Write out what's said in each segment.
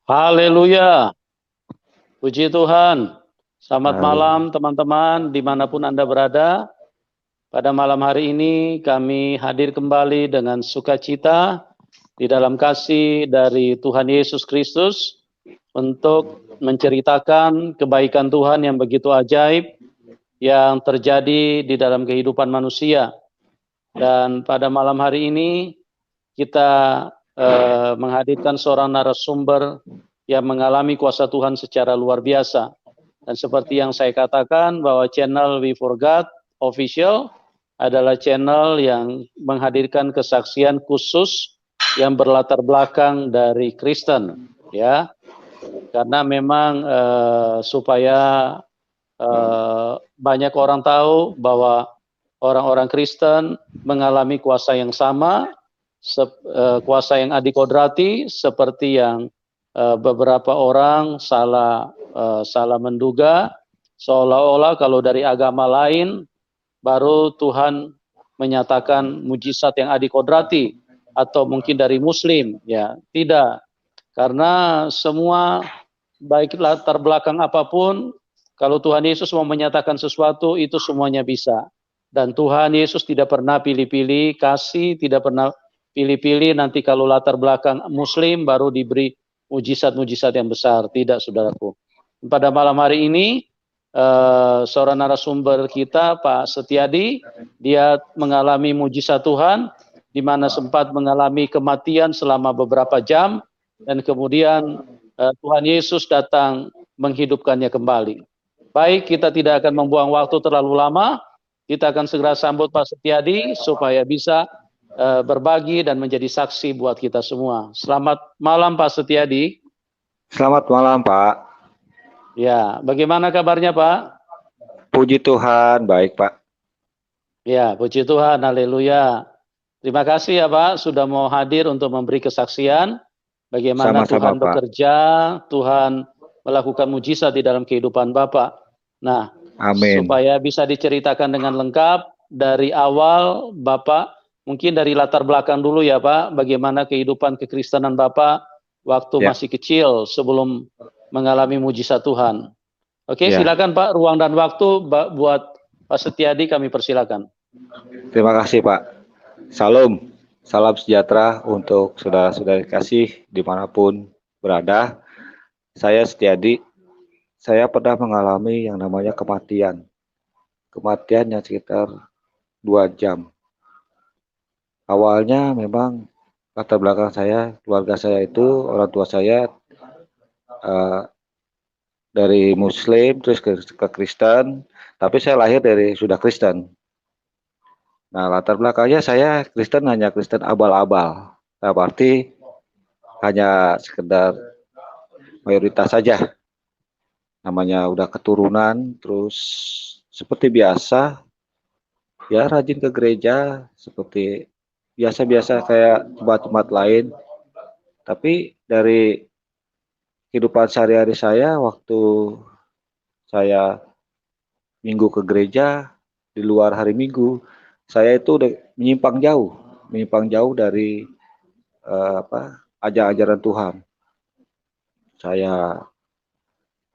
Haleluya, puji Tuhan. Selamat Haleluya. malam teman-teman dimanapun Anda berada. Pada malam hari ini kami hadir kembali dengan sukacita di dalam kasih dari Tuhan Yesus Kristus untuk menceritakan kebaikan Tuhan yang begitu ajaib yang terjadi di dalam kehidupan manusia. Dan pada malam hari ini kita menghadirkan seorang narasumber yang mengalami kuasa Tuhan secara luar biasa. Dan seperti yang saya katakan bahwa channel We Forgot Official adalah channel yang menghadirkan kesaksian khusus yang berlatar belakang dari Kristen, ya. Karena memang supaya banyak orang tahu bahwa orang-orang Kristen mengalami kuasa yang sama, kuasa yang adikodrati, seperti yang beberapa orang salah menduga, seolah-olah kalau dari agama lain baru Tuhan menyatakan mujizat yang adikodrati, atau mungkin dari Muslim, ya. Tidak, karena semua baik latar belakang apapun, kalau Tuhan Yesus mau menyatakan sesuatu itu semuanya bisa. Dan Tuhan Yesus tidak pernah pilih-pilih kasih, tidak pernah pilih-pilih nanti kalau latar belakang Muslim baru diberi mujizat-mujizat yang besar. Tidak, saudaraku. Pada malam hari ini seorang narasumber kita, Pak Setiadi, dia mengalami mujizat Tuhan, di mana sempat mengalami kematian selama beberapa jam, dan kemudian Tuhan Yesus datang menghidupkannya kembali. Baik, kita tidak akan membuang waktu terlalu lama, kita akan segera sambut Pak Setiadi supaya bisa berbagi dan menjadi saksi buat kita semua. Selamat malam Pak Setiadi. Selamat malam Pak. Ya, bagaimana kabarnya Pak? Puji Tuhan, baik Pak. Ya, puji Tuhan, haleluya. Terima kasih ya Pak, sudah mau hadir untuk memberi kesaksian bagaimana Sama-sama, Tuhan Pak. bekerja, Tuhan melakukan mujizat di dalam kehidupan Bapak. Nah, Amin. supaya bisa diceritakan dengan lengkap dari awal Bapak, mungkin dari latar belakang dulu ya Pak, bagaimana kehidupan kekristenan Bapak waktu masih kecil sebelum mengalami mujizat Tuhan. Oke, silakan Pak, ruang dan waktu buat Pak Setiadi kami persilakan. Terima kasih Pak. Salam sejahtera untuk saudara-saudara kasih dimanapun berada. Saya Setiadi, saya pernah mengalami yang namanya kematian. Kematian yang sekitar 2 jam. Awalnya memang latar belakang saya, keluarga saya itu, orang tua saya dari Muslim terus ke Kristen, tapi saya lahir dari sudah Kristen. Nah, latar belakangnya saya Kristen hanya Kristen abal-abal. Nah, berarti hanya sekedar mayoritas saja. Namanya udah keturunan, terus seperti biasa, ya rajin ke gereja, seperti biasa-biasa kayak tempat-tempat lain. Tapi dari kehidupan sehari-hari saya, waktu saya minggu ke gereja, di luar hari minggu, saya itu udah menyimpang jauh dari ajaran Tuhan. Saya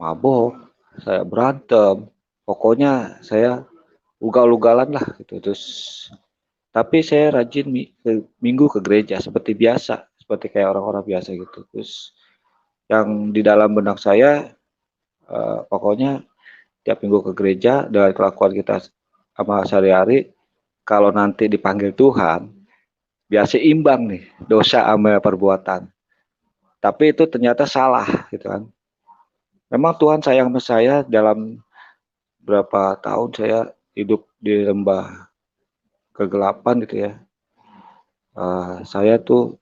mabok, saya berantem, pokoknya saya ugal-ugalan lah gitu. Terus tapi saya rajin minggu ke gereja seperti biasa, seperti kayak orang-orang biasa gitu. Terus yang di dalam benak saya pokoknya tiap minggu ke gereja, dengan kelakuan kita sama sehari-hari, kalau nanti dipanggil Tuhan, biar seimbang nih dosa sama perbuatan. Tapi itu ternyata salah gitu kan. Memang Tuhan sayang sama saya. Dalam berapa tahun saya hidup di lembah kegelapan gitu ya. Saya tuh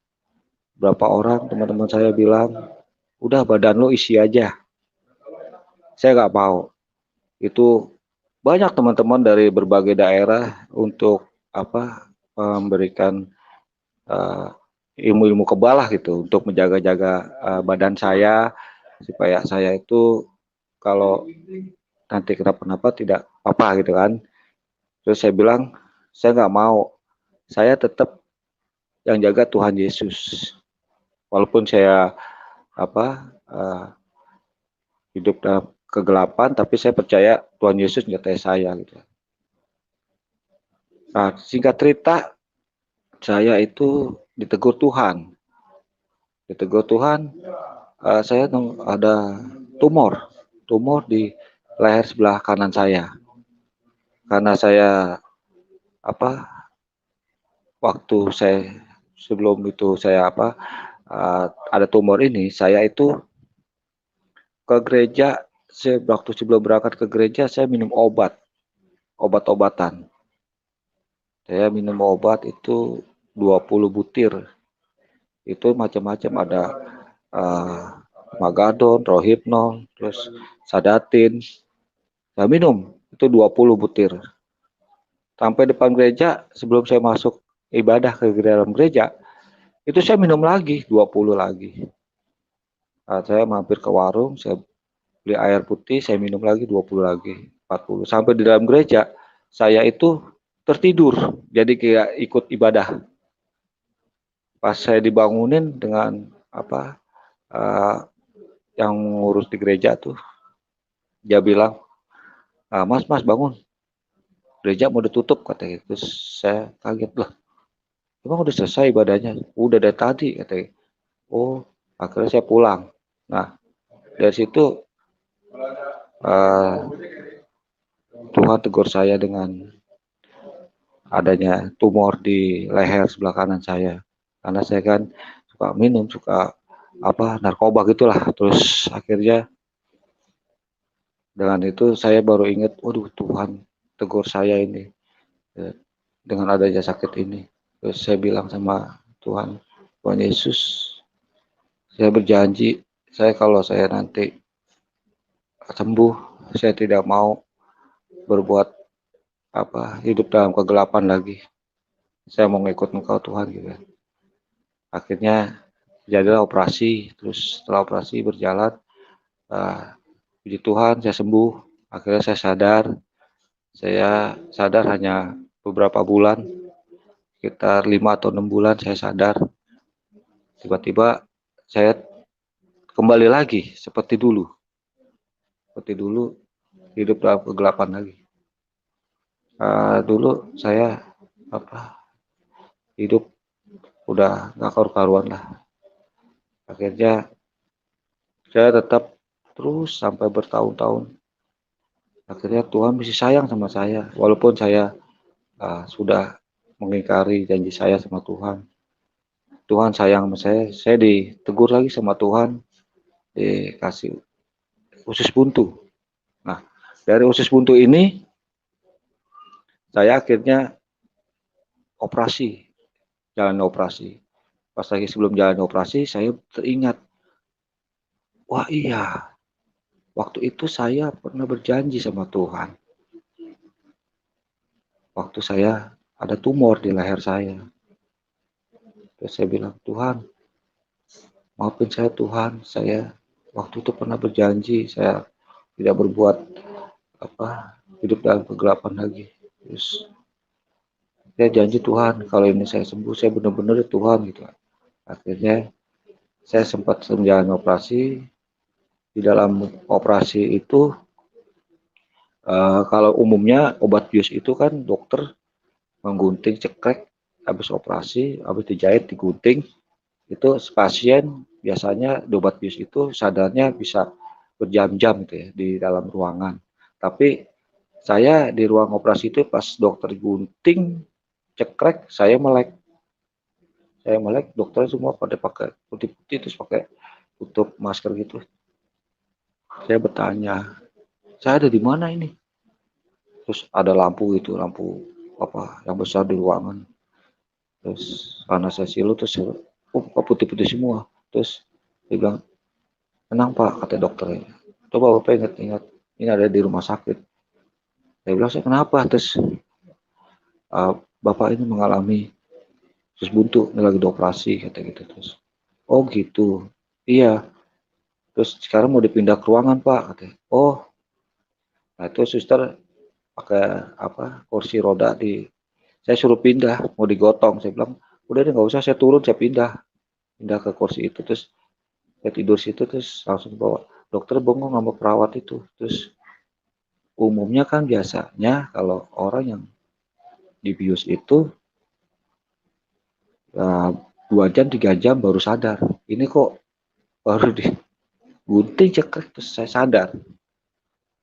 berapa orang teman-teman saya bilang, udah badan lo isi aja. Saya nggak mau. Itu banyak teman-teman dari berbagai daerah untuk memberikan ilmu-ilmu kebal lah gitu untuk menjaga-jaga badan saya supaya saya itu kalau nanti kenapa-napa tidak apa gitu kan. Terus saya bilang saya nggak mau, saya tetap yang jaga Tuhan Yesus. walaupun saya hidup dalam kegelapan, tapi saya percaya Tuhan Yesus menyertai saya gitu. Nah, singkat cerita, saya itu ditegur Tuhan. Saya ada tumor di leher sebelah kanan saya. Karena saya waktu saya sebelum itu saya ada tumor ini, saya itu ke gereja. Waktu sebelum berangkat ke gereja, saya minum obat-obatan. Saya minum obat itu 20 butir. Itu macam-macam, ada Magadon, Rohypnol, terus Sadatin. Saya minum itu 20 butir. Sampai depan gereja, sebelum saya masuk ibadah ke dalam gereja, itu saya minum lagi 20 lagi. Nah, saya mampir ke warung, saya beli air putih, saya minum lagi 20 lagi, 40. Sampai di dalam gereja, saya itu tertidur, jadi kayak ikut ibadah. Pas saya dibangunin dengan yang ngurus di gereja tuh, dia bilang, Mas bangun, gereja mau ditutup katanya. Terus saya kaget, lah, emang udah selesai ibadahnya? Udah dari tadi katanya. Oh, akhirnya saya pulang. Nah, dari situ Tuhan tegur saya dengan adanya tumor di leher sebelah kanan saya. Karena saya kan suka minum, suka narkoba gitulah. Terus akhirnya dengan itu saya baru ingat, waduh, Tuhan tegur saya ini dengan adanya sakit ini. Terus saya bilang sama Tuhan Yesus, saya berjanji, kalau saya nanti sembuh, saya tidak mau berbuat hidup dalam kegelapan lagi. Saya mau ngikut Engkau Tuhan gitu. Akhirnya jadilah operasi. Terus setelah operasi berjalan, puji Tuhan saya sembuh. Akhirnya saya sadar hanya beberapa bulan, sekitar 5 atau 6 bulan saya sadar. Tiba-tiba saya kembali lagi seperti dulu hidup dalam kegelapan lagi. Dulu saya hidup udah nggak karu-karuan lah. Akhirnya saya tetap terus sampai bertahun-tahun. Akhirnya Tuhan masih sayang sama saya, walaupun saya sudah mengingkari janji saya sama Tuhan. Tuhan sayang sama saya ditegur lagi sama Tuhan, dikasih usus buntu. Nah, dari usus buntu ini, saya akhirnya jalan operasi. Pas lagi sebelum jalan operasi, saya teringat, wah iya, waktu itu saya pernah berjanji sama Tuhan. Waktu saya ada tumor di leher saya. Terus saya bilang, Tuhan, maafin saya Tuhan, saya waktu itu pernah berjanji, saya tidak berbuat hidup dalam kegelapan lagi. Terus saya janji Tuhan, kalau ini saya sembuh, saya benar-benar Tuhan gitu. Akhirnya saya sempat menjalani operasi. Di dalam operasi itu, kalau umumnya obat bius itu kan dokter menggunting, cekrek, habis operasi, habis dijahit, digunting, itu pasien biasanya di obat bius itu sadarnya bisa berjam-jam gitu ya di dalam ruangan. Tapi saya di ruang operasi itu pas dokter gunting, cekrek, saya melek, dokter semua pada pakai putih-putih terus pakai tutup masker gitu. Saya bertanya, saya ada di mana ini? Terus ada lampu gitu, lampu yang besar di ruangan. Terus karena saya silu, terus putih-putih semua. Terus dia bilang, tenang Pak, kata dokternya. Coba Bapak ingat-ingat, ini ada di rumah sakit. Saya bilang, saya kenapa? Terus Bapak ini mengalami usus buntu, ini lagi dioperasi, kata gitu. Terus, oh gitu, iya. Terus sekarang mau dipindah ke ruangan Pak, katanya. Oh, nah itu suster pakai kursi roda saya suruh pindah, mau digotong. Saya bilang, udah deh nggak usah, saya turun, saya pindah. pindah ke kursi itu, terus saya tidur situ, terus langsung bawa dokter bengong sama perawat itu. Terus umumnya kan biasanya kalau orang yang dibius itu 2 jam 3 jam baru sadar. Ini kok baru digunting cekrek terus saya sadar.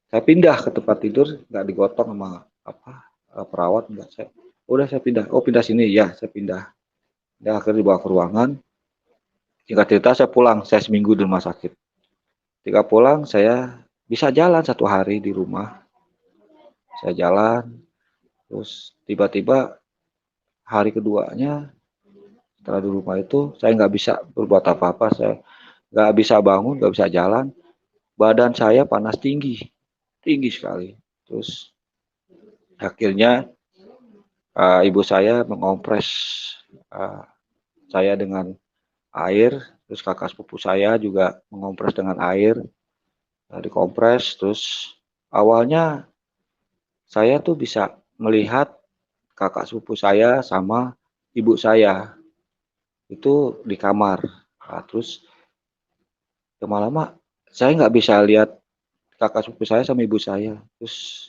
Saya pindah ke tempat tidur, nggak digotong sama perawat, nggak. Saya pindah. Oh, pindah sini ya, saya pindah. Dan akhirnya dibawa ke ruangan. Singkat cerita saya pulang, saya seminggu di rumah sakit. Ketika pulang saya bisa jalan 1 hari di rumah. Saya jalan, terus tiba-tiba hari keduanya setelah di rumah itu saya nggak bisa berbuat apa-apa, saya nggak bisa bangun, nggak bisa jalan, badan saya panas tinggi sekali. Terus akhirnya ibu saya mengompres saya dengan air, terus kakak sepupu saya juga mengompres dengan air, dikompres. Terus awalnya saya tuh bisa melihat kakak sepupu saya sama ibu saya itu di kamar. Terus lama-lama saya nggak bisa lihat kakak sepupu saya sama ibu saya. Terus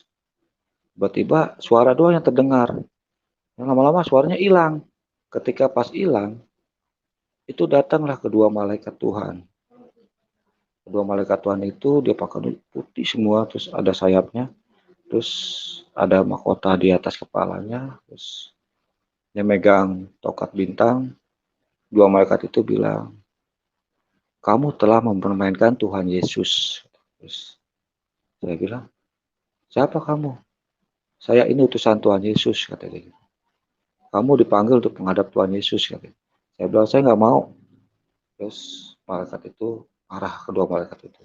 tiba-tiba suara doang yang terdengar. Lama-lama suaranya hilang. Ketika pas hilang, itu datanglah kedua malaikat Tuhan. Kedua malaikat Tuhan itu dia pakai putih semua, terus ada sayapnya, terus ada mahkota di atas kepalanya, terus dia megang tongkat bintang. Dua malaikat itu bilang, kamu telah mempermainkan Tuhan Yesus. Terus saya bilang, siapa kamu? Saya ini utusan Tuhan Yesus, kata dia. Kamu dipanggil untuk menghadap Tuhan Yesus, kata dia. Saya bilang, saya nggak mau. Terus malaikat itu marah, kedua malaikat itu.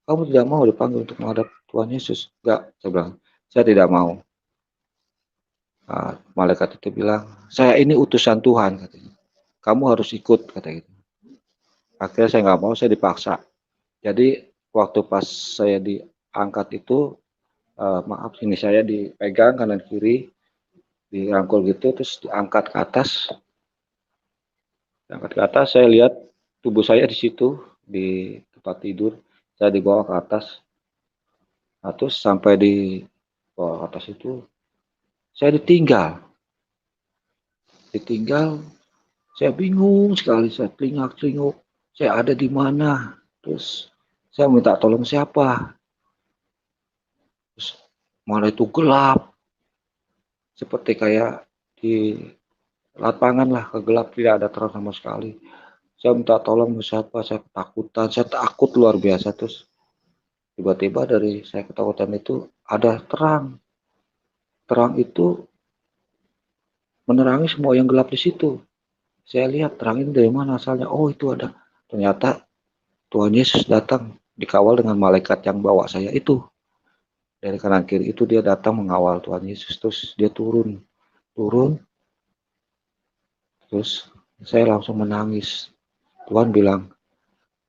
Kamu tidak mau dipanggil untuk menghadap Tuhan Yesus? Enggak, saya bilang, saya tidak mau. Malaikat itu bilang, saya ini utusan Tuhan, katanya. Kamu harus ikut, kata gitu. Akhirnya saya nggak mau, saya dipaksa. Jadi waktu pas saya diangkat itu, maaf, ini saya dipegang kanan kiri, dirangkul gitu, terus diangkat ke atas. Diangkat ke atas, saya lihat tubuh saya di situ, di tempat tidur. Saya dibawa ke atas. Terus sampai di bawah atas itu, saya ditinggal. Saya bingung sekali, saya telingak-telinguk, saya ada di mana. Terus saya minta tolong siapa. Terus malah itu gelap, seperti kayak di lapangan lah, kegelap, tidak ada terang sama sekali. Saya minta tolong siapa, saya ketakutan, saya takut luar biasa. Terus tiba-tiba dari saya ketakutan itu ada terang. Terang itu menerangi semua yang gelap di situ. Saya lihat terang ini dari mana asalnya. Oh, itu ada. Ternyata Tuhan Yesus datang dikawal dengan malaikat yang bawa saya itu. Dari kanan kiri itu dia datang mengawal Tuhan Yesus. Terus dia turun. Terus saya langsung menangis. Tuhan bilang,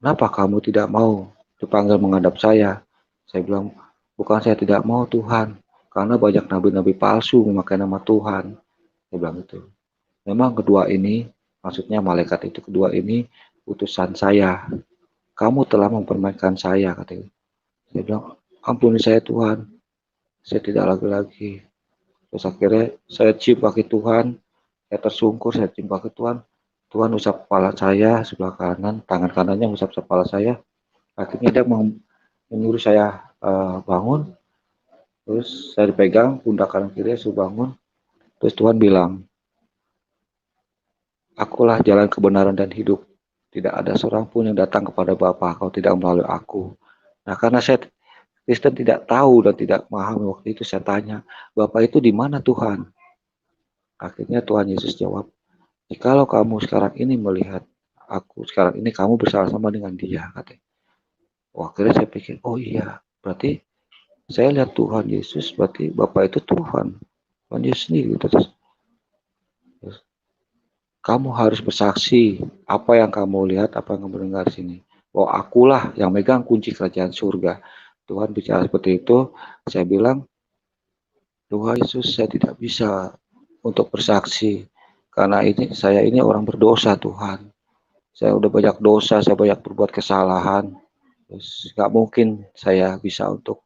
kenapa kamu tidak mau dipanggil menghadap saya? Saya bilang, bukan saya tidak mau Tuhan. Karena banyak nabi-nabi palsu memakai nama Tuhan. Saya bilang itu. Memang kedua ini, maksudnya malaikat itu kedua ini utusan saya. Kamu telah mempermainkan saya, katanya. Saya bilang, ampuni saya Tuhan. Saya tidak lagi-lagi. Terus akhirnya saya cium kaki Tuhan. Saya tersungkur, saya cium kaki Tuhan. Tuhan usap kepala saya sebelah kanan, tangan kanannya usap kepala saya. Akhirnya dia menyuruh saya bangun. Terus saya dipegang, pundak kanan kiri, saya bangun. Terus Tuhan bilang, akulah jalan kebenaran dan hidup. Tidak ada seorang pun yang datang kepada Bapa kalau tidak melalui aku. Nah, karena saya Kristen tidak tahu dan tidak memahami waktu itu, saya tanya, Bapak itu di mana Tuhan? Akhirnya Tuhan Yesus jawab, kalau kamu sekarang ini melihat aku, sekarang ini kamu bersama-sama dengan dia, katanya. Akhirnya saya pikir, oh iya, berarti saya lihat Tuhan Yesus, berarti Bapak itu Tuhan Yesus sendiri. Terus kamu harus bersaksi apa yang kamu lihat, apa yang kamu dengar sini. Oh, akulah yang megang kunci kerajaan surga. Tuhan bicara seperti itu, saya bilang, Tuhan Yesus, saya tidak bisa untuk bersaksi karena saya ini orang berdosa, Tuhan. Saya udah banyak dosa, saya banyak berbuat kesalahan. Terus nggak mungkin saya bisa untuk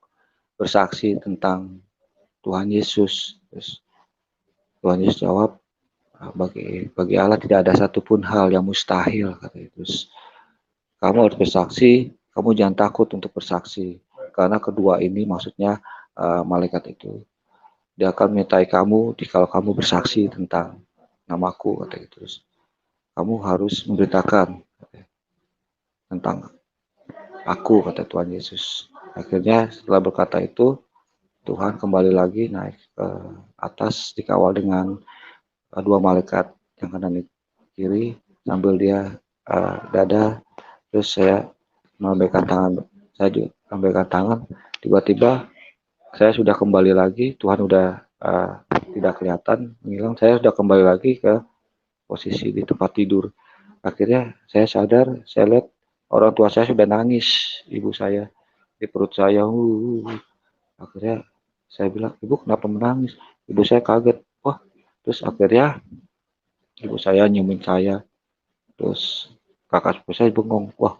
bersaksi tentang Tuhan Yesus. Terus Tuhan Yesus jawab, bagi Allah tidak ada satupun hal yang mustahil, katanya. Terus kamu harus bersaksi, kamu jangan takut untuk bersaksi, karena kedua ini maksudnya malaikat itu, dia akan menyertai kamu jika kamu bersaksi tentang namaku, katanya. Terus kamu harus memberitakan tentang aku, kata Tuhan Yesus. Akhirnya setelah berkata itu, Tuhan kembali lagi naik ke atas dikawal dengan dua malaikat yang kanan dan kiri, sambil dia dada. Terus saya melambaikan tangan, saya juga melambaikan tangan. Tiba-tiba saya sudah kembali lagi, Tuhan udah tidak kelihatan, menghilang. Saya sudah kembali lagi ke posisi di tempat tidur. Akhirnya saya sadar, saya lihat orang tua saya sudah nangis, ibu saya di perut saya. Akhirnya saya bilang, ibu kenapa menangis? Ibu saya kaget. Wah, terus akhirnya ibu saya nyiumin saya. Terus kakak sepupu saya bengong. Wah,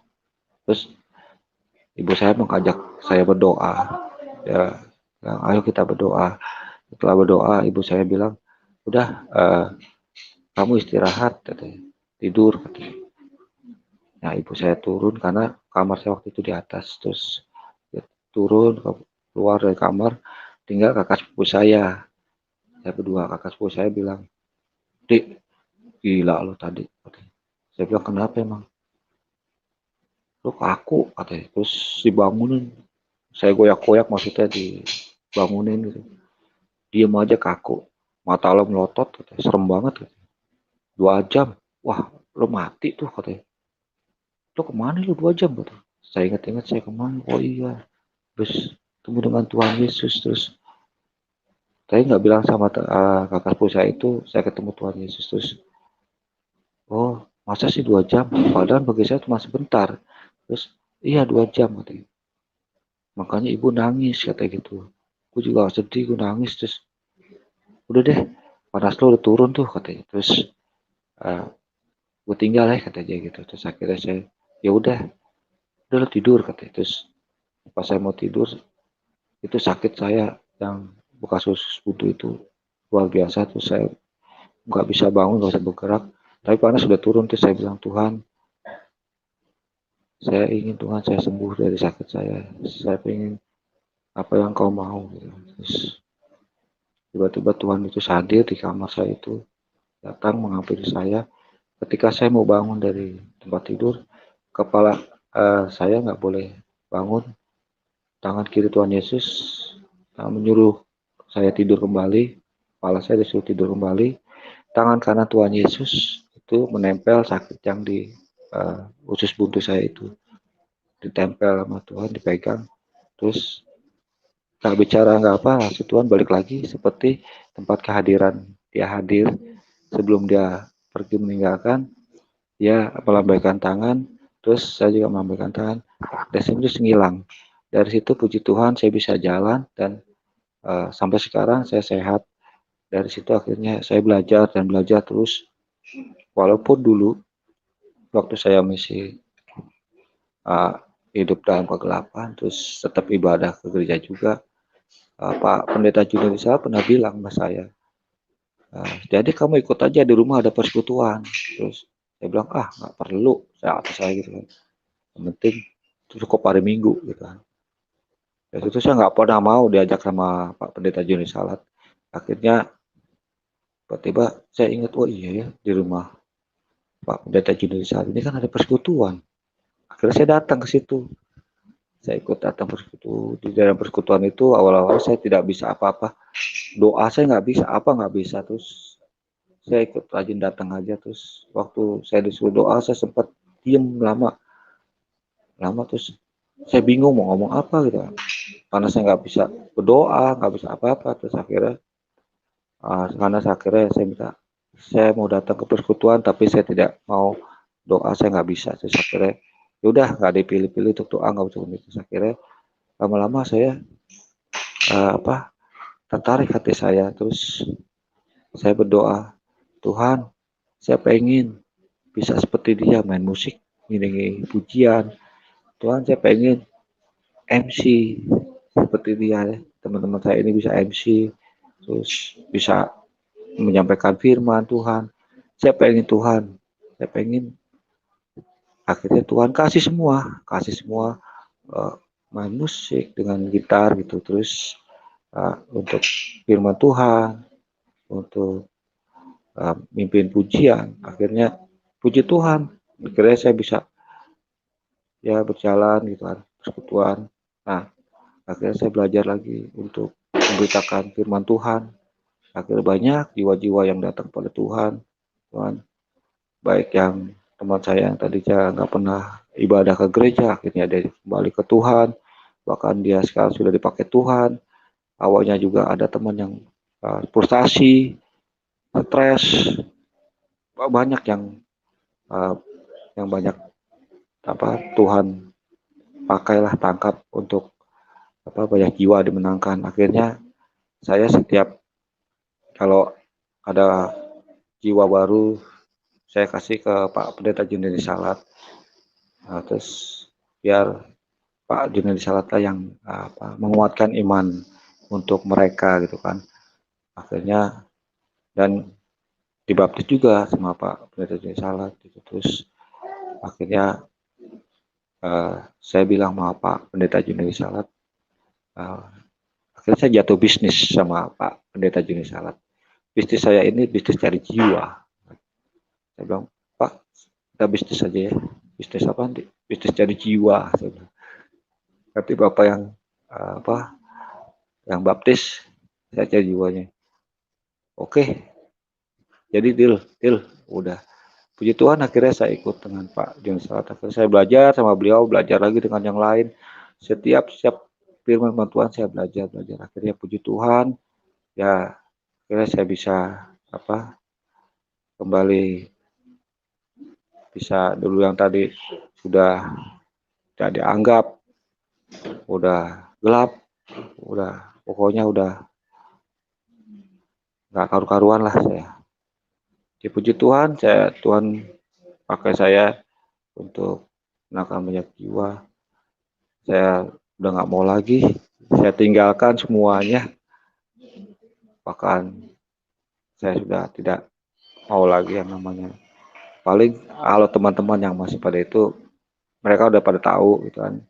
terus ibu saya mengajak saya berdoa. Ya, ayo kita berdoa. Setelah berdoa, ibu saya bilang, udah, kamu istirahat, katanya. Tidur, katanya. Nah, ibu saya turun karena kamar saya waktu itu di atas. Terus dia turun, keluar dari kamar, tinggal kakak sepupu saya. Saya berdua, kakak sepupu saya bilang, Dik, gila lo tadi, katanya. Saya bilang, kenapa emang? Lo kaku, katanya. Terus dibangunin. Saya goyak-goyak, maksudnya dibangunin gitu. Diem aja kaku. Mata lo melotot, katanya. Serem banget, katanya. 2 jam. Wah, lo mati tuh, katanya. Lo kemana lo 2 jam, katanya. Saya ingat-ingat saya kemana. Oh iya. Terus ketemu dengan Tuhan Yesus. Terus saya nggak bilang sama kakak sepupu saya itu, saya ketemu Tuhan Yesus. Terus, oh, masa sih 2 jam? Padahal bagi saya cuma sebentar. Terus, iya 2 jam, katanya. Makanya ibu nangis, kata gitu. Aku juga sedih, aku nangis. Terus, udah deh, panas lo udah turun tuh, katanya. Terus, gue tinggal ya, katanya gitu. Terus akhirnya saya, ya udah lo tidur, katanya. Terus, pas saya mau tidur, itu sakit saya yang bekas usus buntu itu luar biasa. Terus saya nggak bisa bangun, nggak bisa bergerak. Tapi panas sudah turun. Terus saya bilang, Tuhan, saya ingin Tuhan saya sembuh dari sakit saya. Saya ingin apa yang kau mau. Terus tiba-tiba Tuhan itu hadir di kamar saya itu, datang menghampiri saya. Ketika saya mau bangun dari tempat tidur, kepala saya nggak boleh bangun. Tangan kiri Tuhan Yesus menyuruh saya tidur kembali. Kepala saya disuruh tidur kembali. Tangan kanan Tuhan Yesus itu menempel sakit yang di usus buntu saya itu. Ditempel sama Tuhan, dipegang. Terus nggak bicara nggak apa, si Tuhan balik lagi seperti tempat kehadiran. Dia hadir sebelum dia pergi meninggalkan. Dia melambaikan tangan, terus saya juga melambaikan tangan. Dan terus ngilang. Dari situ puji Tuhan saya bisa jalan dan sampai sekarang saya sehat. Dari situ akhirnya saya belajar dan belajar terus. Walaupun dulu waktu saya masih hidup dalam kegelapan, terus tetap ibadah ke gereja juga. Pak Pendeta Junisa pernah bilang sama saya, jadi kamu ikut aja di rumah ada persekutuan. Terus saya bilang, nggak perlu, saya gitu kan. Yang penting cukup hari Minggu gitu kan. Dan itu saya nggak pernah mau diajak sama Pak Pendeta Junisa. Akhirnya tiba-tiba saya ingat, oh iya ya, di rumah Pak Pendeta Junisa ini kan ada persekutuan. Akhirnya saya datang ke situ. Saya ikut datang persekutuan. Di dalam persekutuan itu awal-awal saya tidak bisa apa-apa. Doa saya nggak bisa, nggak bisa. Terus saya ikut rajin datang aja. Terus waktu saya disuruh doa, saya sempat diem lama. Terus saya bingung mau ngomong apa gitu. Karena saya nggak bisa berdoa, nggak bisa apa-apa. Terus akhirnya, saya minta, saya mau datang ke persekutuan, tapi saya tidak mau doa, saya nggak bisa. Terus akhirnya, yaudah nggak dipilih-pilih untuk doa, nggak usah. Terus akhirnya lama-lama saya tertarik hati saya. Terus saya berdoa, Tuhan, saya pengen bisa seperti dia main musik, ngiringi pujian. Tuhan, saya pengen MC seperti dia ya. Teman-teman saya ini bisa MC, terus bisa menyampaikan firman Tuhan. Saya pengen Tuhan, saya pengen akhirnya Tuhan kasih semua main musik dengan gitar gitu, terus untuk firman Tuhan, untuk mimpin pujian. Akhirnya puji Tuhan, akhirnya saya bisa ya berjalan gitu kan, persekutuan. Nah, akhirnya saya belajar lagi untuk memberitakan firman Tuhan. Akhirnya banyak jiwa-jiwa yang datang pada Tuhan. Tuhan, baik yang teman saya yang tadinya nggak pernah ibadah ke gereja, akhirnya dia kembali ke Tuhan. Bahkan dia sekarang sudah dipakai Tuhan. Awalnya juga ada teman yang frustasi, stres, banyak yang banyak Tuhan pakailah, tangkap untuk banyak jiwa dimenangkan. Akhirnya saya setiap kalau ada jiwa baru, saya kasih ke Pak Pendeta Junedi Salat, terus biar Pak Junedi Salat lah yang menguatkan iman untuk mereka gitu kan. Akhirnya dan dibaptis juga sama Pak Pendeta Junedi Salat gitu. Terus akhirnya saya bilang sama Pak Pendeta Junedi Salat, akhirnya saya jatuh bisnis sama Pak Pendeta Junedi Salat. Bisnis saya ini bisnis cari jiwa. Saya bilang, Pak, kita bisnis aja ya. Bisnis apa nanti? Bisnis cari jiwa. Tapi Bapak yang yang baptis, saya cari jiwanya. Oke. Jadi deal, udah. Puji Tuhan, akhirnya saya ikut dengan Pak Junedi Salat. Akhirnya saya belajar sama beliau, belajar lagi dengan yang lain. Setiap firman Tuhan saya belajar. Akhirnya puji Tuhan, ya akhirnya saya bisa kembali, bisa dulu yang tadi sudah tidak dianggap, udah gelap, pokoknya udah nggak karu-karuan lah saya. Dipuji Tuhan, Tuhan pakai saya untuk menangkan banyak jiwa. Saya udah nggak mau lagi, saya tinggalkan semuanya. Bahkan saya sudah tidak mau lagi yang namanya. Paling kalau teman-teman yang masih pada itu, mereka udah pada tahu gitu kan.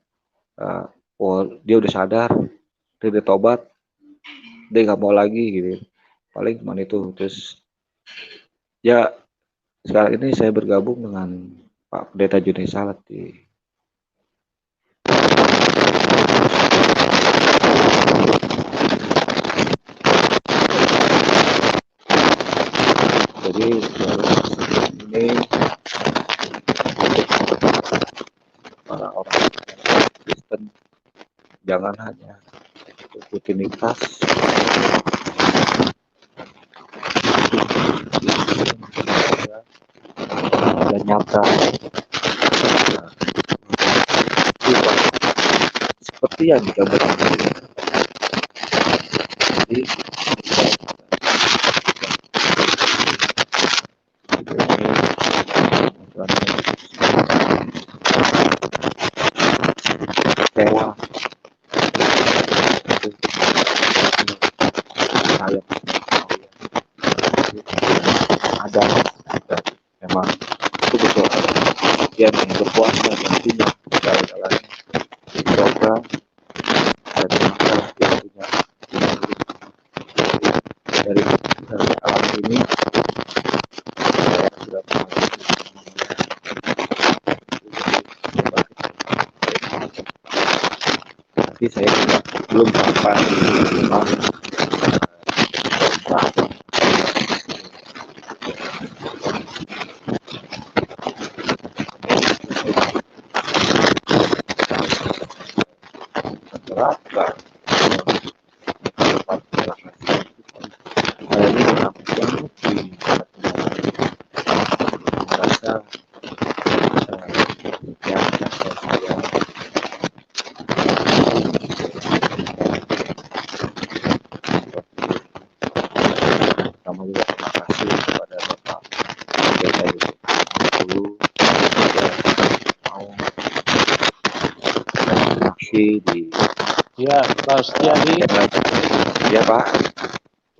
Oh, dia udah sadar, dia udah tobat, dia nggak mau lagi gitu. Paling cuma itu. Terus ya sekarang ini saya bergabung dengan Pak Pendeta Junedi Salat jadi ini para orang Kristen jangan hanya rutinitas dan nyata seperti yang digambarkan. Jadi kecewa saya ada memang itu betul dia yang berkuasa dan punya segala-galanya semoga dan masalah dia punya dari alam ini saya sudah tapi saya belum sampai mengisi di Ya, Pak Setiadi. Ya, Pak.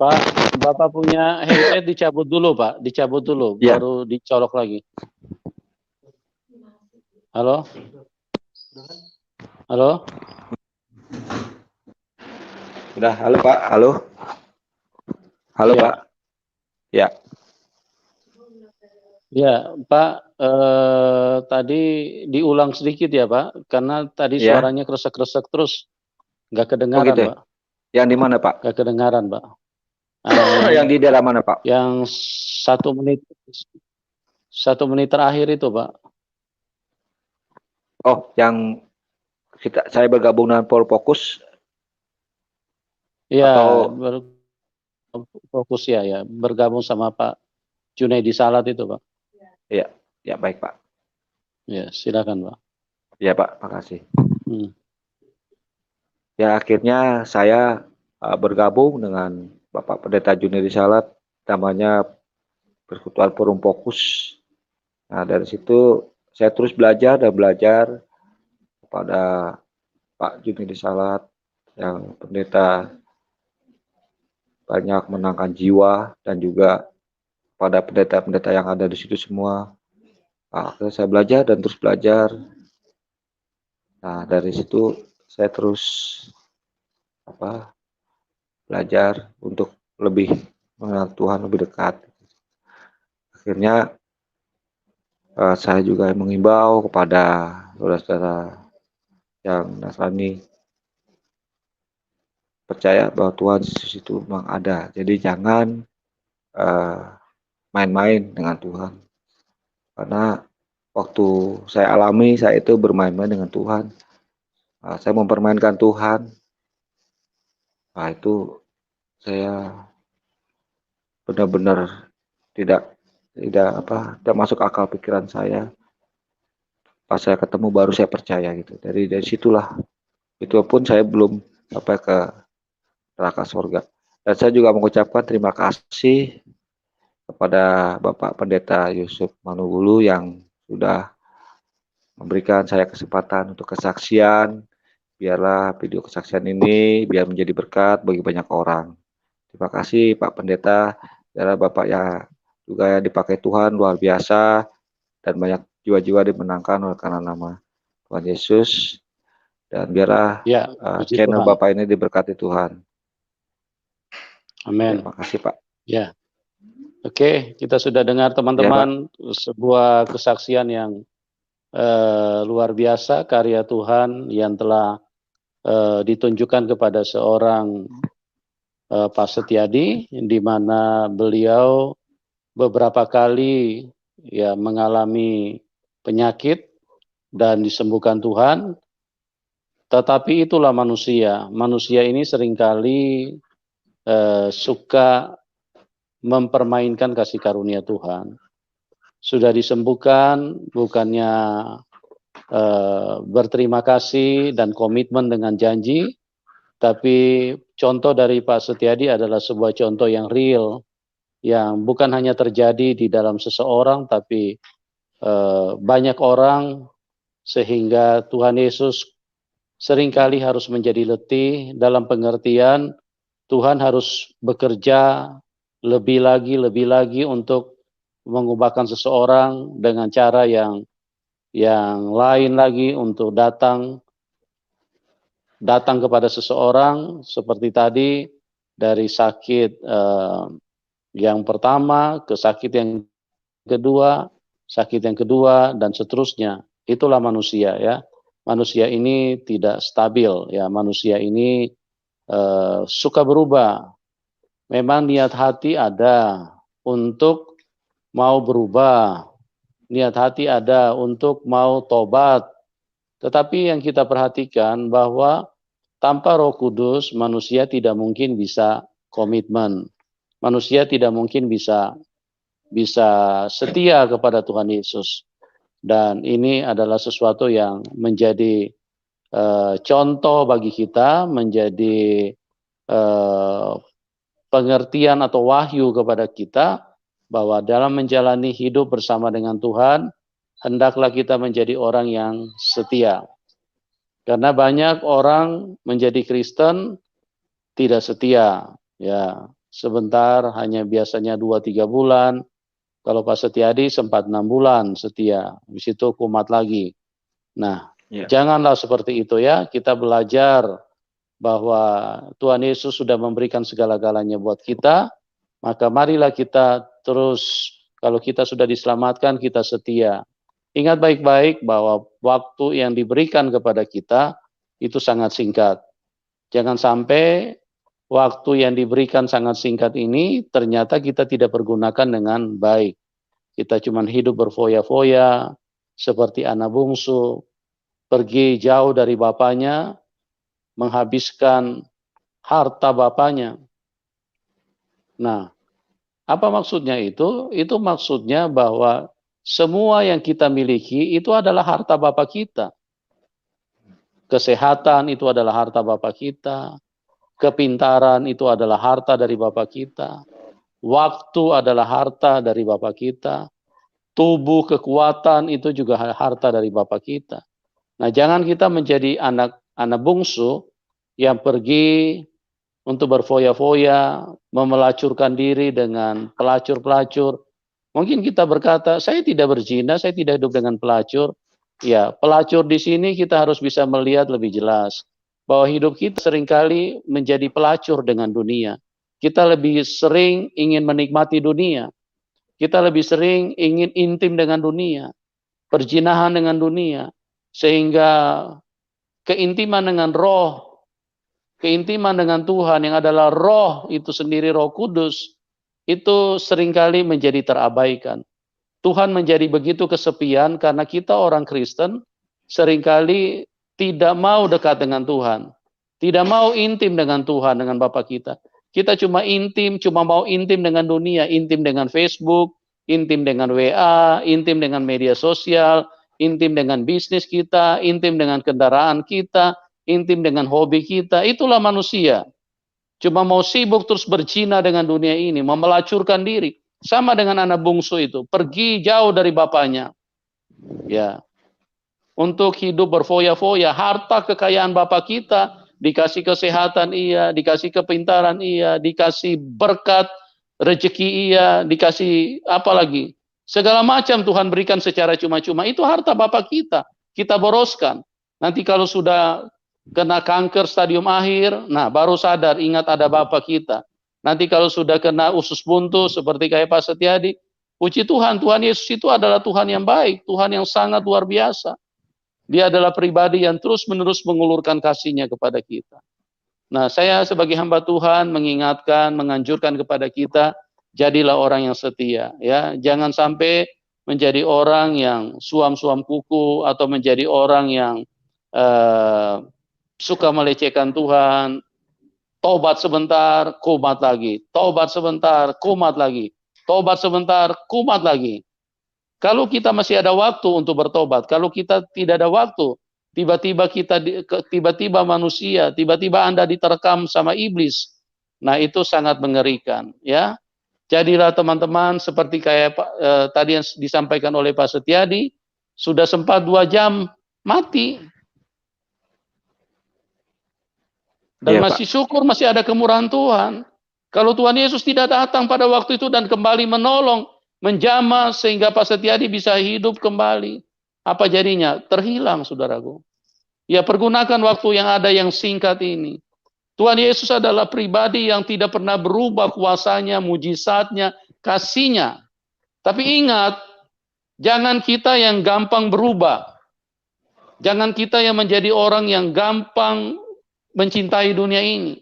Pak, Bapak punya handset dicabut dulu, Pak. Dicabut dulu, Ya. baru dicolok lagi. Halo? Halo? Udah, halo Pak, halo. Halo Ya. Pak. Ya. Ya, Pak, tadi diulang sedikit ya, Pak, karena tadi Ya. suaranya kresek-kresek terus, nggak Oh kedengaran, gitu. Pak. Yang di mana Pak? Nggak kedengaran, Pak. Yang di daerah mana Pak? Yang 1 menit terakhir itu, Pak. Oh, yang saya bergabung dengan Polfokus Ya, atau fokus ya, bergabung sama Pak Junaidi Salat itu, Pak. ya, ya baik Pak. Ya, silakan, Pak. Ya Pak, makasih. Hmm. Ya akhirnya saya bergabung dengan Bapak Pendeta Junaidi Salat, namanya Persekutuan Forum Fokus. Nah dari situ saya terus belajar dan belajar kepada Pak Junaidi Salat yang pendeta banyak menangkan jiwa dan juga pada pendeta-pendeta yang ada di situ semua. Nah, akhirnya saya belajar dan terus belajar. Nah dari situ saya terus belajar untuk lebih mengenal Tuhan lebih dekat. Akhirnya saya juga mengimbau kepada saudara-saudara yang Nasrani percaya bahwa Tuhan Yesus itu memang ada. Jadi jangan main-main dengan Tuhan. Karena waktu saya alami, saya itu bermain-main dengan Tuhan. Saya mempermainkan Tuhan. Nah itu saya benar-benar tidak masuk akal pikiran saya. Pas saya ketemu baru saya percaya gitu. Dari situlah. Itu pun saya belum sampai ke neraka surga. Dan saya juga mengucapkan terima kasih kepada Bapak Pendeta Yusuf Manugulu yang sudah memberikan saya kesempatan untuk kesaksian. Biarlah video kesaksian ini biar menjadi berkat bagi banyak orang. Terima kasih Pak Pendeta. Biarlah Bapak ya juga dipakai Tuhan luar biasa dan banyak jiwa-jiwa dimenangkan oleh karena nama Tuhan Yesus. Dan biarlah channel Tuhan. Bapak ini diberkati Tuhan. Amin. Terima kasih Pak. Ya. Oke, kita sudah dengar teman-teman sebuah kesaksian yang luar biasa, karya Tuhan yang telah ditunjukkan kepada seorang Pak Setiadi, di mana beliau beberapa kali ya mengalami penyakit dan disembuhkan Tuhan. Tetapi itulah manusia. Manusia ini seringkali suka mempermainkan kasih karunia Tuhan. Sudah disembuhkan, bukannya berterima kasih dan komitmen dengan janji, tapi contoh dari Pak Setiadi adalah sebuah contoh yang real, yang bukan hanya terjadi di dalam seseorang, tapi banyak orang, sehingga Tuhan Yesus seringkali harus menjadi letih dalam pengertian Tuhan harus bekerja lebih lagi untuk mengubahkan seseorang dengan cara yang lain lagi untuk datang kepada seseorang seperti tadi, dari sakit yang pertama ke sakit yang kedua dan seterusnya. Itulah manusia ya. Manusia ini tidak stabil ya. Manusia ini suka berubah. Memang niat hati ada untuk mau berubah, niat hati ada untuk mau tobat. Tetapi yang kita perhatikan bahwa tanpa Roh Kudus manusia tidak mungkin bisa komitmen. Manusia tidak mungkin bisa setia kepada Tuhan Yesus. Dan ini adalah sesuatu yang menjadi contoh bagi kita, menjadi pengertian atau wahyu kepada kita bahwa dalam menjalani hidup bersama dengan Tuhan, hendaklah kita menjadi orang yang setia. Karena banyak orang menjadi Kristen tidak setia, ya. Sebentar, hanya biasanya 2-3 bulan. Kalau Pak Setiadi sempat 6 bulan setia, habis itu kumat lagi. Nah, janganlah seperti itu ya. Kita belajar bahwa Tuhan Yesus sudah memberikan segala-galanya buat kita, maka marilah kita terus, kalau kita sudah diselamatkan, kita setia. Ingat baik-baik bahwa waktu yang diberikan kepada kita itu sangat singkat. Jangan sampai waktu yang diberikan sangat singkat ini ternyata kita tidak pergunakan dengan baik. Kita cuma hidup berfoya-foya seperti anak bungsu, pergi jauh dari bapaknya, menghabiskan harta bapaknya. Nah, apa maksudnya itu? Itu maksudnya bahwa semua yang kita miliki itu adalah harta Bapa kita. Kesehatan itu adalah harta Bapa kita. Kepintaran itu adalah harta dari Bapa kita. Waktu adalah harta dari Bapa kita. Tubuh, kekuatan itu juga harta dari Bapa kita. Nah, jangan kita menjadi anak bungsu yang pergi untuk berfoya-foya, memelacurkan diri dengan pelacur-pelacur. Mungkin kita berkata, saya tidak berzina, saya tidak hidup dengan pelacur. Ya, pelacur di sini kita harus bisa melihat lebih jelas bahwa hidup kita seringkali menjadi pelacur dengan dunia. Kita lebih sering ingin menikmati dunia. Kita lebih sering ingin intim dengan dunia, perzinahan dengan dunia, sehingga keintiman dengan roh, keintiman dengan Tuhan yang adalah roh itu sendiri, Roh Kudus, itu seringkali menjadi terabaikan. Tuhan menjadi begitu kesepian karena kita orang Kristen seringkali tidak mau dekat dengan Tuhan. Tidak mau intim dengan Tuhan, dengan Bapa kita. Kita cuma mau intim dengan dunia, intim dengan Facebook, intim dengan WA, intim dengan media sosial, intim dengan bisnis kita, intim dengan kendaraan kita, intim dengan hobi kita. Itulah manusia. Cuma mau sibuk terus berzina dengan dunia ini, memelacurkan diri. Sama dengan anak bungsu itu, pergi jauh dari bapaknya. Ya. Untuk hidup berfoya-foya, harta kekayaan Bapa kita, dikasih kesehatan iya, dikasih kepintaran iya, dikasih berkat rezeki iya, dikasih apa lagi? Segala macam Tuhan berikan secara cuma-cuma. Itu harta Bapa kita. Kita boroskan. Nanti kalau sudah kena kanker stadium akhir, nah baru sadar ingat ada Bapa kita. Nanti kalau sudah kena usus buntu seperti kayak Pak Setiadi, puji Tuhan, Tuhan Yesus itu adalah Tuhan yang baik, Tuhan yang sangat luar biasa. Dia adalah pribadi yang terus-menerus mengulurkan kasih-Nya kepada kita. Nah, saya sebagai hamba Tuhan mengingatkan, menganjurkan kepada kita, jadilah orang yang setia, ya. Jangan sampai menjadi orang yang suam-suam kuku atau menjadi orang yang suka melecehkan Tuhan. Tobat sebentar, kumat lagi. Tobat sebentar, kumat lagi. Tobat sebentar, kumat lagi. Kalau kita masih ada waktu untuk bertobat, kalau kita tidak ada waktu, tiba-tiba manusia, tiba-tiba Anda diterkam sama iblis. Nah, itu sangat mengerikan, ya. Jadilah teman-teman seperti kayak tadi yang disampaikan oleh Pak Setiadi, sudah sempat 2 jam mati. Dan ya, masih Pak. Syukur masih ada kemurahan Tuhan. Kalau Tuhan Yesus tidak datang pada waktu itu dan kembali menolong, menjamah sehingga Pak Setiadi bisa hidup kembali, apa jadinya? Terhilang, saudaraku. Ya, pergunakan waktu yang ada yang singkat ini. Tuhan Yesus adalah pribadi yang tidak pernah berubah kuasanya, mujizatnya, kasih-Nya. Tapi ingat, jangan kita yang gampang berubah. Jangan kita yang menjadi orang yang gampang mencintai dunia ini,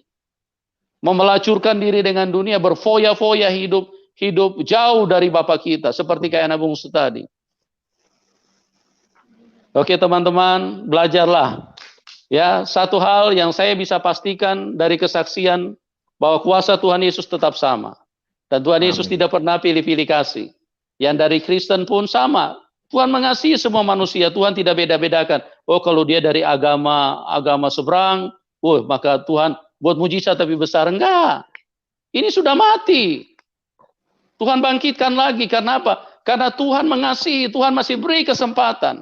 memelacurkan diri dengan dunia, berfoya-foya hidup jauh dari Bapa kita, seperti kayak anak bungsu tadi. Oke teman-teman, belajarlah. Ya, satu hal yang saya bisa pastikan dari kesaksian bahwa kuasa Tuhan Yesus tetap sama. Dan Tuhan Yesus tidak pernah pilih-pilih kasih. Yang dari Kristen pun sama. Tuhan mengasihi semua manusia, Tuhan tidak beda-bedakan. Oh, kalau dia dari agama seberang, maka Tuhan buat mujizat tapi besar. Enggak. Ini sudah mati. Tuhan bangkitkan lagi. Karena apa? Karena Tuhan mengasihi. Tuhan masih beri kesempatan.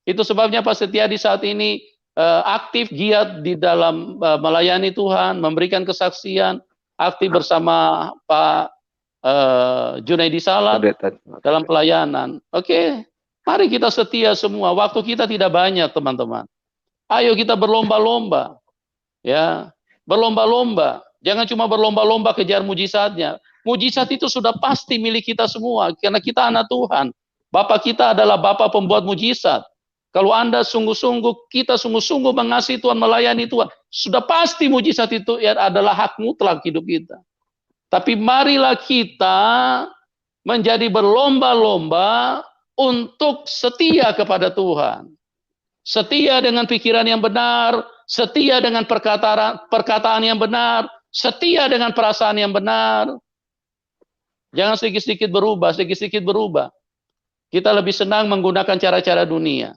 Itu sebabnya Pak Setiadi saat ini aktif giat di dalam melayani Tuhan, memberikan kesaksian, aktif bersama Pak Junaidi Salat dalam pelayanan. Oke, mari kita setia semua. Waktu kita tidak banyak, teman-teman. Ayo kita berlomba-lomba, ya, berlomba-lomba. Jangan cuma berlomba-lomba kejar mujizatnya. Mujizat itu sudah pasti milik kita semua, karena kita anak Tuhan. Bapak kita adalah Bapak pembuat mujizat. Kalau Anda sungguh-sungguh, kita sungguh-sungguh mengasihi Tuhan, melayani Tuhan, sudah pasti mujizat itu adalah hak mutlak hidup kita. Tapi marilah kita menjadi berlomba-lomba untuk setia kepada Tuhan. Setia dengan pikiran yang benar, setia dengan perkataan yang benar, setia dengan perasaan yang benar. Jangan sedikit-sedikit berubah, sedikit-sedikit berubah. Kita lebih senang menggunakan cara-cara dunia.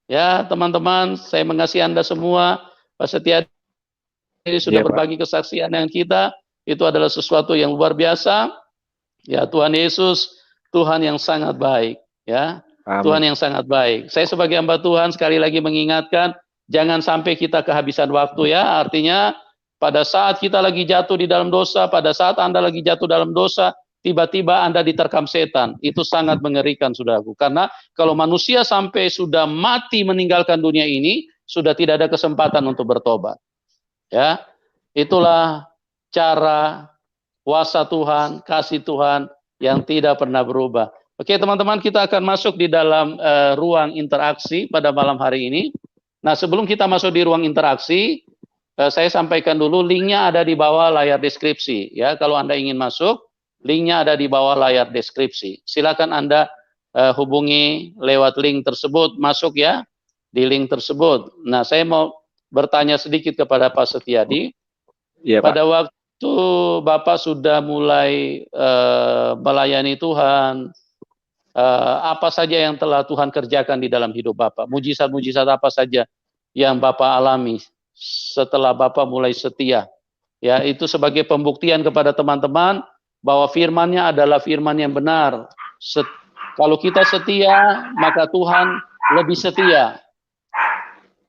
Ya, teman-teman, saya mengasihi Anda semua. Pak Setia ini sudah berbagi kesaksian dengan kita. Itu adalah sesuatu yang luar biasa. Ya, Tuhan Yesus, Tuhan yang sangat baik. Ya, amin. Tuhan yang sangat baik. Saya sebagai hamba Tuhan sekali lagi mengingatkan, jangan sampai kita kehabisan waktu ya. Artinya pada saat kita lagi jatuh di dalam dosa, pada saat Anda lagi jatuh dalam dosa, tiba-tiba Anda diterkam setan. Itu sangat mengerikan, saudaraku. Karena kalau manusia sampai sudah mati meninggalkan dunia ini, sudah tidak ada kesempatan untuk bertobat. Ya, itulah cara kuasa Tuhan, kasih Tuhan yang tidak pernah berubah. Oke, teman-teman, kita akan masuk di dalam ruang interaksi pada malam hari ini. Nah, sebelum kita masuk di ruang interaksi, saya sampaikan dulu linknya ada di bawah layar deskripsi. Ya, kalau Anda ingin masuk, linknya ada di bawah layar deskripsi. Silakan Anda hubungi lewat link tersebut, masuk ya di link tersebut. Nah, saya mau bertanya sedikit kepada Pak Setiadi. Ya, pada waktu Bapak sudah mulai melayani Tuhan, apa saja yang telah Tuhan kerjakan di dalam hidup Bapak? Mujizat-mujizat apa saja yang Bapak alami setelah Bapak mulai setia? Ya, itu sebagai pembuktian kepada teman-teman bahwa firman-Nya adalah firman yang benar. Kalau kita setia, maka Tuhan lebih setia.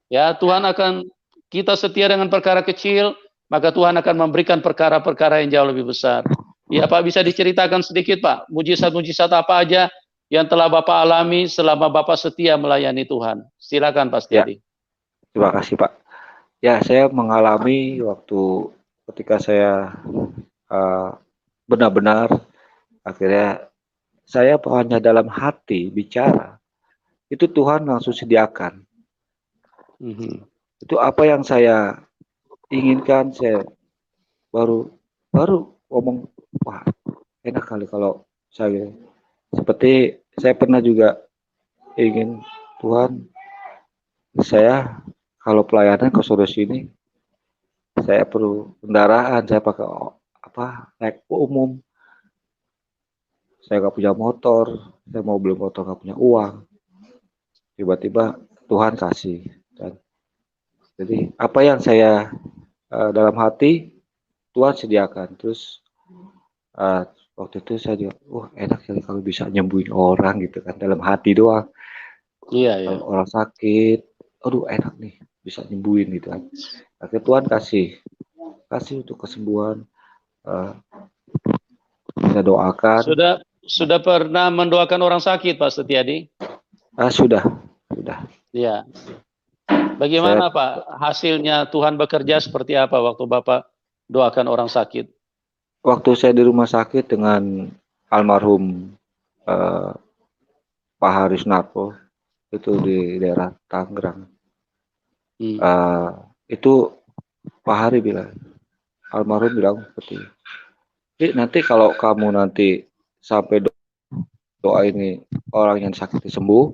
Ya, Tuhan akan, kita setia dengan perkara kecil, maka Tuhan akan memberikan perkara-perkara yang jauh lebih besar. Ya, Pak, bisa diceritakan sedikit, Pak, mujizat-mujizat apa aja yang telah Bapak alami selama Bapak setia melayani Tuhan? Silakan, Pak Setiadi. Ya, terima kasih, Pak. Ya, saya mengalami waktu ketika saya benar-benar akhirnya saya hanya dalam hati bicara, itu Tuhan langsung sediakan. Itu apa yang saya inginkan, saya baru ngomong, wah enak kali kalau saya, seperti saya pernah juga ingin, Tuhan, saya kalau pelayanan ke saudara sini, saya perlu kendaraan, saya pakai naik umum, saya nggak punya motor, saya mau beli motor nggak punya uang, tiba-tiba Tuhan kasih. Dan jadi apa yang saya dalam hati Tuhan sediakan. Terus waktu itu saya juga, enak sekali kalau bisa nyembuhin orang gitu kan, dalam hati doang. Iya. Kalau orang sakit, aduh enak nih bisa nyembuhin gitu kan. Akhirnya Tuhan kasih untuk kesembuhan. Saya doakan. Sudah pernah mendoakan orang sakit, Pak Setiadi? Sudah. Ya. Bagaimana Pak hasilnya, Tuhan bekerja seperti apa waktu Bapak doakan orang sakit? Waktu saya di rumah sakit dengan almarhum Pak Haris Narko, itu di daerah Tangerang. Itu Pak Hari bilang, almarhum bilang seperti, nanti kalau kamu nanti sampai doa ini orang yang sakit sembuh,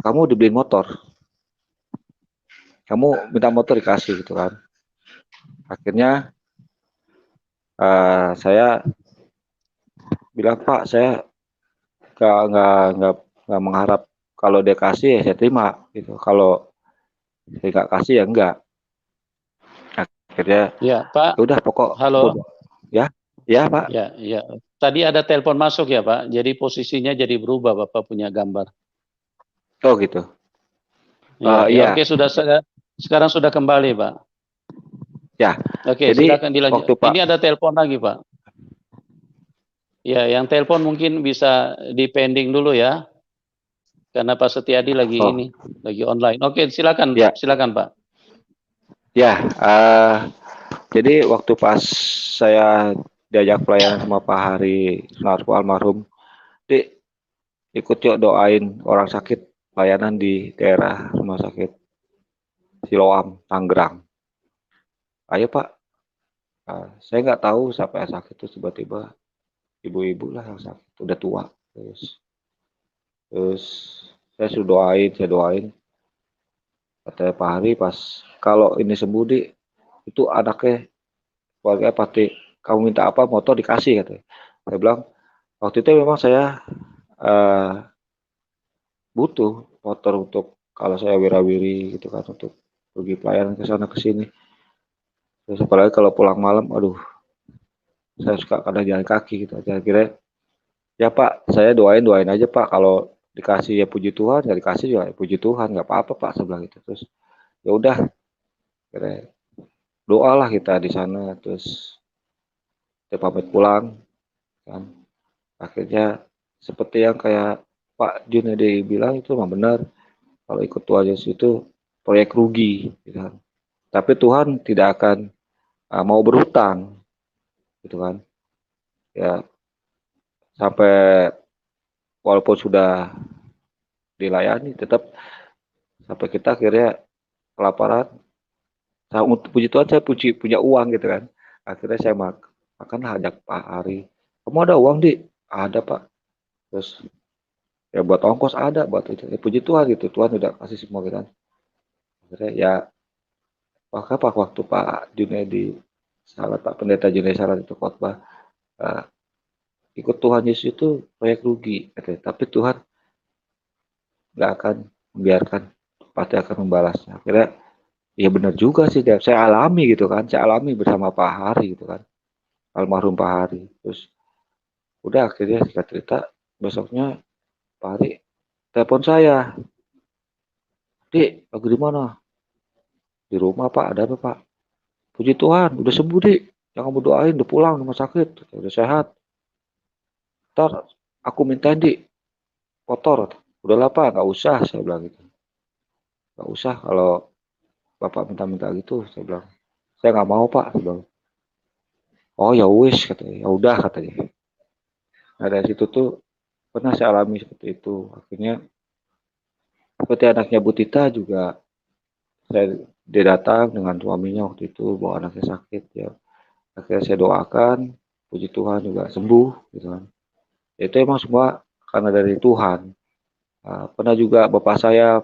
kamu dibeliin motor, kamu minta motor dikasih gitu kan. Akhirnya saya bilang, Pak, saya nggak mengharap, kalau dia kasih ya saya terima gitu, kalau saya nggak kasih ya enggak. Akhirnya ya Pak, udah pokok. Halo. Ya Pak. Ya. Tadi ada telepon masuk ya Pak, jadi posisinya jadi berubah, Bapak punya gambar. Oh gitu. Ya, Iya, oke, sekarang sudah kembali, Pak. ya. Oke, Jadi silakan dilanjut. waktu Pak, Ini ada telepon lagi, Pak. Ya, yang telepon mungkin bisa dipending dulu ya, karena Pak Setiadi lagi oh lagi online. Oke, silakan, ya, silakan Pak. ya. Jadi waktu pas saya diajak pelayanan sama Pak Hari Sunarko almarhum, Dik, ikut yuk doain orang sakit pelayanan di daerah rumah sakit Siloam, Tangerang. Ayo Pak. Saya nggak tahu siapa yang sakit, terus tiba-tiba ibu-ibu lah yang sakit, udah tua. Terus saya doain. Kata Pak Hari pas kalau ini sembuh Dik, itu anaknya keluarga pasti kamu minta apa motor dikasih katanya. Saya bilang waktu itu memang saya butuh motor untuk kalau saya wirawiri gitu kan untuk pergi pelayanan ke sana ke sini. Terus apalagi kalau pulang malam, aduh, saya suka kadang jalan kaki gitu. Akhirnya ya Pak, saya doain aja Pak. Kalau dikasih ya puji Tuhan, nggak dikasih ya puji Tuhan, nggak apa-apa Pak. Saya bilang gitu. Terus ya udah, akhirnya doalah kita di sana. Terus kita pamit pulang kan. Akhirnya seperti yang kayak Pak Junedi bilang itu memang benar. Kalau ikut Tuhan Yesus itu proyek rugi, gitu kan. Tapi Tuhan tidak akan mau berhutang, gitu kan. Ya sampai walaupun sudah dilayani, tetap sampai kita akhirnya kelaparan. Nah, untuk puji Tuhan saya punya uang gitu kan. Akhirnya saya makan ajak Pak Ari. Kamu ada uang di? Ada Pak. Terus ya buat ongkos ada, buat itu. Ya, puji Tuhan gitu. Tuhan udah kasih semua gitu kan. Akhirnya ya waktu Pak Junedi Salat, Pak Pendeta Junedi Salat itu khotbah, uh, ikut Tuhan Yesus itu proyek rugi, katanya. Tapi Tuhan nggak akan membiarkan, pasti akan membalasnya. Akhirnya ya benar juga sih, saya alami gitu kan, saya alami bersama Pak Hari gitu kan, almarhum Pak Hari. Terus udah akhirnya singkat cerita, besoknya Pak Hari telepon saya, Dik, lagi di mana? Di rumah Pak, ada apa Pak? Puji Tuhan, udah sembuh Dik, yang kamu doain udah pulang rumah sakit, udah sehat. Ntar aku minta Dik kotor, udah lah Pak, nggak usah, saya bilang gitu. Nggak usah kalau Bapak minta-minta gitu, saya bilang. Saya nggak mau Pak, saya bilang. Oh ya wis katanya, ya udah katanya. Nah dari situ tuh pernah saya alami seperti itu. Akhirnya seperti anaknya Bu Tita juga, dia datang dengan suaminya waktu itu bawa anaknya sakit ya. Akhirnya saya doakan, puji Tuhan juga sembuh gitu kan. Itu emang semua karena dari Tuhan. Pernah juga bapak saya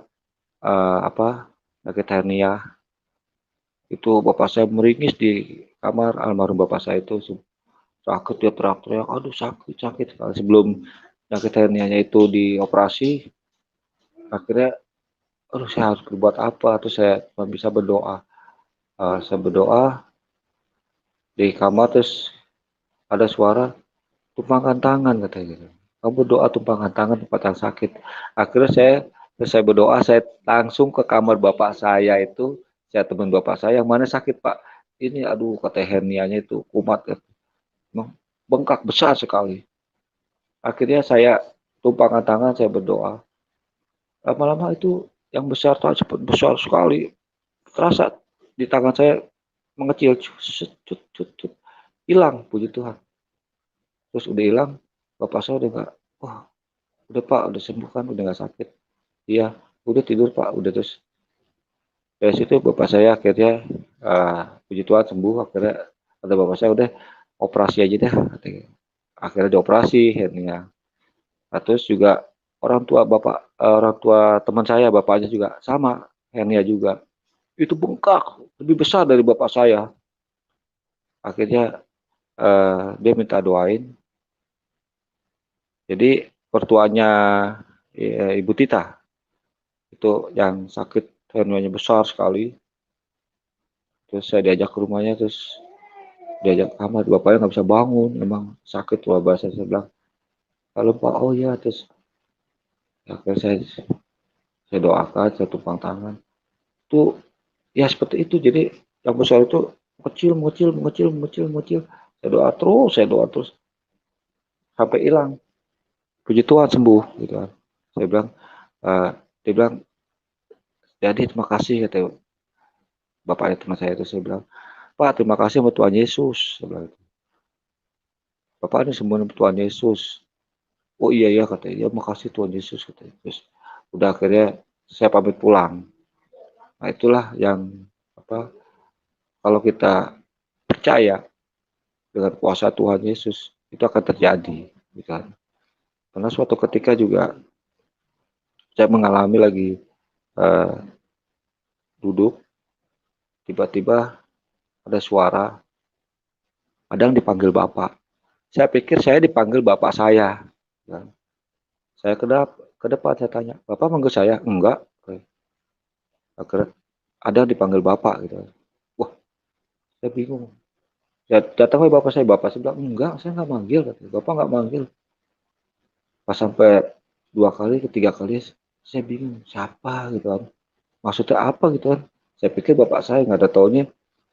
sakit hernia, itu bapak saya meringis di kamar, almarhum bapak saya itu sakit, dia teriak-teriak, aduh sakit sakit sekali sebelum sakit hernianya itu dioperasi. Akhirnya aduh saya harus berbuat apa, terus saya cuma bisa berdoa. Saya berdoa di kamar, terus ada suara tumpangkan tangan katanya gitu. Kamu berdoa tumpangkan tangan tempat yang sakit. Akhirnya saya berdoa, saya langsung ke kamar bapak saya itu, saya teman bapak saya yang mana sakit Pak. Ini aduh kata hernianya itu kumat, bengkak besar sekali. Akhirnya saya tumpangkan tangan, saya berdoa. Lama-lama itu yang besar cepat besar sekali. Terasa di tangan saya mengecil, hilang, puji Tuhan. Terus udah hilang, bapak saya udah nggak, wah udah Pak, udah sembuh kan, udah nggak sakit. Iya, udah tidur Pak, udah. Terus dari situ bapak saya akhirnya puji Tuhan sembuh. Akhirnya kata bapak saya udah operasi aja deh. Akhirnya dioperasi hernia. Nah, terus juga orang tua teman saya, bapaknya juga sama hernia juga. Itu bengkak, lebih besar dari bapak saya. Akhirnya dia minta doain. Jadi pertuanya Ibu Tita itu yang sakit hernianya besar sekali. Terus saya diajak ke rumahnya, terus diajak kamar, bapaknya nggak bisa bangun, memang sakit luar biasa. Saya bilang, kalau Pak, oh ya, terus akhirnya saya doakan, saya tumpang tangan. Itu ya seperti itu. Jadi yang besar itu kecil, mengecil, mengecil, mengecil, mengecil. Saya doa terus sampai hilang. Puji Tuhan sembuh gitu kan. Saya bilang, dia bilang, jadi terima kasih kata bapaknya teman saya itu. Saya bilang, Pak terima kasih sama Tuhan Yesus. Saya bilang, Bapak ini sembuh sama Tuhan Yesus. Oh iya ya katanya, ya makasih Tuhan Yesus katanya. Terus udah akhirnya saya pamit pulang. Nah itulah yang apa? Kalau kita percaya dengan kuasa Tuhan Yesus itu akan terjadi, gitu kan? Karena suatu ketika juga saya mengalami lagi eh, duduk, tiba-tiba ada suara, ada yang dipanggil Bapak. Saya pikir saya dipanggil Bapak saya. Kan? Saya ke depan saya tanya, Bapak manggil saya? Enggak. Akhirnya ada yang dipanggil Bapak gitu. Wah, saya bingung. Ya, datang bapak saya bilang, enggak, saya nggak manggil. Katanya. Bapak nggak manggil. Pas sampai 2 kali, ketiga kali, saya bingung, siapa gitu kan. Maksudnya apa gitu kan. Saya pikir bapak saya nggak ada taunya.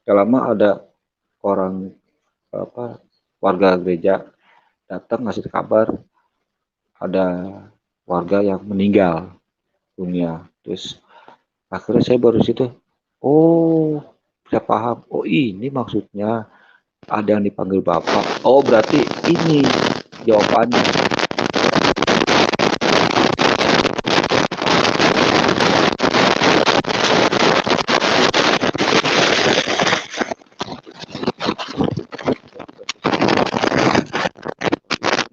Gak lama ada orang apa warga gereja datang ngasih kabar ada warga yang meninggal dunia. Terus akhirnya saya baru situ, oh saya paham, oh ini maksudnya ada yang dipanggil bapak. Oh berarti ini jawabannya.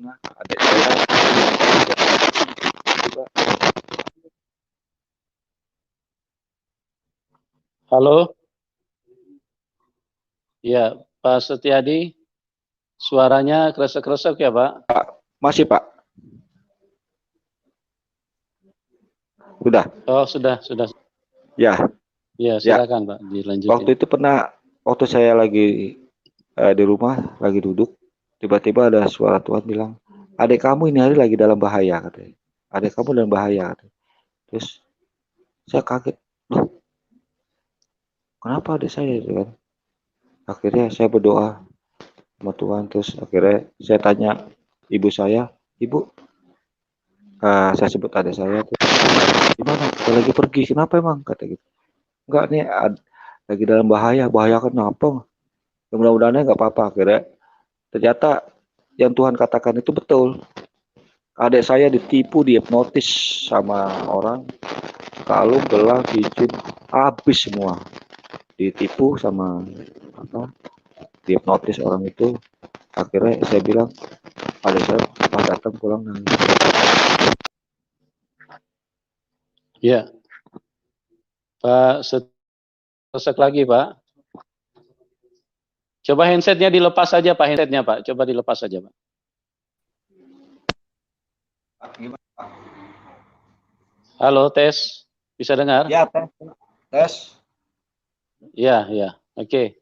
Nah, adik saya juga. Halo, ya Pak Setiadi, suaranya kresek-kresek ya Pak? Masih Pak? Sudah? Oh sudah. Ya. Ya silakan Pak, dilanjutin. Waktu itu pernah, waktu saya lagi di rumah, lagi duduk, tiba-tiba ada suara Tuhan bilang, adik kamu ini hari lagi dalam bahaya katanya. Adik kamu dalam bahaya katanya. Terus saya kaget, loh kenapa adik saya gitu kan? Akhirnya saya berdoa sama Tuhan, terus akhirnya saya tanya ibu saya, ibu, saya sebut adik saya, terus, gimana? Saya lagi pergi, kenapa emang? Kata gitu. Enggak nih, lagi dalam bahaya, bahaya kenapa? Ya, mudah-mudahan nggak apa-apa. Akhirnya ternyata yang Tuhan katakan itu betul. Adik saya ditipu, dihipnotis sama orang, kalung, gelang, cincin, habis semua. Ditipu sama apa? Dihipnotis orang itu. Akhirnya saya bilang, adik saya pas datang pulang nangis. Ya, Pak Setiadi lagi Pak. Coba handsetnya dilepas saja Pak, handsetnya Pak. Coba dilepas saja Pak. Halo, tes. Bisa dengar? Ya, tes. Ya, oke.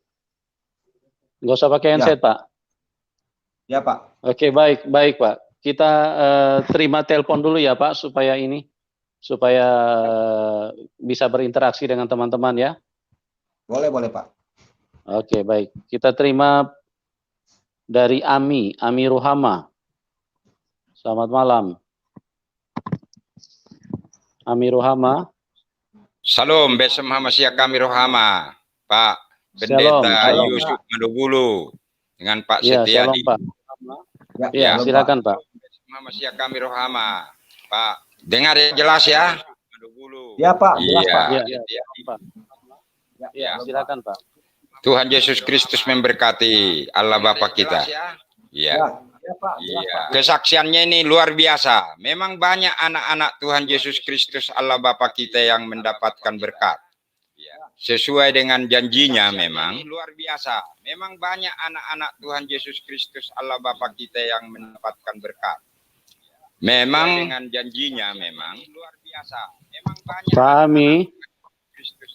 Nggak usah pakai handset Pak. Ya Pak. Oke, baik Pak. Kita terima telepon dulu ya Pak, supaya bisa berinteraksi dengan teman-teman ya. Boleh Pak. Oke, baik. Kita terima dari Ami Ruhama. Selamat malam. Ami Ruhama. Salam, besem Hamasya kami Rohama, Pak Pendeta Yusuf Madubulu dengan Pak Setiadi. Shalom Pak. Ya, silakan Pak. Besem Hamasya kami Rohama, Pak. Dengar jelas ya. Ya Pak. Iya. Ya, silakan Pak. Tuhan Yesus Kristus memberkati, Allah Bapa kita. Iya. Iya. Kesaksiannya ini luar biasa. Memang banyak anak-anak Tuhan Yesus Kristus Allah Bapa kita yang mendapatkan berkat. Sesuai dengan janjinya memang. Luar biasa. Memang banyak anak-anak Tuhan Yesus Kristus Allah Bapa kita yang mendapatkan berkat. Memang dengan janjinya memang luar biasa. Memang banyak. Pak Ami.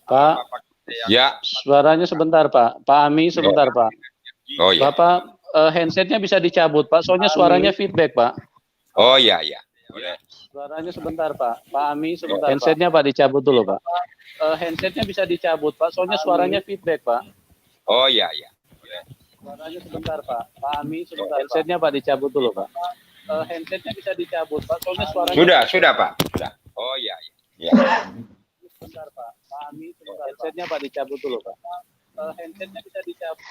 Pak. Ya. Suaranya sebentar Pak. Pak Ami sebentar Pak. Oh ya. Bapak handsetnya bisa dicabut Pak, soalnya suaranya feedback Pak. Oh ya. Boleh. Suaranya sebentar, Pak. Pak Ami, sebentar. Handsetnya Pak dicabut dulu, Pak. Handsetnya bisa dicabut, Pak. Soalnya suaranya feedback, Pak. Oh iya, iya. Suaranya sebentar, Pak. Pak Ami, sebentar. Handsetnya Pak dicabut dulu, Pak. Handsetnya bisa dicabut, Pak. Soalnya suaranya... Sudah, Pak. Sudah. Oh iya, iya. Sebentar, Pak. Pak Ami, sebentar. Handsetnya Pak dicabut dulu, Pak. Handsetnya bisa dicabut.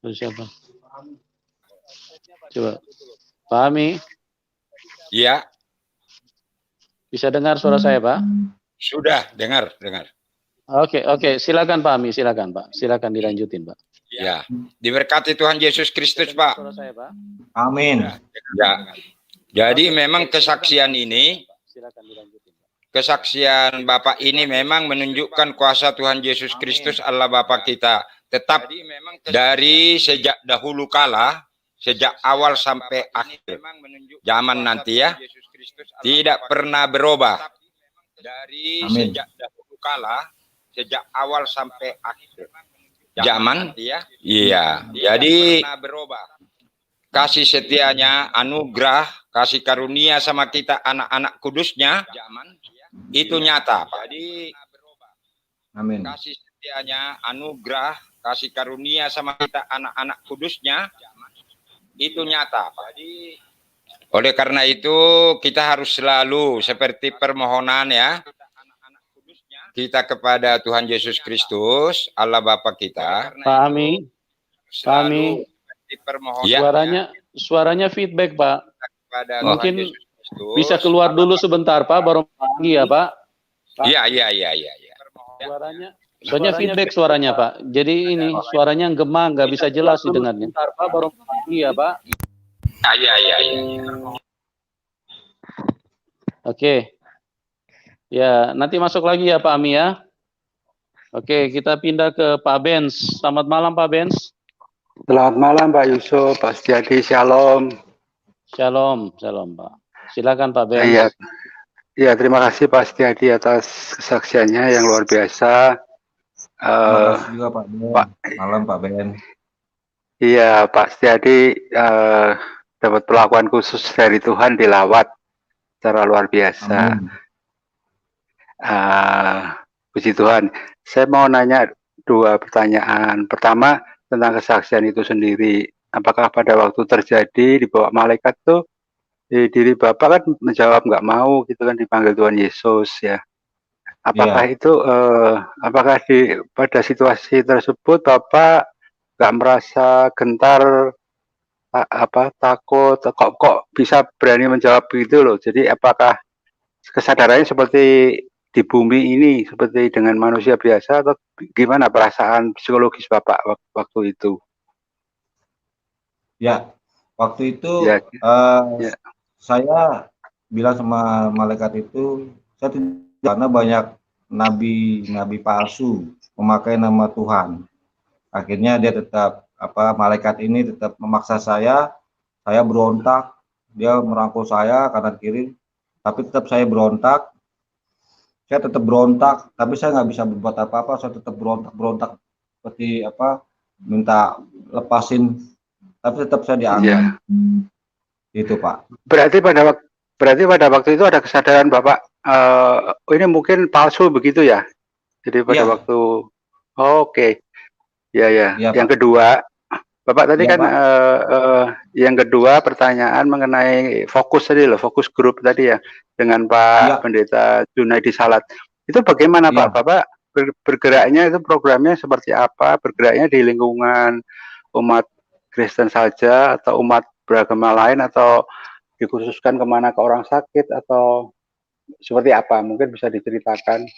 Siapa? Coba. Pak Ami. Iya. Bisa dengar suara saya, Pak? Sudah, dengar. Oke. Silakan Pak Ami, silakan Pak. Silakan dilanjutin, Pak. Ya. Diberkati Tuhan Yesus Kristus, Pak. Suara saya, Pak. Amin. Ya. Jadi memang kesaksian ini, Silakan dilanjutin, Pak. kesaksian Bapak ini memang menunjukkan kuasa Tuhan Yesus Kristus Allah Bapa kita. Tetap dari sejak dahulu kala, sejak awal sampai akhir zaman nanti ya, tidak pernah berubah. Dari sejak dahulu kala, sejak awal sampai akhir zaman, iya. Jadi kasih setianya, anugerah, kasih karunia sama kita anak-anak kudusnya, itu nyata, Pak. Jadi Amin. kasih setianya, anugerah, kasih karunia sama kita anak-anak kudusnya, itu nyata, Pak. Jadi oleh karena itu kita harus selalu seperti permohonan ya, kita kepada Tuhan Yesus Kristus Allah Bapa kita. Pak Ami, Ya. suaranya feedback, Pak. Kepada Mungkin Tuhan Yesus Kristus, bisa keluar dulu sebentar, Pak, baru lagi ya, Pak. Iya. Soalnya feedback suaranya, Pak. Jadi ini suaranya gema, nggak bisa jelas didengarnya. Sebentar, Pak, baru lagi ya, Pak. Iya. Oke. Ya, nanti masuk lagi ya Pak Ami ya. Oke, kita pindah ke Pak Benz. Selamat malam Pak Benz. Selamat malam Pak Yusuf, Pak Setiadi, Shalom. Shalom Pak. Silakan Pak Benz. Iya, terima kasih Pak Setiadi atas kesaksiannya yang luar biasa. Terima kasih juga Pak Ben. Malam Pak Ben. Iya, Pak Setiadi dapat perlakuan khusus dari Tuhan, dilawat secara luar biasa. Puji Tuhan. Saya mau nanya 2 pertanyaan. Pertama, tentang kesaksian itu sendiri. Apakah pada waktu terjadi dibawa malaikat tuh di diri Bapak kan menjawab nggak mau gitu kan, dipanggil Tuhan Yesus ya. Apakah itu apakah pada situasi tersebut Bapak nggak merasa gentar, takut, kok bisa berani menjawab begitu loh. Jadi apakah kesadarannya seperti di bumi ini, seperti dengan manusia biasa, atau gimana perasaan psikologis Bapak waktu itu? Ya, waktu itu saya bilang sama malaikat itu, saya tidak, karena banyak nabi palsu memakai nama Tuhan. Akhirnya dia tetap malaikat ini tetap memaksa saya berontak, dia merangkul saya kanan kiri, tapi tetap saya berontak. Saya tetap berontak, tapi saya nggak bisa berbuat apa-apa. Saya tetap berontak seperti minta lepasin, tapi tetap saya diangkat. Itu Pak. Berarti pada waktu itu ada kesadaran Bapak, ini mungkin palsu begitu ya? Jadi pada waktu, oke. Ya. Yang kedua, Bapak tadi kan yang kedua pertanyaan mengenai fokus tadi loh, fokus grup tadi ya, dengan Pak Pendeta Junaidi Salat. Itu bagaimana Pak? Bapak bergeraknya itu programnya seperti apa? Bergeraknya di lingkungan umat Kristen saja atau umat beragama lain, atau dikhususkan kemana, ke orang sakit atau seperti apa? Mungkin bisa diceritakan.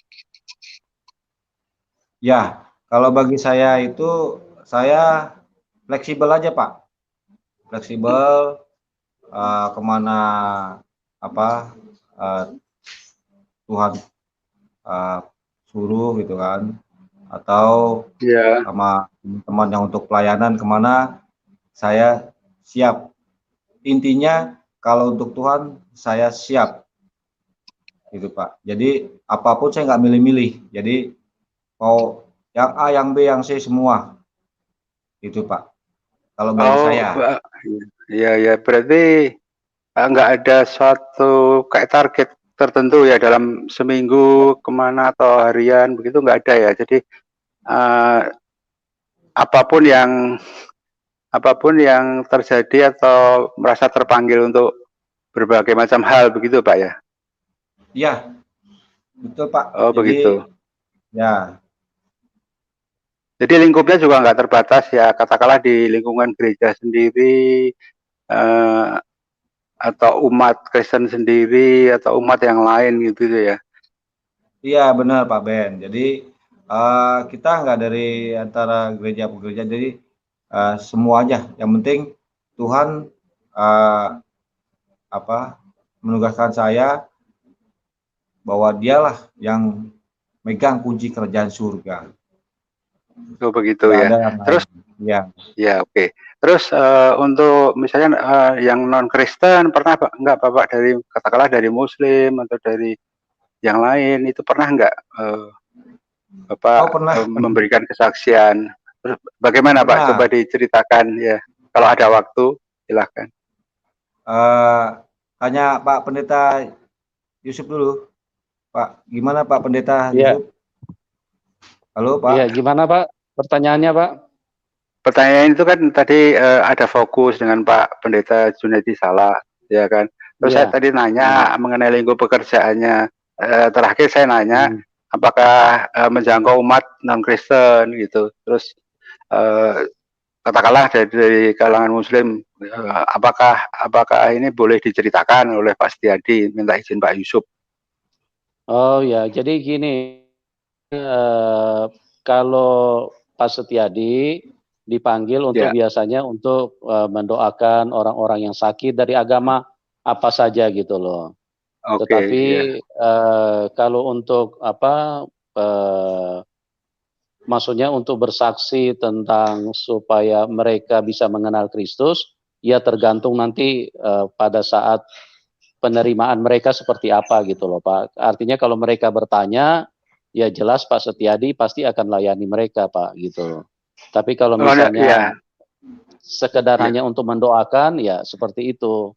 Ya, kalau bagi saya itu saya fleksibel aja Pak, fleksibel kemana Tuhan suruh gitu kan, atau sama teman yang untuk pelayanan kemana saya siap. Intinya kalau untuk Tuhan saya siap gitu Pak. Jadi apapun saya nggak milih-milih, jadi mau yang A, yang B, yang C semua itu Pak. kalau bagi saya. Ya, berarti nggak ada suatu kayak target tertentu ya dalam seminggu kemana atau harian begitu, nggak ada ya. Jadi apapun yang terjadi atau merasa terpanggil untuk berbagai macam hal begitu Pak ya? Iya, betul Pak. Oh Jadi, begitu. ya. Jadi lingkupnya juga nggak terbatas ya, katakanlah di lingkungan gereja sendiri, atau umat Kristen sendiri, atau umat yang lain gitu ya? Iya benar Pak Ben. Jadi kita nggak dari antara gereja ke gereja, jadi semua aja. Yang penting Tuhan menugaskan saya bahwa dialah yang megang kunci kerajaan surga. Oh begitu ya. Terus ya oke. Terus untuk misalnya yang non Kristen pernah nggak Bapak dari katakanlah dari Muslim atau dari yang lain itu pernah nggak Bapak memberikan kesaksian? Terus bagaimana Pak? Coba diceritakan ya. Kalau ada waktu silahkan. Hanya Pak Pendeta Yusuf dulu. Pak, gimana Pak Pendeta Yusuf? Halo Pak. Iya, gimana Pak? Pertanyaannya Pak? Pertanyaan itu kan tadi ada fokus dengan Pak Pendeta Junaidi Salah, ya kan? Terus saya tadi nanya mengenai lingkup pekerjaannya. Terakhir saya nanya apakah menjangkau umat non Kristen gitu. Terus katakanlah dari kalangan Muslim, apakah ini boleh diceritakan oleh Pak Setiadi? Minta izin Pak Yusuf. Oh ya, jadi gini, kalau Pak Setiadi dipanggil untuk biasanya untuk mendoakan orang-orang yang sakit dari agama apa saja gitu loh. Tetapi kalau untuk maksudnya untuk bersaksi tentang supaya mereka bisa mengenal Kristus, ya tergantung nanti pada saat penerimaan mereka seperti apa gitu loh Pak. Artinya kalau mereka bertanya, ya jelas Pak Setiadi pasti akan layani mereka Pak gitu. Tapi kalau misalnya sekedar hanya untuk mendoakan, ya seperti itu.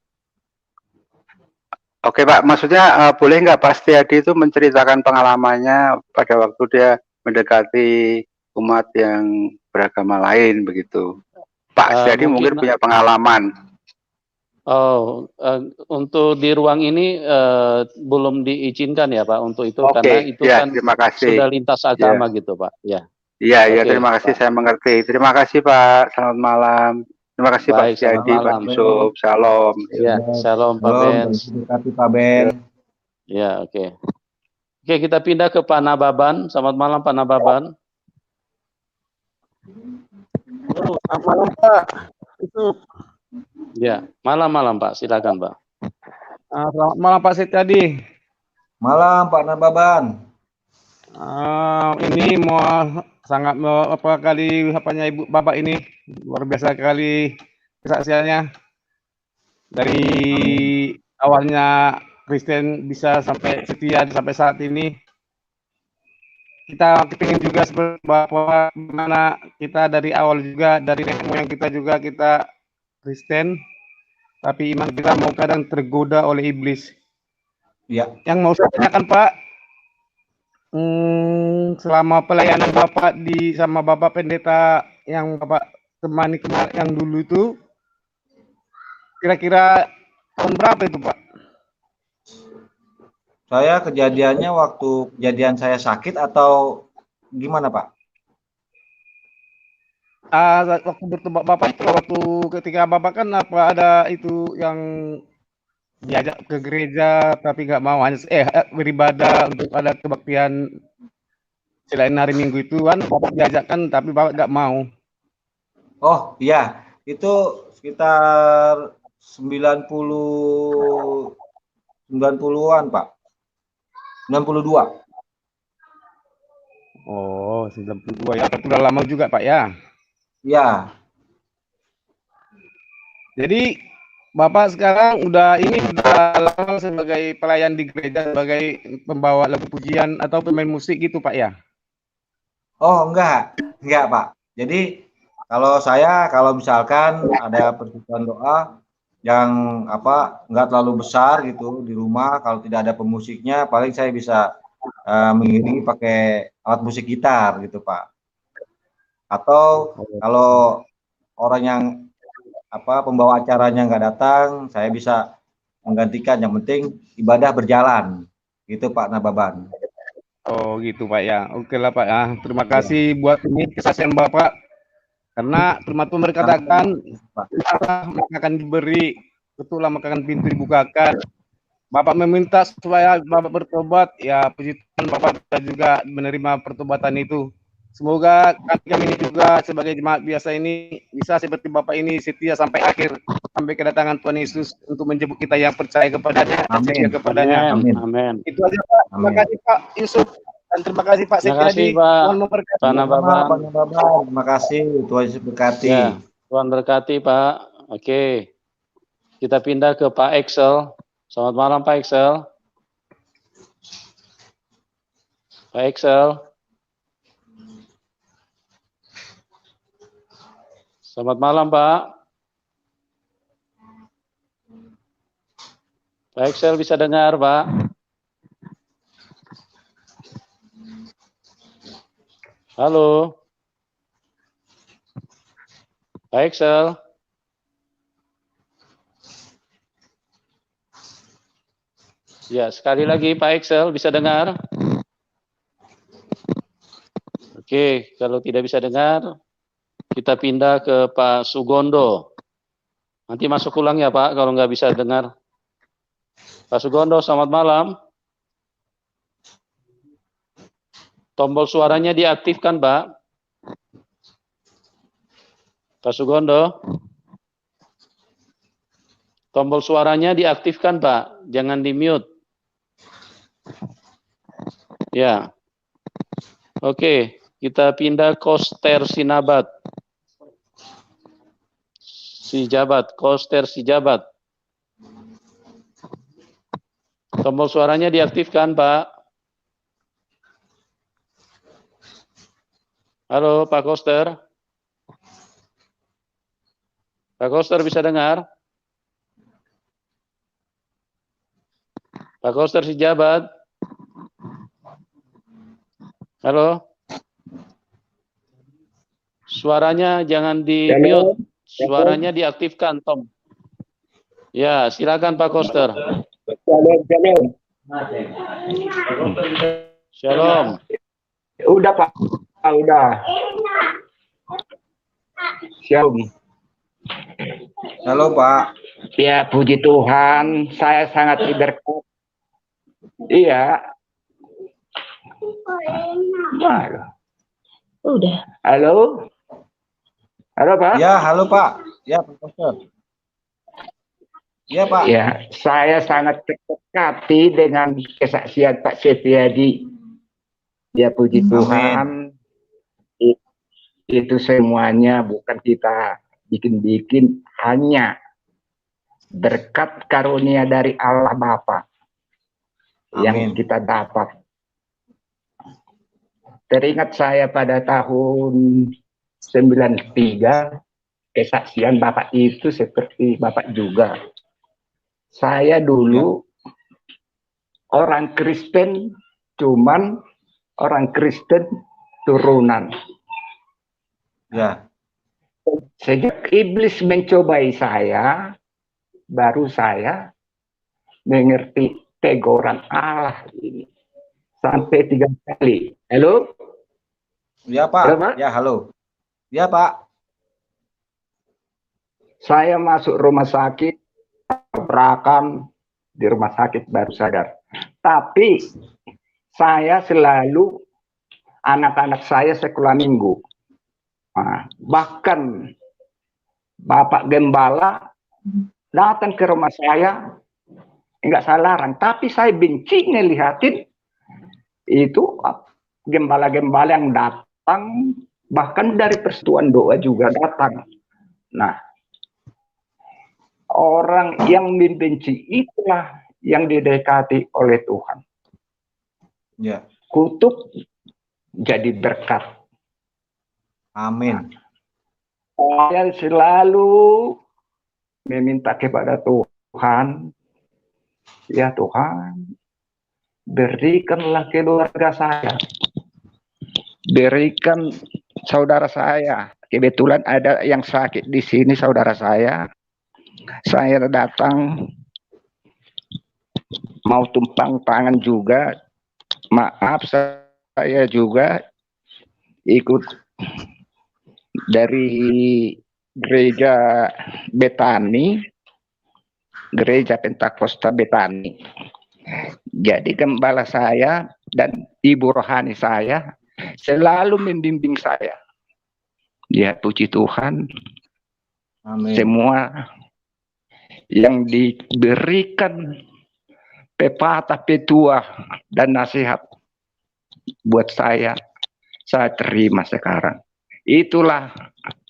Oke Pak, maksudnya boleh nggak Pak Setiadi itu menceritakan pengalamannya pada waktu dia mendekati umat yang beragama lain begitu? Pak Setiadi mungkin punya pengalaman. Oh, untuk di ruang ini belum diizinkan ya Pak untuk itu karena itu kan sudah lintas agama gitu Pak. Ya. Iya, terima kasih, saya mengerti. Terima kasih Pak. Selamat malam. Terima kasih Pak Setiadi, Pak Yusuf. Shalom. Ya, shalom Pak Ben. Terima kasih Pak Ben. Ya, oke. Oke, kita pindah ke Pak Nababan. Selamat malam Pak Nababan. Selamat malam Pak. Itu. Ya, malam-malam Pak. Silakan Pak. Selamat malam Pak Setiadi. Malam Pak Nababan. Ini mau sangat Ibu Bapak ini luar biasa kali kesaksiannya. Dari awalnya Kristen bisa sampai setia sampai saat ini. Kita ingin juga seperti Bapak, gimana kita dari awal juga dari nenek moyang kita juga kita Kristen, tapi iman kita mau kadang tergoda oleh iblis. Ya. Yang mau saya tanyakan Pak, selama pelayanan Bapak sama Bapak Pendeta yang Bapak temani yang dulu itu, kira-kira tahun berapa itu Pak? Saya kejadiannya waktu kejadian saya sakit atau gimana Pak? Waktu bertemu Bapak itu, waktu ketika Bapak kan apa ada itu yang diajak ke gereja tapi nggak mau hanya beribadah untuk ada kebaktian selain hari Minggu itu kan Bapak diajakkan tapi Bapak nggak mau. Oh iya, itu sekitar 90-an Pak. 92. Oh, 92 ya. Udah lama juga Pak ya. Ya. Jadi Bapak sekarang udah lama sebagai pelayan di gereja, sebagai pembawa lagu pujian atau pemain musik gitu Pak ya? Oh enggak Pak. Jadi kalau misalkan ada pertujuan doa yang nggak terlalu besar gitu di rumah, kalau tidak ada pemusiknya, paling saya bisa mengiringi pakai alat musik gitar gitu Pak. Atau kalau orang yang pembawa acaranya nggak datang, saya bisa menggantikan. Yang penting ibadah berjalan, gitu Pak Nababan. Oh gitu Pak ya. Oke lah Pak ya. Terima kasih buat ini kesaksian Bapak. Karena firman Tuhan berkatakan, maka akan diberi, betul maka akan pintu dibukakan. Bapak meminta supaya Bapak bertobat, ya puji Tuhan Bapak juga menerima pertobatan itu. Semoga kami ini juga sebagai jemaat biasa ini bisa seperti Bapak ini setia sampai akhir, sampai kedatangan Tuhan Yesus untuk menjemput kita yang percaya kepadanya, setia kepadanya. Amin. Amin. Itu aja Pak. Terima kasih Pak Yusuf dan terima kasih Pak Terima kasih Sekiadi. Pak. Tuhan memberkati. Pak Nababan. Terima kasih, Tuhan Yesus berkati. Ya, Tuhan berkati Pak. Oke, kita pindah ke Pak Excel. Selamat malam Pak Excel. Pak Excel. Selamat malam Pak. Pak Excel bisa dengar Pak? Halo. Pak Excel. Ya, sekali lagi Pak Excel bisa dengar? Oke, kalau tidak bisa dengar, kita pindah ke Pak Sugondo. Nanti masuk ulang ya Pak, kalau nggak bisa dengar. Pak Sugondo, selamat malam. Tombol suaranya diaktifkan Pak. Pak Sugondo. Tombol suaranya diaktifkan Pak, jangan di-mute. Ya. Oke, kita pindah Koster Sinabat. Koster Sijabat. Tombol suaranya diaktifkan, Pak. Halo, Pak Koster. Pak Koster bisa dengar? Pak Koster Sijabat. Halo. Suaranya jangan di-mute. Suaranya diaktifkan, Tom. Ya, silakan Pak Koster. Shalom. Udah Pak, udah. Shalom. Halo Pak. Ya puji Tuhan, saya sangat diberkati. Iya. Udah. Halo. Halo Pak. Ya, halo Pak. Ya, Pak Koster. Ya Pak. Ya, saya sangat terberkati dengan kesaksian Pak Setiadi. Ya puji Tuhan. Itu semuanya bukan kita bikin-bikin, hanya berkat karunia dari Allah Bapa yang kita dapat. Teringat saya pada tahun 93, kesaksian Bapak itu seperti Bapak juga. Saya dulu orang Kristen, cuman orang Kristen turunan. Ya. Sejak iblis mencobai saya, baru saya mengerti teguran Allah ini. Sampai 3 kali. Halo? Ya Pak. Halo, Pak? Ya, halo. Ya Pak. Saya masuk rumah sakit, tabrakan di rumah sakit baru sadar. Tapi saya selalu, anak-anak saya sekolah minggu. Nah, bahkan Bapak Gembala datang ke rumah saya, enggak saya larang, tapi saya benci ngelihatin itu gembala-gembala yang datang, bahkan dari persekutuan doa juga datang. Nah, orang yang membenci itulah yang didekati oleh Tuhan. Ya. Kutuk jadi berkat. Amin. Saya selalu meminta kepada Tuhan, ya Tuhan, berikanlah keluarga saya, berikan saudara saya. Kebetulan ada yang sakit di sini, saudara saya. Saya datang mau tumpang tangan juga. Maaf, saya juga ikut dari gereja Betani, gereja Pentakosta Betani. Jadi gembala saya dan ibu rohani saya selalu membimbing saya. Ya, puji Tuhan. Amin. Semua yang diberikan pepatah, petua, dan nasihat buat saya terima sekarang. Itulah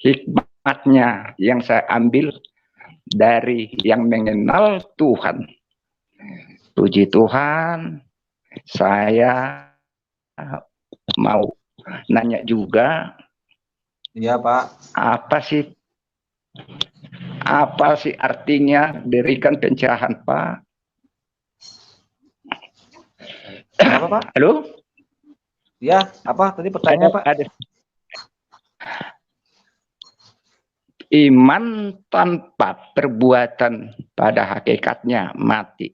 hikmatnya yang saya ambil dari yang mengenal Tuhan. Puji Tuhan, saya mau nanya juga. Iya, Pak. Apa sih artinya berikan pencerahan, Pak? Apa, Pak? Halo? Ya, apa tadi pertanyaannya, Pak? Ada. Iman tanpa perbuatan pada hakikatnya mati.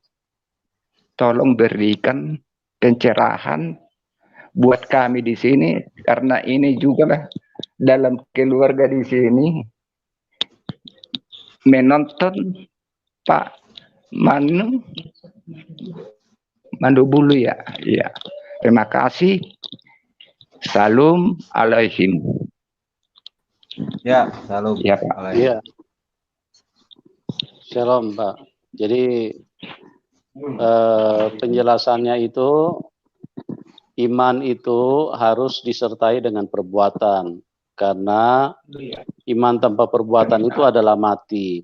Tolong berikan pencerahan buat kami di sini, karena ini juga lah dalam keluarga di sini menonton Pak Mandu Bulu ya. Iya. Terima kasih. Salam alaihim. Ya, salam. Ya, Pak. Iya. Shalom, Pak. Jadi penjelasannya itu, iman itu harus disertai dengan perbuatan, karena iman tanpa perbuatan itu adalah mati.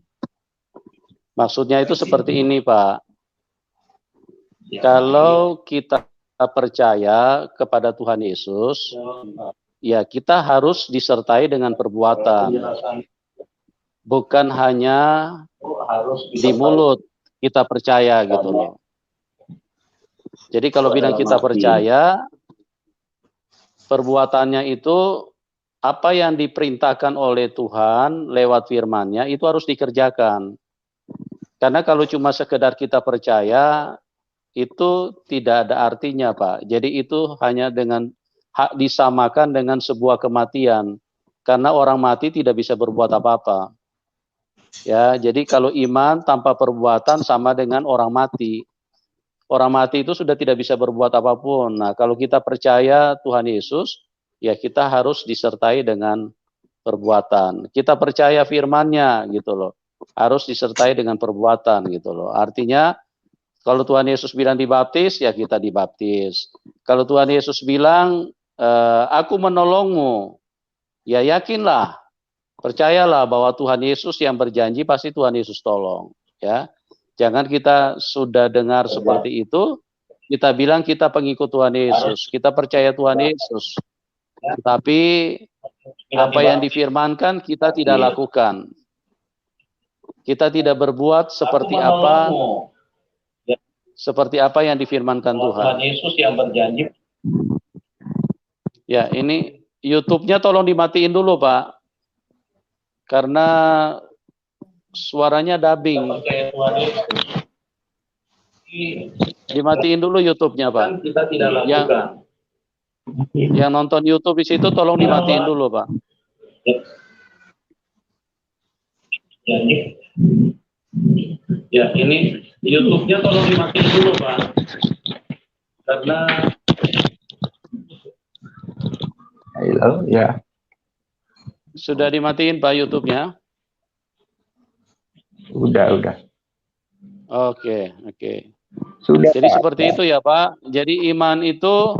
Maksudnya itu seperti ini, Pak. Kalau kita percaya kepada Tuhan Yesus, ya kita harus disertai dengan perbuatan. Bukan hanya di mulut kita percaya gitu loh. Jadi kalau bilang kita percaya, perbuatannya itu apa yang diperintahkan oleh Tuhan lewat firman-Nya itu harus dikerjakan. Karena kalau cuma sekedar kita percaya, itu tidak ada artinya, Pak. Jadi itu hanya dengan disamakan dengan sebuah kematian. Karena orang mati tidak bisa berbuat apa-apa. Ya, jadi kalau iman tanpa perbuatan sama dengan orang mati. Orang mati itu sudah tidak bisa berbuat apapun. Nah, kalau kita percaya Tuhan Yesus, ya kita harus disertai dengan perbuatan. Kita percaya firman-Nya gitu loh. Harus disertai dengan perbuatan gitu loh. Artinya kalau Tuhan Yesus bilang dibaptis, ya kita dibaptis. Kalau Tuhan Yesus bilang, aku menolongmu, ya yakinlah, percayalah bahwa Tuhan Yesus yang berjanji pasti Tuhan Yesus tolong. Ya, jangan kita sudah dengar seperti itu, kita bilang kita pengikut Tuhan Yesus, kita percaya Tuhan Yesus, tetapi apa yang difirmankan kita tidak lakukan. Kita tidak berbuat seperti apa yang difirmankan Tuhan. Yesus yang berjanji. Ya, ini YouTube-nya tolong dimatiin dulu, Pak. Karena suaranya dubbing. Dimatiin dulu YouTube-nya, Pak. Kita tidak lakukan. Yang nonton YouTube di situ tolong dimatiin dulu, Pak. Ya, ini YouTube-nya tolong dimatiin dulu, Pak. Karena Halo, ya. Sudah dimatiin, Pak, YouTube-nya? Udah. Oke. Sudah. Jadi seperti itu ya, Pak. Jadi iman itu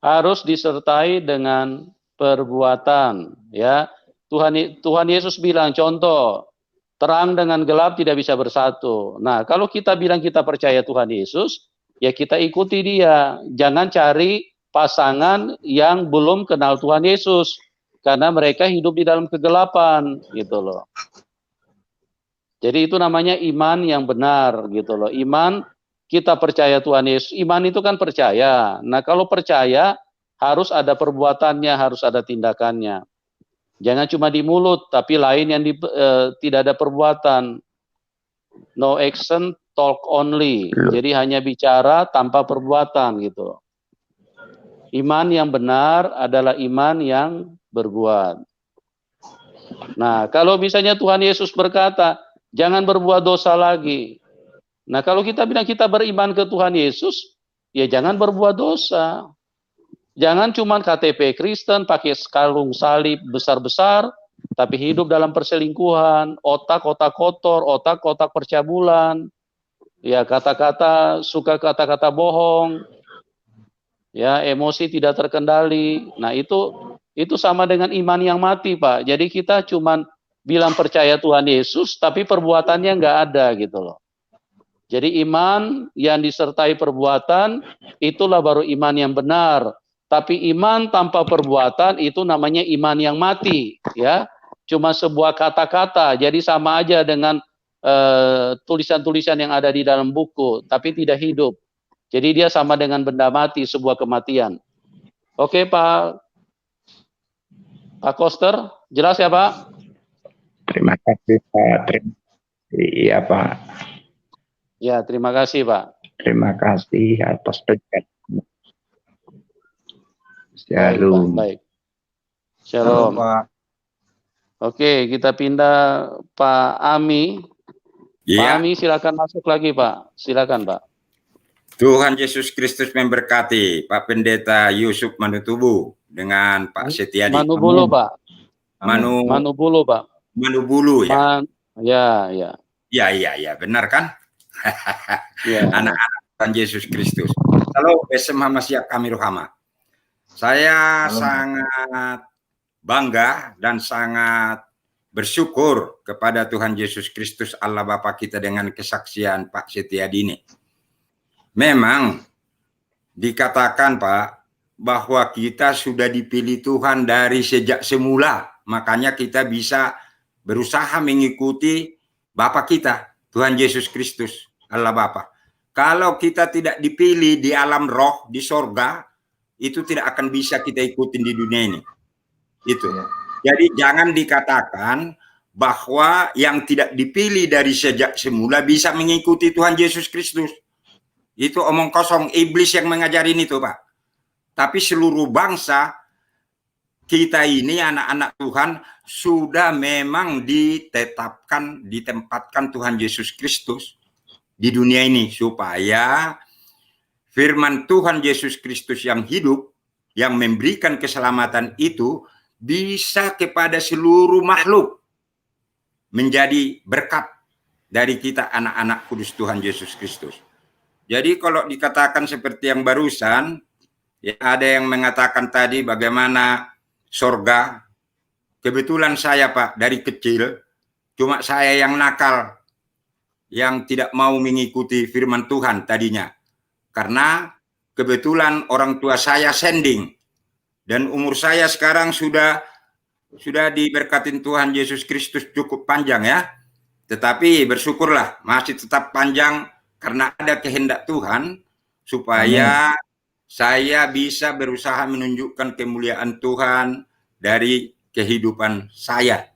harus disertai dengan perbuatan, ya. Tuhan Yesus bilang, contoh, terang dengan gelap tidak bisa bersatu. Nah, kalau kita bilang kita percaya Tuhan Yesus, ya kita ikuti Dia. Jangan cari pasangan yang belum kenal Tuhan Yesus. karena mereka hidup di dalam kegelapan gitu loh. Jadi itu namanya iman yang benar gitu loh. Iman kita percaya Tuhan Yesus. Iman itu kan percaya. Nah, kalau percaya harus ada perbuatannya, harus ada tindakannya. Jangan cuma di mulut, tapi lain yang tidak ada perbuatan. No action, talk only. Jadi hanya bicara tanpa perbuatan gitu. Iman yang benar adalah iman yang berbuat. Nah, kalau misalnya Tuhan Yesus berkata, jangan berbuat dosa lagi. Nah, kalau kita bilang kita beriman ke Tuhan Yesus, ya jangan berbuat dosa. Jangan cuma KTP Kristen, pakai kalung salib besar-besar, tapi hidup dalam perselingkuhan, otak-otak kotor, otak-otak percabulan, ya kata-kata, suka kata-kata bohong, ya emosi tidak terkendali. Nah, itu sama dengan iman yang mati, Pak. Jadi kita cuma bilang percaya Tuhan Yesus, tapi perbuatannya nggak ada gitu loh. Jadi iman yang disertai perbuatan, itulah baru iman yang benar. Tapi iman tanpa perbuatan itu namanya iman yang mati, ya. Cuma sebuah kata-kata, jadi sama aja dengan tulisan-tulisan yang ada di dalam buku, tapi tidak hidup. Jadi dia sama dengan benda mati, sebuah kematian. Oke, Pak Koster, jelas ya, Pak? Terima kasih, Pak. Iya, Pak. Ya, terima kasih, Pak. Terima kasih atas penjelasan. Baik, Shalom. Pak. Baik. Shalom. Pak. Oke, kita pindah Pak Ami. Pak Ami, silakan masuk lagi, Pak. Silakan, Pak. Tuhan Yesus Kristus memberkati Pak Pendeta Yusuf Manutubu dengan Pak Setiadi. Manubulu, Pak. Manubulu, Pak. Manubulu ya. Ya. Ya, benar kan? Ya. Anak-anak Tuhan Yesus Kristus. Halo, bersama Masya kami Rohama. Saya sangat bangga dan sangat bersyukur kepada Tuhan Yesus Kristus Allah Bapa kita dengan kesaksian Pak Setiadi ini. Memang dikatakan, Pak, bahwa kita sudah dipilih Tuhan dari sejak semula. Makanya kita bisa berusaha mengikuti Bapa kita, Tuhan Yesus Kristus, Allah Bapa. Kalau kita tidak dipilih di alam roh, di sorga, itu tidak akan bisa kita ikutin di dunia ini. Itu. Jadi jangan dikatakan bahwa yang tidak dipilih dari sejak semula bisa mengikuti Tuhan Yesus Kristus. Itu omong kosong, iblis yang mengajarin itu, Pak. Tapi seluruh bangsa kita ini anak-anak Tuhan sudah memang ditempatkan Tuhan Yesus Kristus di dunia ini supaya firman Tuhan Yesus Kristus yang hidup, yang memberikan keselamatan itu bisa kepada seluruh makhluk menjadi berkat dari kita anak-anak kudus Tuhan Yesus Kristus. Jadi kalau dikatakan seperti yang barusan, ya ada yang mengatakan tadi bagaimana sorga. Kebetulan saya, Pak, dari kecil, cuma saya yang nakal, yang tidak mau mengikuti firman Tuhan tadinya. Karena kebetulan orang tua saya sending. Dan umur saya sekarang sudah diberkatin Tuhan Yesus Kristus cukup panjang ya. Tetapi bersyukurlah masih tetap panjang karena ada kehendak Tuhan supaya saya bisa berusaha menunjukkan kemuliaan Tuhan dari kehidupan saya.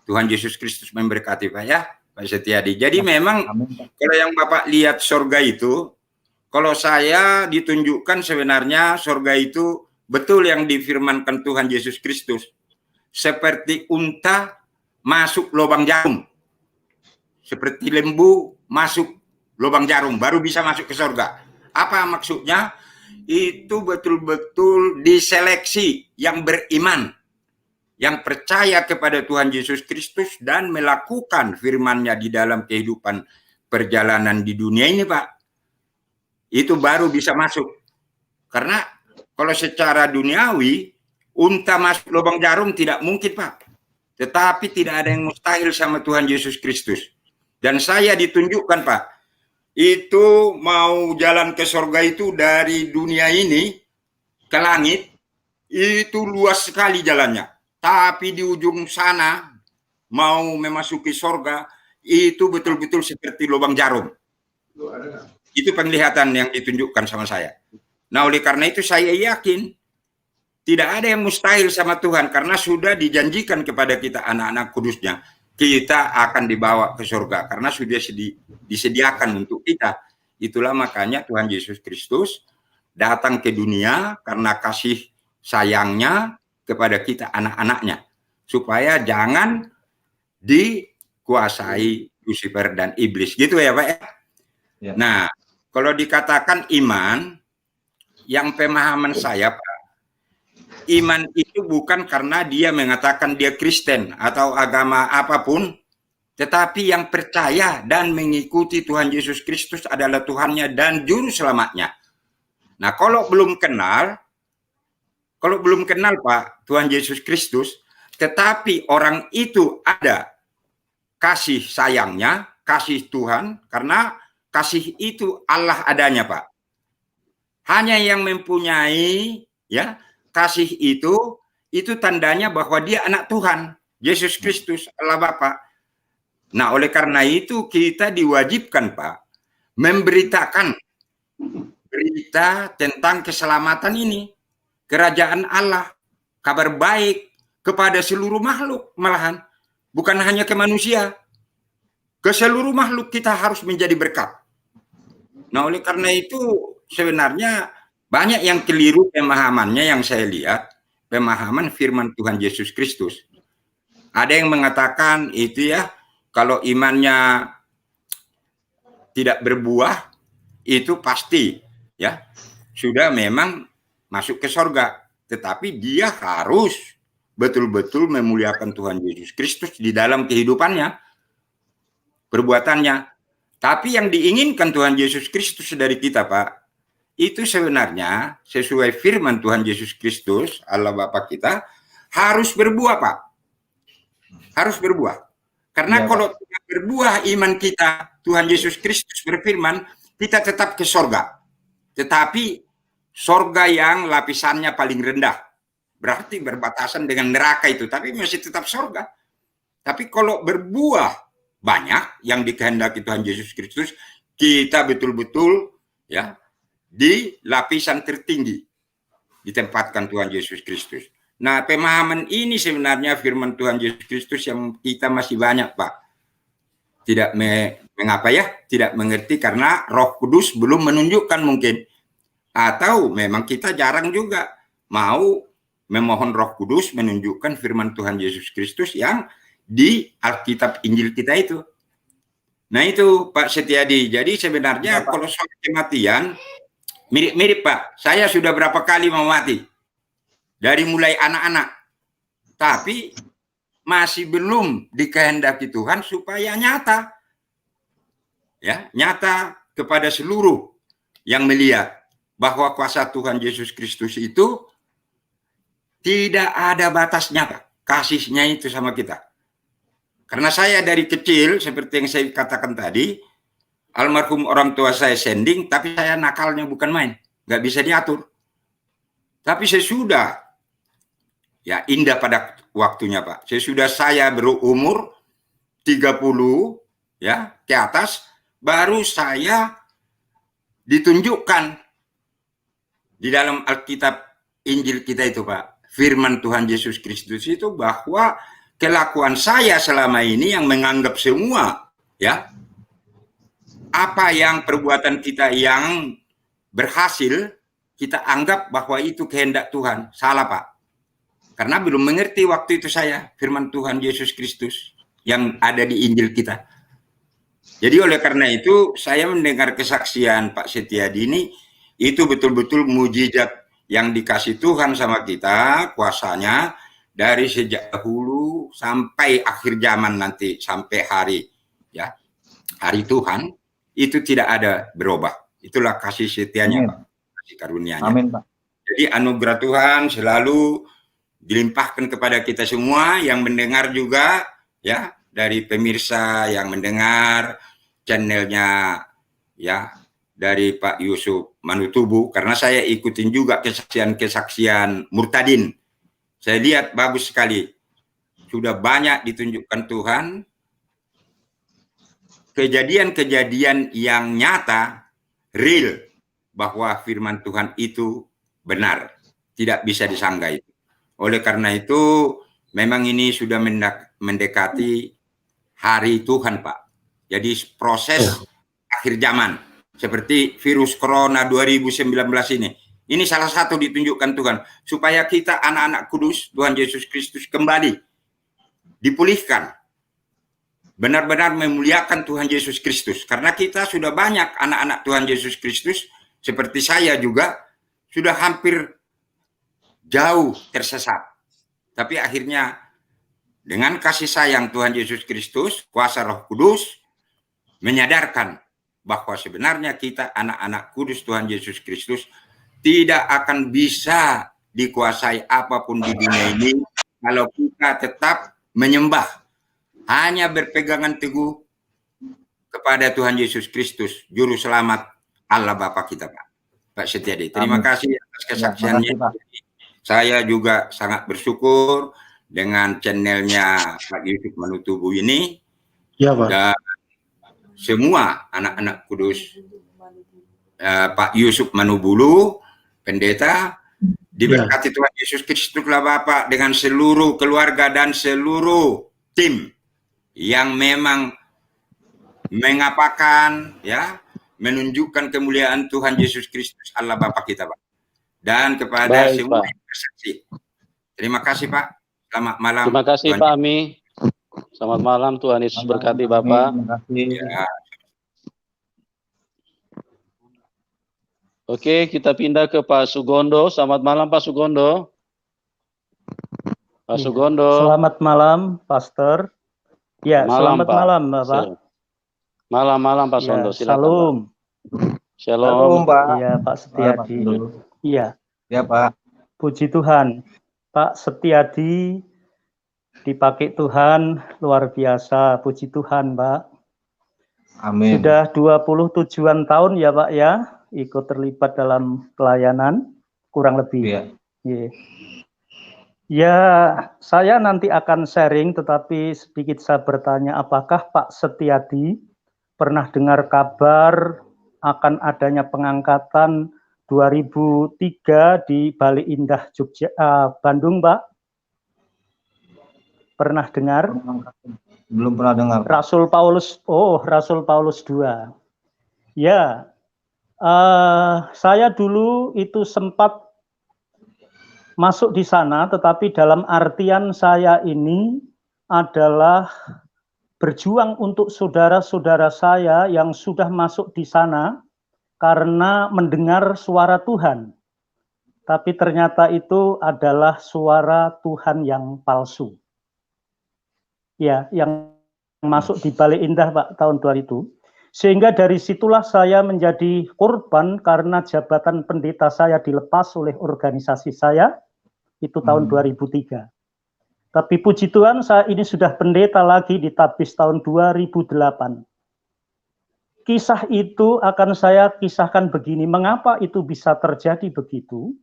Tuhan Yesus Kristus memberkati, Pak ya, Pak Setiadi. Jadi memang kalau yang Bapak lihat surga itu, kalau saya ditunjukkan sebenarnya surga itu betul yang difirmankan Tuhan Yesus Kristus. Seperti unta masuk lubang jarum. Seperti lembu masuk lubang jarum, baru bisa masuk ke surga. Apa maksudnya? Itu betul-betul diseleksi yang beriman, yang percaya kepada Tuhan Yesus Kristus dan melakukan firman-Nya di dalam kehidupan perjalanan di dunia ini, Pak. Itu baru bisa masuk. Karena kalau secara duniawi, unta masuk lubang jarum tidak mungkin, Pak. Tetapi tidak ada yang mustahil sama Tuhan Yesus Kristus. Dan saya ditunjukkan, Pak, itu mau jalan ke surga itu dari dunia ini ke langit, itu luas sekali jalannya. tapi di ujung sana mau memasuki sorga itu betul-betul seperti lubang jarum. Itu penglihatan yang ditunjukkan sama saya. Nah, oleh karena itu saya yakin tidak ada yang mustahil sama Tuhan, karena sudah dijanjikan kepada kita anak-anak kudusnya, kita akan dibawa ke surga karena sudah disediakan untuk kita. Itulah makanya Tuhan Yesus Kristus datang ke dunia karena kasih sayangnya kepada kita anak-anaknya, supaya jangan dikuasai Lucifer dan iblis, gitu ya Pak ya. Ya. Nah, kalau dikatakan iman, yang pemahaman saya Pak, iman itu bukan karena dia mengatakan dia Kristen atau agama apapun, tetapi yang percaya dan mengikuti Tuhan Yesus Kristus adalah Tuhannya dan juru selamatnya. Nah, kalau belum kenal Pak Tuhan Yesus Kristus, tetapi orang itu ada kasih sayangnya, kasih Tuhan, karena kasih itu Allah adanya Pak. Hanya yang mempunyai ya kasih itu tandanya bahwa dia anak Tuhan Yesus Kristus Allah Bapa. Nah, oleh karena itu kita diwajibkan Pak memberitakan berita tentang keselamatan ini, kerajaan Allah, kabar baik kepada seluruh makhluk, malahan bukan hanya ke manusia, ke seluruh makhluk kita harus menjadi berkat. Nah, oleh karena itu sebenarnya banyak yang keliru pemahamannya yang saya lihat, pemahaman firman Tuhan Yesus Kristus. Ada yang mengatakan itu ya, kalau imannya tidak berbuah, itu pasti ya sudah memang masuk ke sorga. Tetapi dia harus betul-betul memuliakan Tuhan Yesus Kristus di dalam kehidupannya, perbuatannya. Tapi yang diinginkan Tuhan Yesus Kristus dari kita Pak, itu sebenarnya sesuai firman Tuhan Yesus Kristus, Allah Bapa kita, harus berbuah Pak. Harus berbuah. Karena ya, kalau tidak berbuah iman kita, Tuhan Yesus Kristus berfirman, kita tetap ke sorga. Tetapi sorga yang lapisannya paling rendah. Berarti berbatasan dengan neraka itu, tapi masih tetap sorga. Tapi kalau berbuah banyak yang dikehendaki Tuhan Yesus Kristus, kita betul-betul ya di lapisan tertinggi ditempatkan Tuhan Yesus Kristus. Nah, pemahaman ini sebenarnya firman Tuhan Yesus Kristus yang kita masih banyak Pak tidak mengapa ya, tidak mengerti karena Roh Kudus belum menunjukkan mungkin, atau memang kita jarang juga mau memohon Roh Kudus menunjukkan firman Tuhan Yesus Kristus yang di Alkitab Injil kita itu. Nah itu Pak Setiadi. Jadi sebenarnya kalau soal kematian mirip-mirip Pak. Saya sudah berapa kali mau mati. Dari mulai anak-anak. Tapi masih belum dikehendaki Tuhan supaya nyata. Ya, nyata kepada seluruh yang melihat bahwa kuasa Tuhan Yesus Kristus itu tidak ada batasnya Pak. Kasihnya itu sama kita. Karena saya dari kecil, seperti yang saya katakan tadi, almarhum orang tua saya sending, tapi saya nakalnya bukan main. Nggak bisa diatur. Tapi sesudah, ya indah pada waktunya Pak, sesudah saya berumur 30, ya ke atas, baru saya ditunjukkan di dalam Alkitab Injil kita itu Pak, firman Tuhan Yesus Kristus itu bahwa kelakuan saya selama ini yang menganggap semua ya apa yang perbuatan kita yang berhasil kita anggap bahwa itu kehendak Tuhan. Salah Pak, karena belum mengerti waktu itu saya firman Tuhan Yesus Kristus yang ada di Injil kita. Jadi oleh karena itu saya mendengar kesaksian Pak Setiadi ini, itu betul-betul mujizat yang dikasih Tuhan sama kita, kuasanya dari sejak dahulu sampai akhir zaman nanti, sampai hari ya hari Tuhan, itu tidak ada berubah. Itulah kasih setianya Pak, kasih karunia-Nya. Amin Pak. Jadi anugerah Tuhan selalu dilimpahkan kepada kita semua yang mendengar juga ya, dari pemirsa yang mendengar channelnya ya dari Pak Yusuf Manutubu, karena saya ikutin juga kesaksian-kesaksian murtadin Saya lihat bagus sekali. Sudah banyak ditunjukkan Tuhan kejadian-kejadian yang nyata, real, bahwa firman Tuhan itu benar. Tidak bisa disanggai. Oleh karena itu, memang ini sudah mendekati hari Tuhan, Pak. Jadi proses akhir zaman. Seperti virus corona 2019 ini. Ini salah satu ditunjukkan Tuhan. Supaya kita anak-anak kudus, Tuhan Yesus Kristus kembali dipulihkan. Benar-benar memuliakan Tuhan Yesus Kristus. Karena kita sudah banyak anak-anak Tuhan Yesus Kristus, seperti saya juga, sudah hampir jauh tersesat. Tapi akhirnya dengan kasih sayang Tuhan Yesus Kristus, kuasa Roh Kudus, menyadarkan bahwa sebenarnya kita anak-anak kudus Tuhan Yesus Kristus tidak akan bisa dikuasai apapun di dunia ini kalau kita tetap menyembah, hanya berpegangan teguh kepada Tuhan Yesus Kristus, Juru Selamat Allah Bapa kita, Pak. Pak Setiadi, terima kasih atas kesaksiannya. Saya juga sangat bersyukur dengan channelnya Pak Yusuf Manutubu ini. Ya, Pak. Dan semua anak-anak kudus Pak Yusuf Manubulu, pendeta, diberkati Tuhan Yesus Kristuslah Bapak dengan seluruh keluarga dan seluruh tim yang memang mengapakan, ya, menunjukkan kemuliaan Tuhan Yesus Kristus Allah Bapa kita, Pak. Dan kepada semua yang bersaksi. Terima kasih, Pak. Selamat malam. Terima kasih, Tuhan. Pak Ami. Selamat malam, Tuhan Yesus berkati Bapak. Terima kasih. Ya. Oke, kita pindah ke Pak Sugondo. Selamat malam, Pak Sugondo. Pak Sugondo. Selamat malam, Pastor. Ya, Malam, selamat Pak. malam, Bapak. Malam-malam, Pak Sondo. Ya, Silakan, salam. Pak. Shalom. Pak. Iya, Pak Setiadi. Iya, Ya, Pak. puji Tuhan. Pak Setiadi dipakai Tuhan luar biasa. Puji Tuhan, Pak. Amin. Sudah 27-an tahun ya, Pak ya, ikut terlibat dalam pelayanan, kurang lebih. Iya. Iya. Ya, saya nanti akan sharing, tetapi sedikit saya bertanya, apakah Pak Setiadi pernah dengar kabar akan adanya pengangkatan 2003 di Bale Indah, Bandung, Pak? Pernah dengar? Belum pernah dengar. Rasul Paulus II. Ya, saya dulu itu sempat masuk di sana, tetapi dalam artian saya ini adalah berjuang untuk saudara-saudara saya yang sudah masuk di sana karena mendengar suara Tuhan. Tapi ternyata itu adalah suara Tuhan yang palsu. Ya, yang masuk di Bale Indah, Pak, tahun 2000. Sehingga dari situlah saya menjadi korban karena jabatan pendeta saya dilepas oleh organisasi saya. Itu tahun 2003. Tapi puji Tuhan, saya ini sudah pendeta lagi di Tabis tahun 2008. Kisah itu akan saya kisahkan begini, mengapa itu bisa terjadi begitu?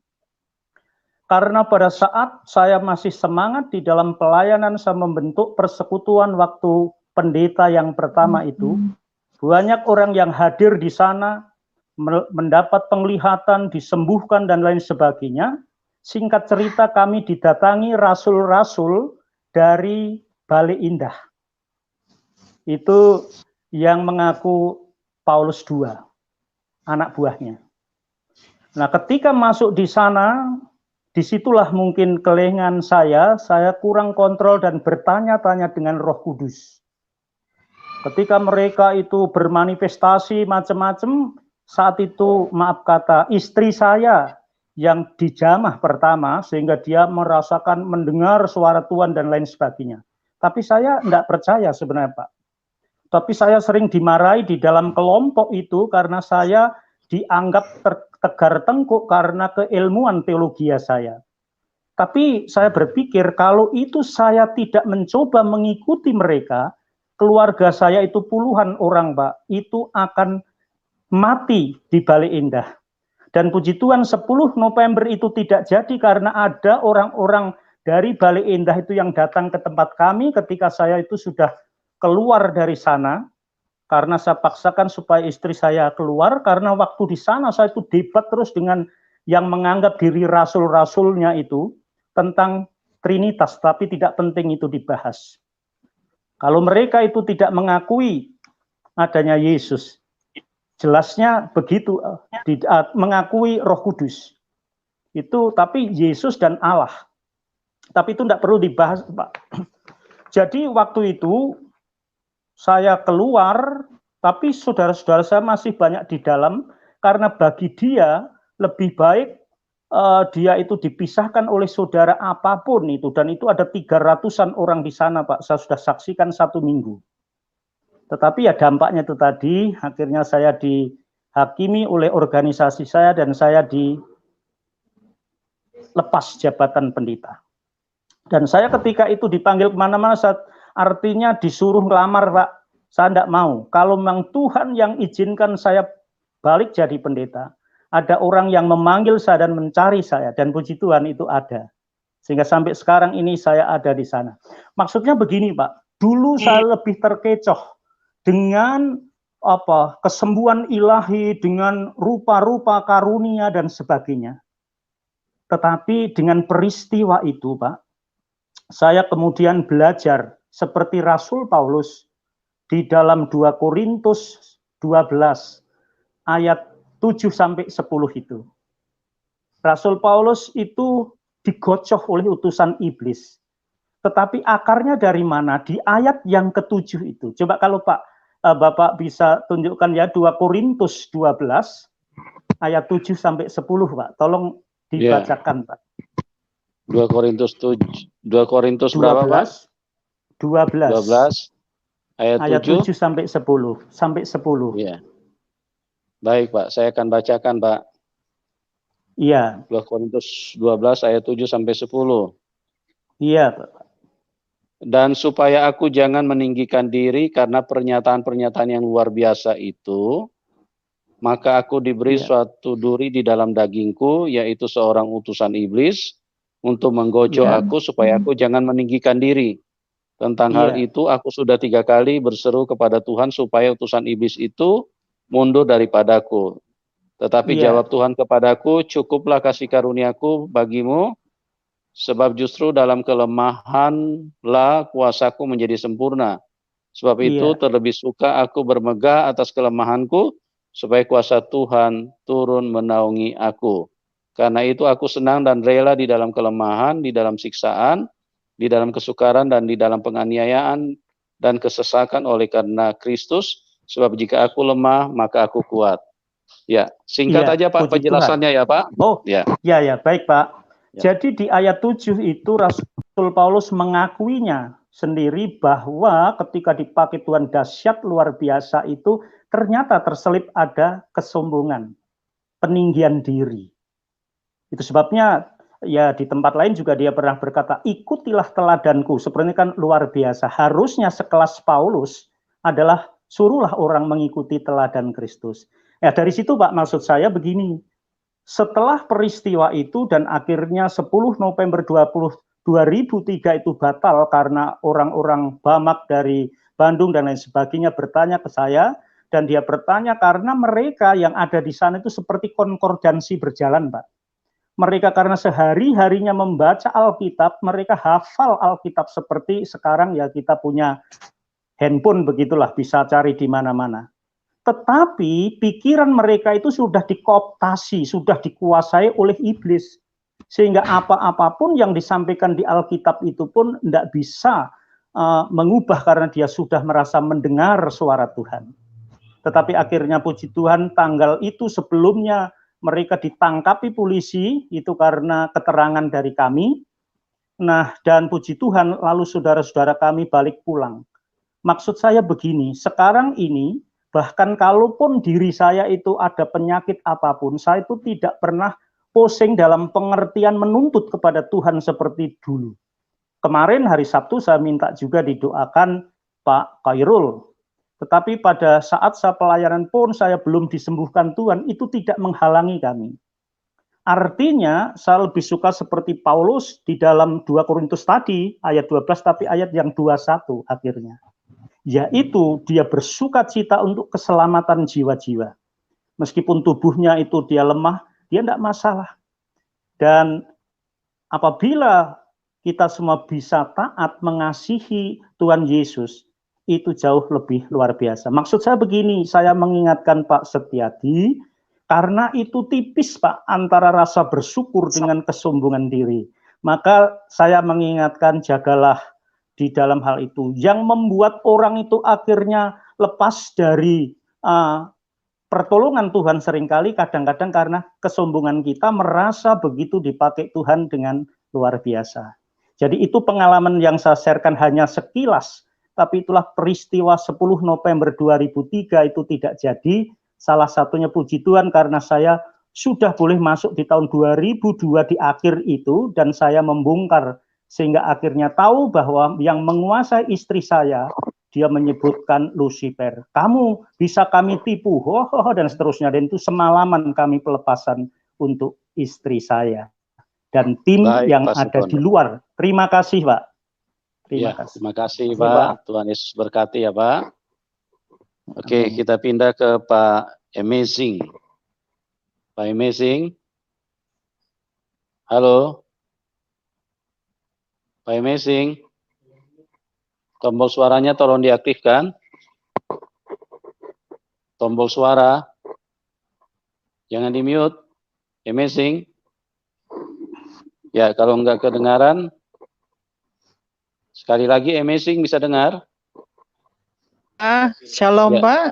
Karena pada saat saya masih semangat di dalam pelayanan, saya membentuk persekutuan waktu pendeta yang pertama itu, banyak orang yang hadir di sana, mendapat penglihatan, disembuhkan, dan lain sebagainya. Singkat cerita, kami didatangi rasul-rasul dari Bale Indah. Itu yang mengaku Paulus II, anak buahnya. Nah, ketika masuk di sana, disitulah mungkin kelengan saya kurang kontrol dan bertanya-tanya dengan Roh Kudus. Ketika mereka itu bermanifestasi macam-macam, saat itu maaf kata istri saya yang dijamah pertama, sehingga dia merasakan mendengar suara Tuhan dan lain sebagainya. Tapi saya tidak percaya sebenarnya, Pak. Tapi saya sering dimarahi di dalam kelompok itu karena saya dianggap tegar tengkuk karena keilmuan teologi saya. Tapi saya berpikir kalau itu saya tidak mencoba mengikuti mereka, keluarga saya itu puluhan orang, Pak, itu akan mati di Bale Indah. Dan puji Tuhan 10 November itu tidak jadi karena ada orang-orang dari Bale Endah itu yang datang ke tempat kami ketika saya itu sudah keluar dari sana, karena saya paksakan supaya istri saya keluar, karena waktu di sana saya itu debat terus dengan yang menganggap diri rasul-rasulnya itu tentang Trinitas, tapi tidak penting itu dibahas. Kalau mereka itu tidak mengakui adanya Yesus, jelasnya begitu, mengakui Roh Kudus. Itu tapi Yesus dan Allah. Tapi itu tidak perlu dibahas, Pak. Jadi waktu itu saya keluar, tapi saudara-saudara saya masih banyak di dalam, karena bagi dia lebih baik dia itu dipisahkan oleh saudara apapun itu, dan itu ada 300-an orang di sana, Pak. Saya sudah saksikan 1 minggu. Tetapi ya dampaknya itu tadi, akhirnya saya dihakimi oleh organisasi saya dan saya dilepas jabatan pendeta. Dan saya ketika itu dipanggil kemana-mana, artinya disuruh ngelamar, Pak. Saya tidak mau. Kalau memang Tuhan yang izinkan saya balik jadi pendeta, ada orang yang memanggil saya dan mencari saya, dan puji Tuhan itu ada. Sehingga sampai sekarang ini saya ada di sana. Maksudnya begini, Pak. Dulu saya lebih terkecoh dengan kesembuhan ilahi, dengan rupa-rupa karunia dan sebagainya. Tetapi dengan peristiwa itu, Pak, saya kemudian belajar seperti Rasul Paulus di dalam 2 Korintus 12 ayat 7-10 itu. Rasul Paulus itu digocoh oleh utusan iblis. Tetapi akarnya dari mana? Di ayat yang ke-7 itu. Coba kalau Bapak bisa tunjukkan ya, 2 Korintus 12 ayat 7-10, Pak. Tolong dibacakan, Pak. 2 Korintus 7, 2 Korintus berapa, Pak? 12 ayat 7 sampai 10. Iya. Baik, Pak, saya akan bacakan, Pak. Iya. 2 Korintus 12 ayat 7 sampai 10. Iya, Pak. Dan supaya aku jangan meninggikan diri karena pernyataan-pernyataan yang luar biasa itu, maka aku diberi suatu duri di dalam dagingku, yaitu seorang utusan iblis, untuk menggocok aku supaya aku jangan meninggikan diri. Tentang hal itu aku sudah 3 kali berseru kepada Tuhan supaya utusan iblis itu mundur daripadaku. Tetapi jawab Tuhan kepadaku, cukuplah kasih karuniaku bagimu, sebab justru dalam kelemahanlah kuasaku menjadi sempurna. Sebab itu terlebih suka aku bermegah atas kelemahanku, supaya kuasa Tuhan turun menaungi aku. Karena itu aku senang dan rela di dalam kelemahan, di dalam siksaan, di dalam kesukaran, dan di dalam penganiayaan dan kesesakan oleh karena Kristus. Sebab jika aku lemah, maka aku kuat. Ya, singkat aja Pak penjelasannya ya Pak. Oh, ya baik Pak. Jadi di ayat 7 itu Rasul Paulus mengakuinya sendiri bahwa ketika dipakai Tuhan dahsyat luar biasa itu ternyata terselip ada kesombongan, peninggian diri. Itu sebabnya ya di tempat lain juga dia pernah berkata, ikutilah teladanku. Sebenarnya kan luar biasa. Harusnya sekelas Paulus adalah suruhlah orang mengikuti teladan Kristus. Ya dari situ Pak, maksud saya begini. Setelah peristiwa itu dan akhirnya 10 November 2003 itu batal karena orang-orang Bamak dari Bandung dan lain sebagainya bertanya ke saya, dan dia bertanya karena mereka yang ada di sana itu seperti konkordansi berjalan, Pak. Mereka karena sehari-harinya membaca Alkitab, mereka hafal Alkitab seperti sekarang ya kita punya handphone begitulah, bisa cari di mana-mana. Tetapi pikiran mereka itu sudah dikooptasi, sudah dikuasai oleh iblis. Sehingga apa-apapun yang disampaikan di Alkitab itu pun tidak bisa mengubah karena dia sudah merasa mendengar suara Tuhan. Tetapi akhirnya puji Tuhan tanggal itu sebelumnya mereka ditangkapi polisi itu karena keterangan dari kami. Nah, dan puji Tuhan lalu saudara-saudara kami balik pulang. Maksud saya begini, sekarang ini bahkan kalaupun diri saya itu ada penyakit apapun, saya itu tidak pernah pusing dalam pengertian menuntut kepada Tuhan seperti dulu. Kemarin hari Sabtu saya minta juga didoakan Pak Khairul. Tetapi pada saat saya pelayanan pun saya belum disembuhkan Tuhan, itu tidak menghalangi kami. Artinya saya lebih suka seperti Paulus di dalam 2 Korintus tadi ayat 12 tapi ayat yang 21 akhirnya. Yaitu dia bersukacita untuk keselamatan jiwa-jiwa. Meskipun tubuhnya itu dia lemah, dia tidak masalah. Dan apabila kita semua bisa taat mengasihi Tuhan Yesus, itu jauh lebih luar biasa. Maksud saya begini, saya mengingatkan Pak Setiadi, karena itu tipis Pak antara rasa bersyukur dengan kesombongan diri. Maka saya mengingatkan jagalah di dalam hal itu. Yang membuat orang itu akhirnya lepas dari pertolongan Tuhan seringkali kadang-kadang karena kesombongan kita merasa begitu dipakai Tuhan dengan luar biasa. Jadi itu pengalaman yang saya sharekan hanya sekilas, tapi itulah peristiwa 10 November 2003 itu tidak jadi. Salah satunya puji Tuhan karena saya sudah boleh masuk di tahun 2002 di akhir itu dan saya membongkar sehingga akhirnya tahu bahwa yang menguasai istri saya dia menyebutkan Lucifer. Kamu bisa kami tipu, dan seterusnya. Dan itu semalaman kami pelepasan untuk istri saya dan tim yang ada di luar. Terima kasih, Pak. Terima kasih, Pak. Tuhan Yesus berkati ya, Pak. Oke, kita pindah ke Pak Amazing. Pak Amazing. Halo. Pak Amazing. Tombol suaranya tolong diaktifkan. Tombol suara. Jangan di-mute. Amazing. Ya, kalau enggak kedengaran. Sekali lagi, Amazing bisa dengar? Shalom, ya. Pak.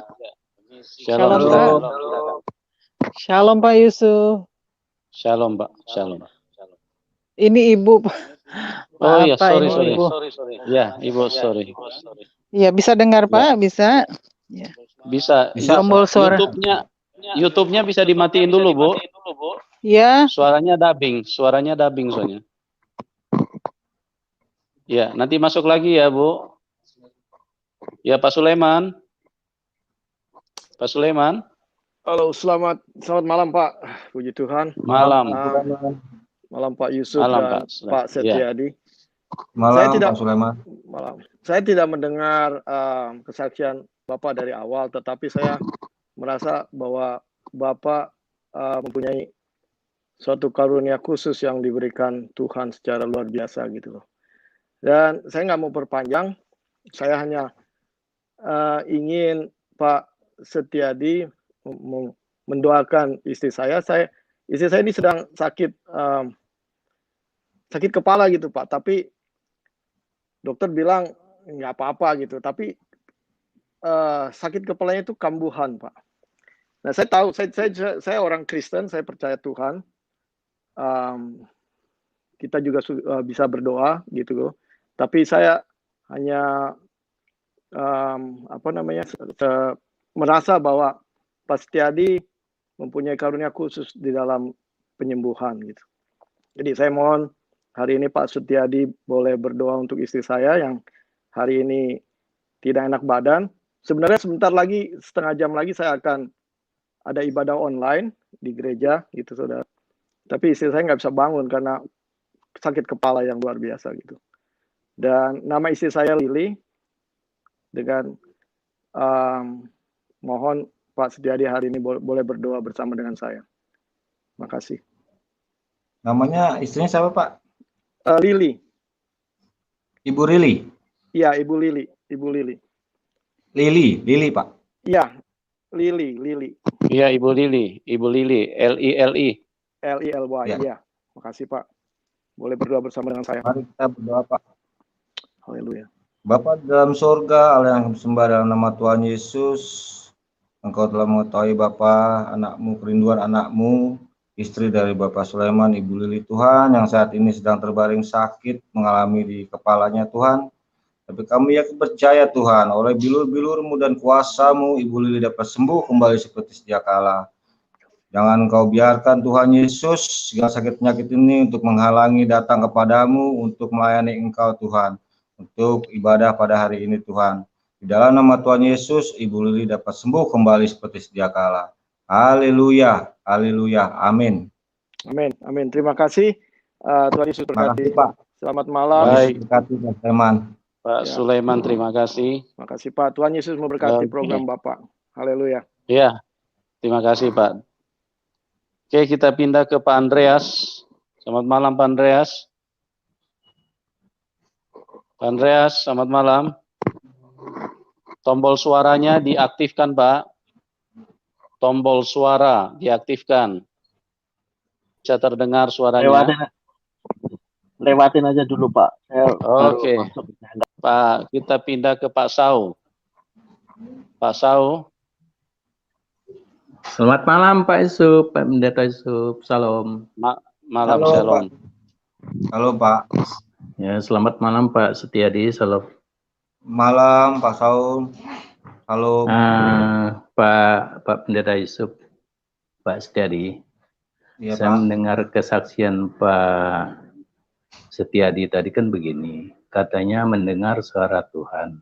Shalom, Pak. Shalom, Pak Yusuf. Shalom, Pak. Shalom. Ini Ibu, Pak. Oh iya, sorry. Ibu. Ya, Ibu, sorry. Iya, bisa dengar, Pak? Bisa. Ya. Bisa. Tombol suara. YouTube-nya bisa dimatiin dulu, Bu. Ya. Suaranya dubbing soalnya. Ya, nanti masuk lagi ya, Bu. Ya, Pak Sulaiman. Pak Sulaiman. Halo, selamat malam, Pak. Puji Tuhan. Malam. Malam Pak Yusuf malam, dan Pak Setiadi. Malam, Pak Sulaiman. Malam. Saya tidak mendengar kesaksian Bapak dari awal, tetapi saya merasa bahwa Bapak mempunyai suatu karunia khusus yang diberikan Tuhan secara luar biasa gitu loh. Dan saya nggak mau perpanjang, saya hanya ingin Pak Setiadi mendoakan istri saya. Istri saya ini sedang sakit kepala gitu Pak, tapi dokter bilang nggak apa-apa gitu, tapi sakit kepalanya itu kambuhan Pak. Nah saya tahu, saya orang Kristen, saya percaya Tuhan. Kita juga bisa berdoa gitu loh. Tapi saya hanya merasa bahwa Pak Setiadi mempunyai karunia khusus di dalam penyembuhan gitu. Jadi saya mohon hari ini Pak Setiadi boleh berdoa untuk istri saya yang hari ini tidak enak badan. Sebenarnya sebentar lagi, setengah jam lagi saya akan ada ibadah online di gereja gitu saudara. Tapi istri saya nggak bisa bangun karena sakit kepala yang luar biasa gitu. Dan nama istri saya Lili. Dengan mohon Pak Setiadi hari ini boleh berdoa bersama dengan saya. Makasih. Namanya istrinya siapa, Pak? Lili. Ibu Lili? Iya, Ibu Lili. Ibu Lili. Lili, Pak? Iya, Lili. Iya, Ibu Lili. Lili. Lily, ya. Makasih Pak. Boleh berdoa bersama dengan saya. Mari kita berdoa, Pak. Haleluya. Bapa dalam surga, Allah yang sembah dalam nama Tuhan Yesus, Engkau telah mengetahui Bapa, anakmu, kerinduan anakmu, istri dari Bapak Sulaiman, Ibu Lili Tuhan, yang saat ini sedang terbaring sakit, mengalami di kepalanya Tuhan. Tapi kami yakin percaya Tuhan, oleh bilur-bilur-Mu dan kuasa-Mu, Ibu Lili dapat sembuh kembali seperti sedia kala. Jangan Engkau biarkan Tuhan Yesus, segala sakit penyakit ini untuk menghalangi datang kepadamu, untuk melayani Engkau Tuhan. Untuk ibadah pada hari ini Tuhan. Di dalam nama Tuhan Yesus, Ibu Lili dapat sembuh kembali seperti sedia kala. Haleluya, haleluya, amin. Amin, amin. Terima kasih. Tuhan Yesus Terima kasih, berkati. Pak. Selamat malam. Baik, Berkati Pak Sulaiman. Pak Ya. Sulaiman, terima kasih. Terima kasih Pak. Tuhan Yesus memberkati Oke. program Bapak. Haleluya. Ya, terima kasih Pak. Oke, kita pindah ke Pak Andreas. Selamat malam Pak Andreas. Pak Andreas, selamat malam. Tombol suaranya diaktifkan Pak. Tombol suara diaktifkan. Bisa terdengar suaranya. Lewatin aja dulu Pak. Oke. Pak, kita pindah ke Pak Sau. Pak Sau. Selamat malam Pak Yusuf, Pak Pendeta Yusuf. Salam. Malam, Halo, shalom. Pak. Halo Pak. Ya, selamat malam Pak Setiadi. Salam. Malam Pak Saul. Halo. Pak Pendeta Yusuf, Pak Setiadi. Iya, Saya Pak. mendengar kesaksian Pak Setiadi tadi kan begini. Katanya mendengar suara Tuhan.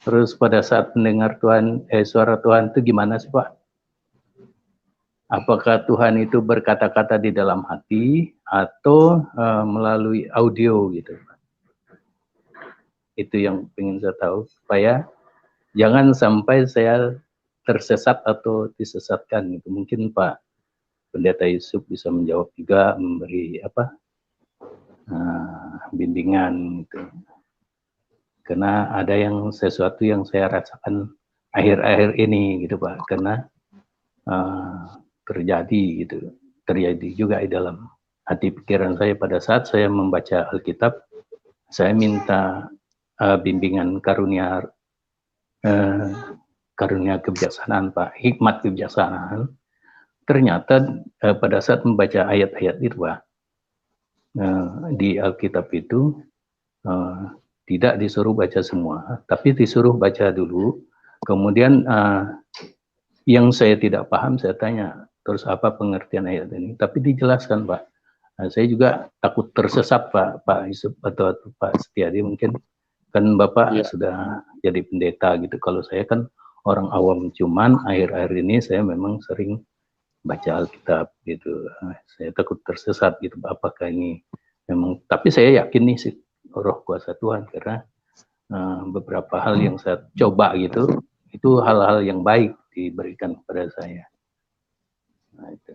Terus pada saat mendengar suara Tuhan itu gimana sih Pak? Apakah Tuhan itu berkata-kata di dalam hati atau melalui audio gitu? Itu yang ingin saya tahu supaya jangan sampai saya tersesat atau disesatkan gitu. Mungkin Pak Pendeta Yusuf bisa menjawab juga, memberi bimbingan gitu. Karena ada sesuatu yang saya rasakan akhir-akhir ini gitu Pak, karena terjadi juga di dalam hati pikiran saya pada saat saya membaca Alkitab. Saya minta bimbingan karunia kebijaksanaan Pak, hikmat kebijaksanaan. Ternyata pada saat membaca ayat-ayat itu Pak, di Alkitab itu tidak disuruh baca semua, tapi disuruh baca dulu. Kemudian yang saya tidak paham saya tanya, terus apa pengertian ayat ini? Tapi dijelaskan Pak. Saya juga takut tersesat Pak Yusuf atau Pak Setiadi, mungkin kan Bapak sudah jadi pendeta gitu. Kalau saya kan orang awam, cuman akhir-akhir ini saya memang sering baca Alkitab gitu. Saya takut tersesat gitu. Apakah ini memang? Tapi saya yakin nih sih roh kuasa Tuhan, karena beberapa hal yang saya coba gitu, itu hal-hal yang baik diberikan kepada saya. Nah, itu.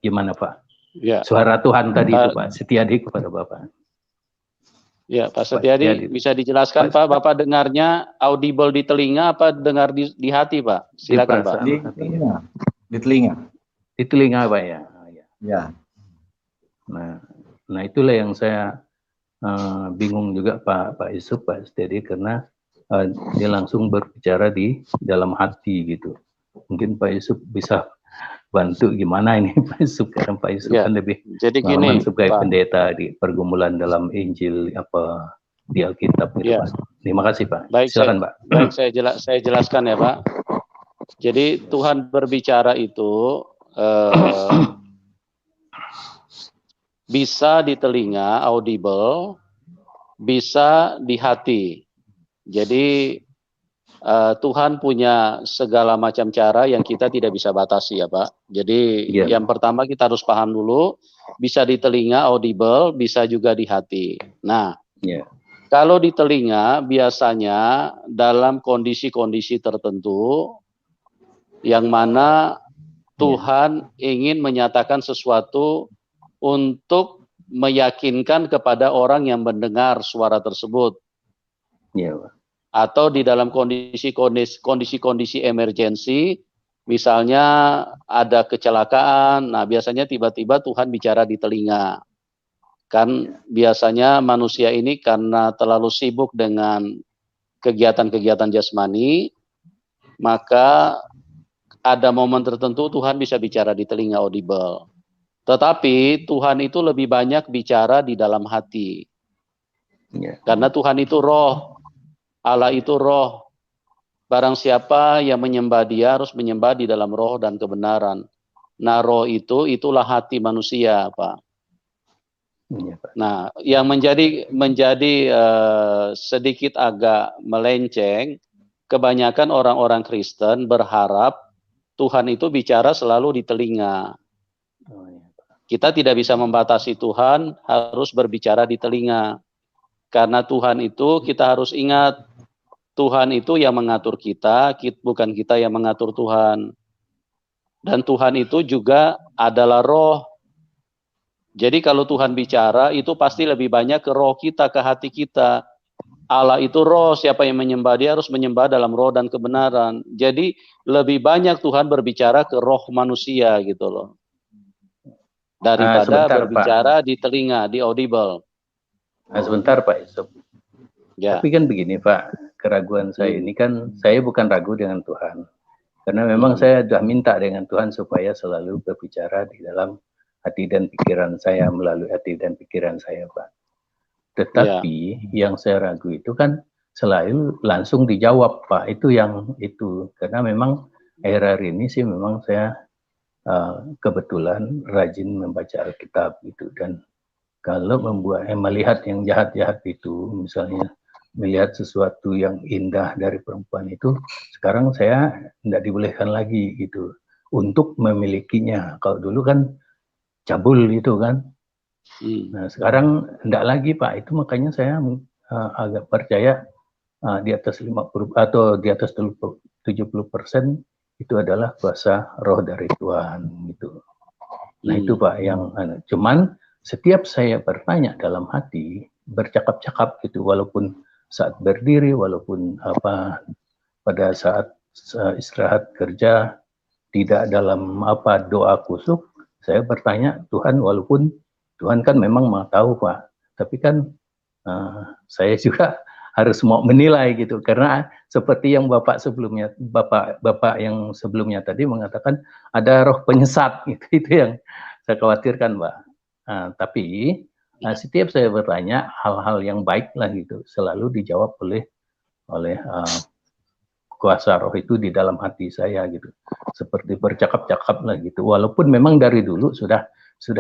Gimana Pak? Ya. Suara Tuhan tadi itu Pak Setiadi kepada Bapak. Ya, Pak Setiadi, bisa dijelaskan Pak, Bapak dengarnya audible di telinga apa dengar di hati Pak? Silakan Pak. Di telinga. Di telinga. Di telinga Pak ya. Ya. Nah itulah yang saya bingung juga Pak Yusuf, Pak Setiadi, karena dia langsung berbicara di dalam hati gitu. Mungkin Pak Yusuf bisa bantu gimana ini Pak Yusuf, karena Pak Yusuf kan lebih jadi gini sebagai Pak, pendeta di pergumulan dalam Injil di Alkitab gitu Pak. Terima kasih Pak. Baik, silakan Pak. Baik, saya jelaskan ya Pak. Jadi Tuhan berbicara itu bisa di telinga audible, bisa di hati. Jadi Tuhan punya segala macam cara yang kita tidak bisa batasi ya Pak. Jadi yang pertama kita harus paham dulu, bisa di telinga audible, bisa juga di hati. Nah, kalau di telinga biasanya dalam kondisi-kondisi tertentu yang mana Tuhan ingin menyatakan sesuatu untuk meyakinkan kepada orang yang mendengar suara tersebut. Atau di dalam kondisi-kondisi emergensi, misalnya ada kecelakaan, nah biasanya tiba-tiba Tuhan bicara di telinga. Kan biasanya manusia ini karena terlalu sibuk dengan kegiatan-kegiatan jasmani, maka ada momen tertentu Tuhan bisa bicara di telinga audible. Tetapi Tuhan itu lebih banyak bicara di dalam hati. Karena Tuhan itu roh. Allah itu roh. Barang siapa yang menyembah Dia harus menyembah di dalam roh dan kebenaran. Nah, roh itulah hati manusia, Pak. Nah, yang menjadi sedikit agak melenceng, kebanyakan orang-orang Kristen berharap Tuhan itu bicara selalu di telinga. Kita tidak bisa membatasi Tuhan, harus berbicara di telinga. Karena Tuhan itu kita harus ingat, Tuhan itu yang mengatur kita, bukan kita yang mengatur Tuhan. Dan Tuhan itu juga adalah roh. Jadi kalau Tuhan bicara, itu pasti lebih banyak ke roh kita, ke hati kita. Allah itu roh, siapa yang menyembah dia harus menyembah dalam roh dan kebenaran. Jadi lebih banyak Tuhan berbicara ke roh manusia gitu loh. Daripada Sebentar, berbicara Pak. di telinga, di audible. Sebentar Pak Yusuf. Ya. Tapi kan begini Pak, keraguan saya ini kan, saya bukan ragu dengan Tuhan. Karena memang saya sudah minta dengan Tuhan supaya selalu berbicara di dalam hati dan pikiran saya, melalui hati dan pikiran saya Pak. Tetapi yang saya ragu itu kan selalu langsung dijawab Pak, itu yang itu. Karena memang akhir-akhir ini sih memang saya kebetulan rajin membaca Alkitab gitu, dan kalau melihat yang jahat-jahat itu, misalnya melihat sesuatu yang indah dari perempuan itu, sekarang saya tidak dibolehkan lagi gitu untuk memilikinya. Kalau dulu kan cabul gitu kan. Nah sekarang tidak lagi Pak, itu makanya saya agak percaya di atas 50 atau di atas 70% itu adalah kuasa roh dari Tuhan gitu. Nah itu Pak yang cuman setiap saya bertanya dalam hati, bercakap-cakap gitu, walaupun saat berdiri, walaupun pada saat istirahat kerja, tidak dalam doa kusuk, saya bertanya Tuhan, walaupun Tuhan kan memang mau tahu Pak, tapi kan saya juga harus mau menilai gitu, karena seperti yang Bapak sebelumnya, Bapak yang sebelumnya tadi mengatakan ada roh penyesat gitu, itu yang saya khawatirkan Pak. Tapi setiap saya bertanya hal-hal yang baik lah gitu, selalu dijawab oleh kuasa roh itu di dalam hati saya gitu, seperti bercakap-cakap lah gitu, walaupun memang dari dulu sudah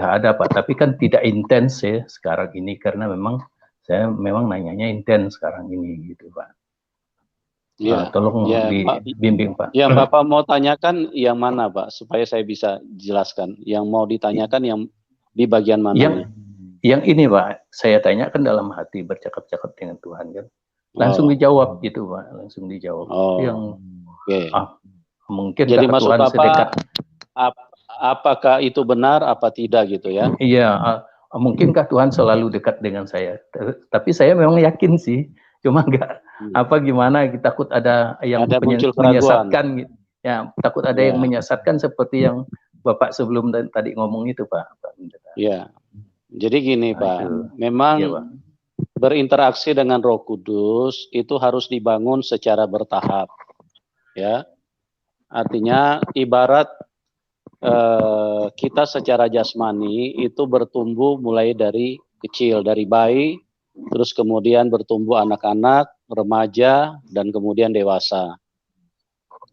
ada Pak, tapi kan tidak intens ya sekarang ini, karena memang saya memang nanyanya intens sekarang ini gitu Pak. Ya, tolong dibimbing Pak. Yang Bapak mau tanyakan yang mana Pak, supaya saya bisa jelaskan. Yang mau ditanyakan yang di bagian mana? Yang ini Pak, saya tanyakan dalam hati, bercakap-cakap dengan Tuhan kan, langsung dijawab gitu Pak, langsung dijawab. Mungkin jadi maksud Tuhan Bapak sedekat, apakah itu benar apa tidak gitu ya? Iya, mungkinkah Tuhan selalu dekat dengan saya? Tapi saya memang yakin sih, cuma nggak gimana, takut ada yang menyesatkan gitu. Ya, takut ada yang menyesatkan seperti yang Bapak sebelum tadi ngomong itu Pak. Iya. Jadi gini Pak, memang berinteraksi dengan Roh Kudus itu harus dibangun secara bertahap. Ya. Artinya ibarat kita secara jasmani itu bertumbuh mulai dari kecil, dari bayi, terus kemudian bertumbuh anak-anak, remaja, dan kemudian dewasa.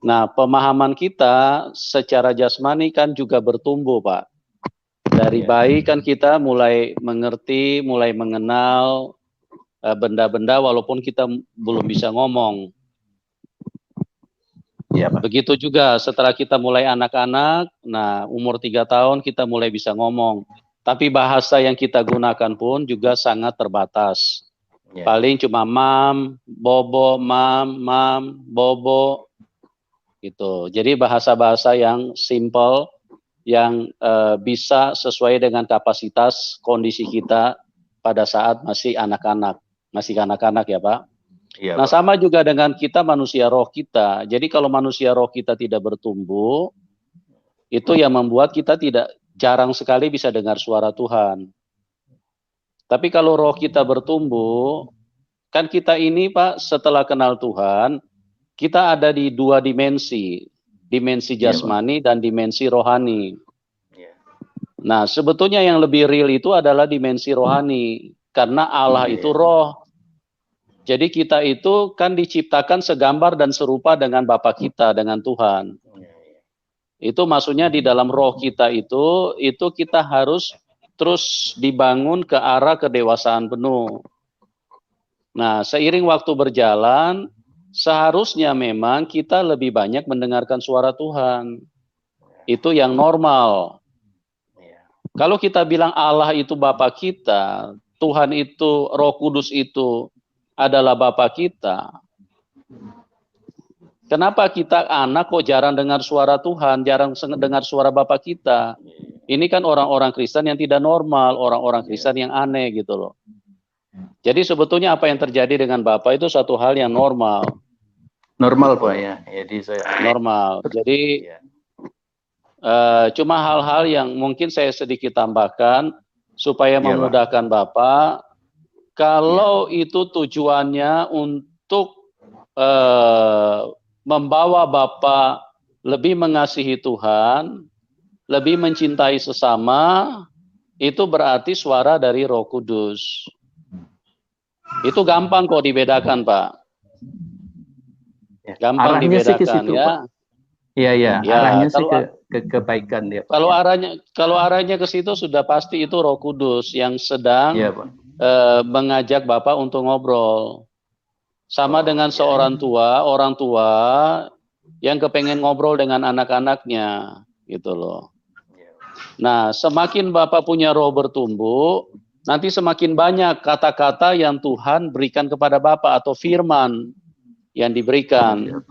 Nah, pemahaman kita secara jasmani kan juga bertumbuh, Pak. Dari bayi kan kita mulai mengerti, mulai mengenal benda-benda walaupun kita belum bisa ngomong. Ya, Pak. Begitu juga setelah kita mulai anak-anak, nah umur 3 tahun kita mulai bisa ngomong. Tapi bahasa yang kita gunakan pun juga sangat terbatas. Paling cuma mam, bobo, mam, bobo, gitu. Jadi bahasa-bahasa yang simple, yang bisa sesuai dengan kapasitas kondisi kita pada saat masih anak-anak. Masih anak-anak ya Pak? Iya, nah sama juga dengan kita manusia roh kita. Jadi kalau manusia roh kita tidak bertumbuh, itu yang membuat kita jarang sekali bisa dengar suara Tuhan. Tapi kalau roh kita bertumbuh, kan kita ini Pak setelah kenal Tuhan, kita ada di 2 dimensi. Dimensi jasmani dan dimensi rohani. Nah sebetulnya yang lebih real itu adalah dimensi rohani. Karena Allah itu roh. Jadi kita itu kan diciptakan segambar dan serupa dengan Bapa kita, dengan Tuhan. Itu maksudnya di dalam roh kita itu kita harus terus dibangun ke arah kedewasaan penuh. Nah, seiring waktu berjalan, seharusnya memang kita lebih banyak mendengarkan suara Tuhan. Itu yang normal. Kalau kita bilang Allah itu Bapa kita, Tuhan itu, Roh Kudus itu adalah Bapa kita, kenapa kita anak kok jarang dengar suara Tuhan, jarang dengar suara Bapa kita? Ini kan orang-orang Kristen yang tidak normal, orang-orang Kristen yang aneh gitu loh. Jadi sebetulnya apa yang terjadi dengan Bapa itu satu hal yang normal. Normal Pak ya. Jadi saya normal. Jadi cuma hal-hal yang mungkin saya sedikit tambahkan supaya memudahkan Bapak. Kalau itu tujuannya untuk membawa Bapak lebih mengasihi Tuhan, lebih mencintai sesama, itu berarti suara dari Roh Kudus. Itu gampang kok dibedakan, Pak. Gampang arahnya dibedakan sih ke situ, ya. Pak. Iya, iya. Ya, Arahnya sih kalau- ke kebaikan dia, Pak. Kalau arahnya ke situ sudah pasti itu Roh Kudus yang sedang Iya, Pak. mengajak Bapak untuk ngobrol. Sama dengan seorang orang tua yang kepengen ngobrol dengan anak-anaknya, gitu loh. Nah, semakin Bapak punya roh bertumbuh, nanti semakin banyak kata-kata yang Tuhan berikan kepada Bapak atau firman yang diberikan.